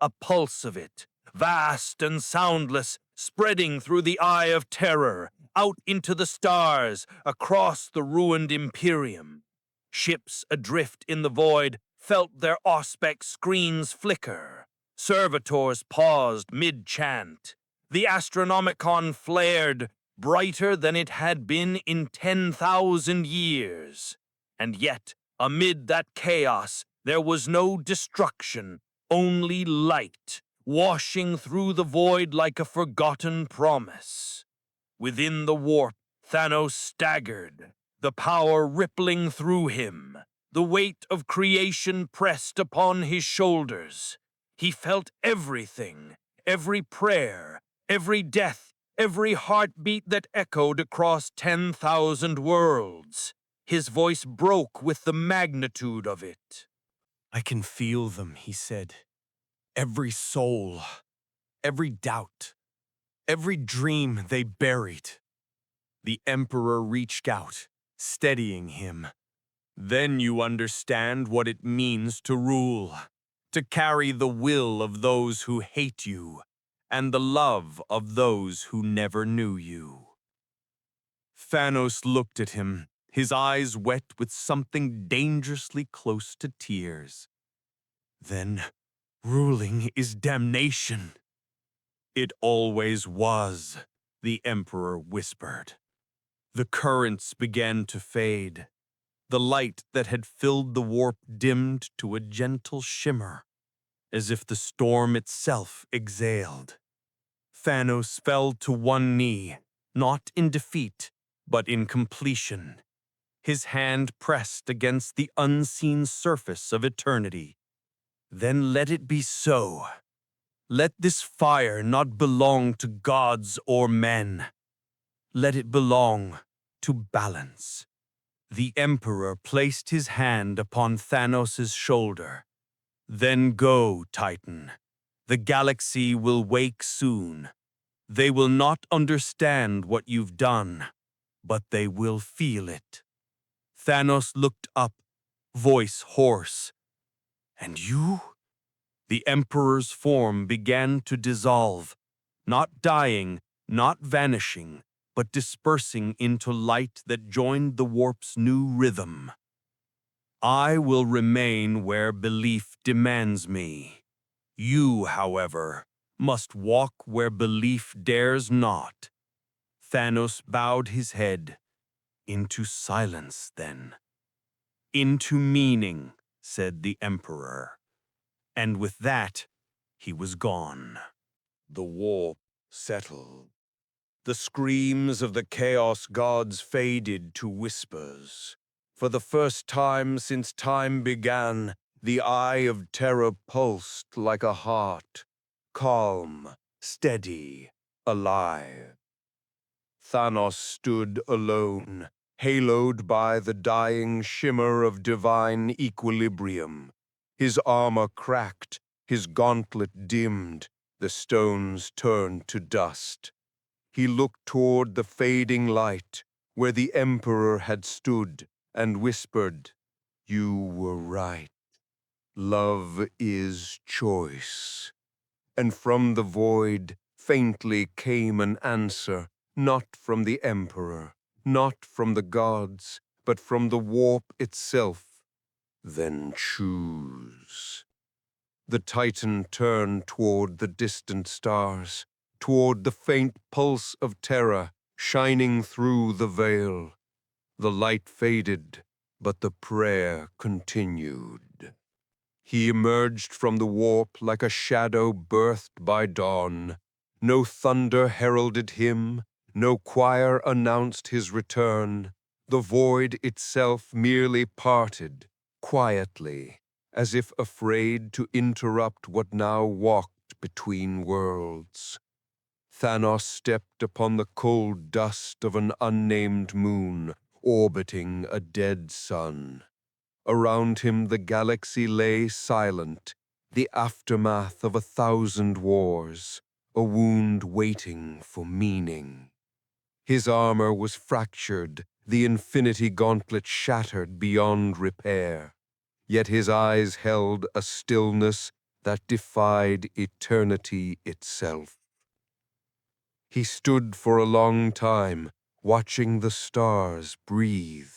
H: a pulse of it, vast and soundless, spreading through the eye of terror, out into the stars, across the ruined Imperium. Ships adrift in the void felt their auspex screens flicker. Servitors paused mid-chant. The Astronomicon flared, brighter than it had been in 10,000 years. And yet, amid that chaos, there was no destruction, only light, washing through the void like a forgotten promise. Within the warp, Thanos staggered, the power rippling through him. The weight of creation pressed upon his shoulders. He felt everything, every prayer, every death, every heartbeat that echoed across 10,000 worlds. His voice broke with the magnitude of it.
C: I can feel them, he said. Every soul, every doubt, every dream they buried. The Emperor reached out, steadying him. Then you understand what it means to rule, to carry the will of those who hate you, and the love of those who never knew you. Thanos looked at him, his eyes wet with something dangerously close to tears. Then, ruling is damnation. It always was, the Emperor whispered. The currents began to fade. The light that had filled the warp dimmed to a gentle shimmer, as if the storm itself exhaled. Thanos fell to one knee, not in defeat, but in completion. His hand pressed against the unseen surface of eternity. Then let it be so. Let this fire not belong to gods or men. Let it belong to balance. The Emperor placed his hand upon Thanos' shoulder. Then go, Titan. The galaxy will wake soon. They will not understand what you've done, but they will feel it. Thanos looked up, voice hoarse. And you? The Emperor's form began to dissolve, not dying, not vanishing, but dispersing into light that joined the warp's new rhythm. I will remain where belief demands me. You, however, must walk where belief dares not. Thanos bowed his head. Into silence, then. Into meaning, said the Emperor. And with that, he was gone.
A: The warp settled. The screams of the Chaos Gods faded to whispers. For the first time since time began, the eye of terror pulsed like a heart, calm, steady, alive. Thanos stood alone, haloed by the dying shimmer of divine equilibrium. His armor cracked, his gauntlet dimmed, the stones turned to dust. He looked toward the fading light, where the Emperor had stood, and whispered, "You were right. Love is choice." And from the void faintly came an answer, not from the Emperor, not from the gods, but from the warp itself. Then choose. The Titan turned toward the distant stars, toward the faint pulse of terror shining through the veil.
E: The light faded, but the prayer continued. He emerged from the warp like a shadow birthed by dawn. No thunder heralded him, no choir announced his return. The void itself merely parted, quietly, as if afraid to interrupt what now walked between worlds. Thanos stepped upon the cold dust of an unnamed moon, orbiting a dead sun. Around him the galaxy lay silent, the aftermath of 1,000 wars, a wound waiting for meaning. His armor was fractured, the infinity gauntlet shattered beyond repair. Yet his eyes held a stillness that defied eternity itself. He stood for a long time, watching the stars breathe.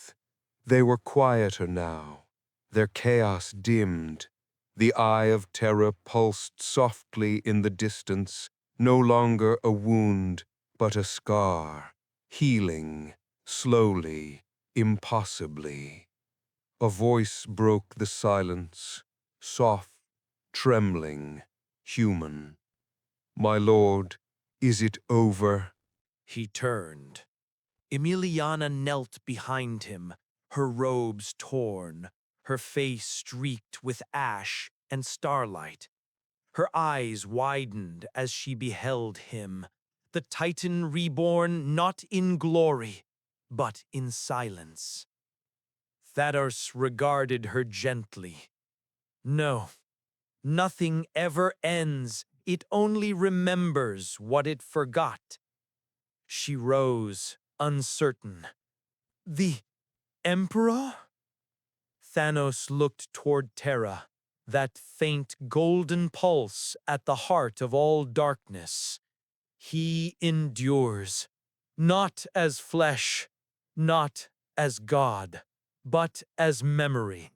E: They were quieter now, their chaos dimmed. The eye of Terra pulsed softly in the distance, no longer a wound, but a scar, healing, slowly, impossibly. A voice broke the silence, soft, trembling, human. "My lord, is it over?"
C: He turned. Emiliana knelt behind him, her robes torn, her face streaked with ash and starlight. Her eyes widened as she beheld him, the Titan reborn not in glory, but in silence. Thanos regarded her gently. No, nothing ever ends. It only remembers what it forgot. She rose, uncertain. The Emperor? Thanos looked toward Terra, that faint golden pulse at the heart of all darkness. He endures, not as flesh, not as God, but as memory,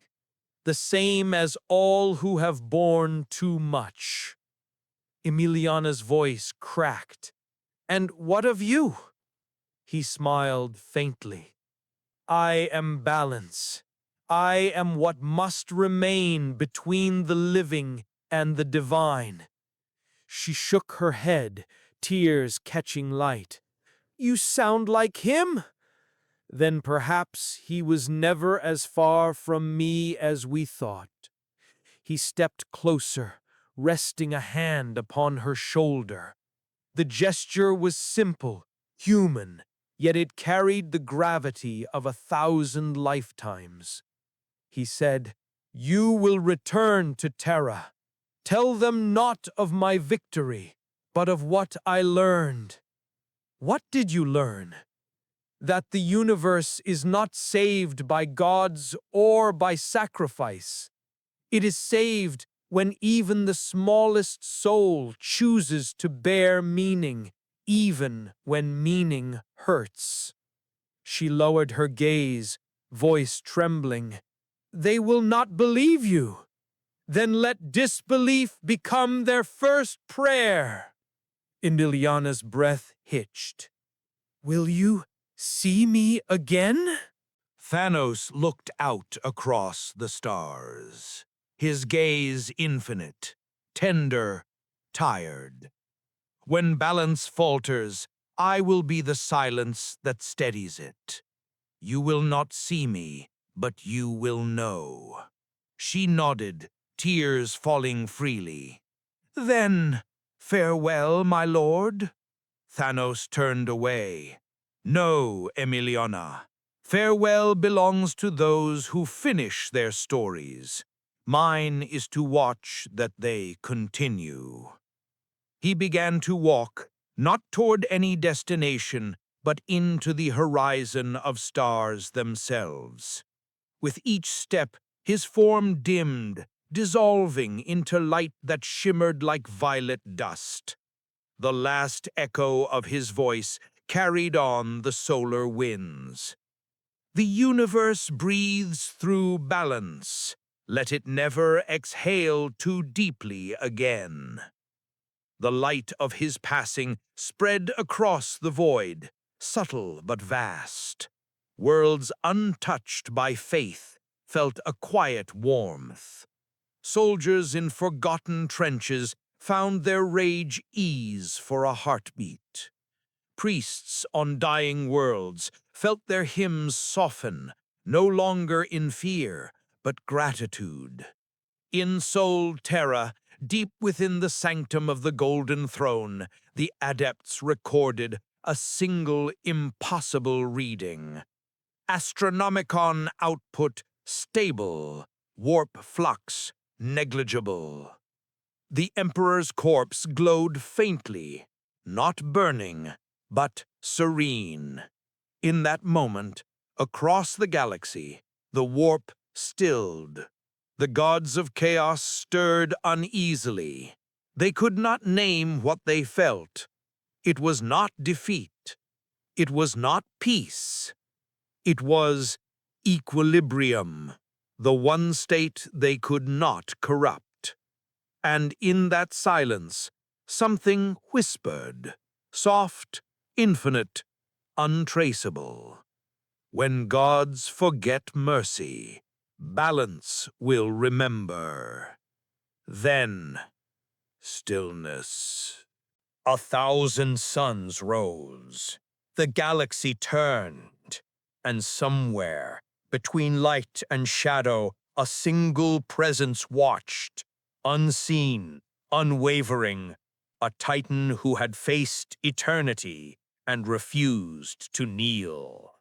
C: the same as all who have borne too much. Emiliana's voice cracked. "And what of you?" He smiled faintly. "I am balance. I am what must remain between the living and the divine." She shook her head, tears catching light. "You sound like him?" "Then perhaps he was never as far from me as we thought." He stepped closer, resting a hand upon her shoulder. The gesture was simple, human, yet it carried the gravity of 1,000 lifetimes. He said, "You will return to Terra. Tell them not of my victory, but of what I learned." "What did you learn?" "That the universe is not saved by gods or by sacrifice. It is saved when even the smallest soul chooses to bear meaning, even when meaning hurts." She lowered her gaze, voice trembling. "They will not believe you. Then let disbelief become their first prayer." Indiliana's breath hitched. "Will you see me again?"
H: Thanos looked out across the stars, his gaze infinite, tender, tired. "When balance falters, I will be the silence that steadies it. You will not see me, but you will know." She nodded, tears falling freely. "Then, farewell, my lord." Thanos turned away. "No, Emiliana. Farewell belongs to those who finish their stories. Mine is to watch that they continue." He began to walk, not toward any destination, but into the horizon of stars themselves. With each step, his form dimmed, dissolving into light that shimmered like violet dust. The last echo of his voice carried on the solar winds. "The universe breathes through balance. Let it never exhale too deeply again." The light of his passing spread across the void, subtle but vast.
C: Worlds untouched by faith felt a quiet warmth. Soldiers in forgotten trenches found their rage ease for a heartbeat. Priests on dying worlds felt their hymns soften, no longer in fear, but gratitude. In Soul Terra, deep within the sanctum of the Golden Throne, the adepts recorded a single impossible reading. Astronomicon output stable, warp flux negligible. The Emperor's corpse glowed faintly, not burning, but serene. In that moment, across the galaxy, the warp stilled. The gods of chaos stirred uneasily. They could not name what they felt. It was not defeat. It was not peace. It was equilibrium, the one state they could not corrupt. And in that silence, something whispered, soft, infinite, untraceable. When gods forget mercy, balance will remember. Then, stillness. 1,000 suns rose. The galaxy turned, and somewhere, between light and shadow, a single presence watched, unseen, unwavering, a titan who had faced eternity and refused to kneel.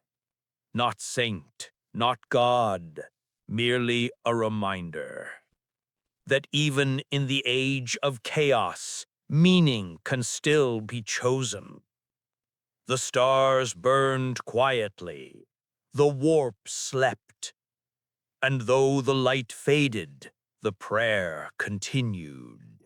C: Not saint, not God, merely a reminder that even in the age of chaos, meaning can still be chosen. The stars burned quietly, the warp slept, and though the light faded, the prayer continued.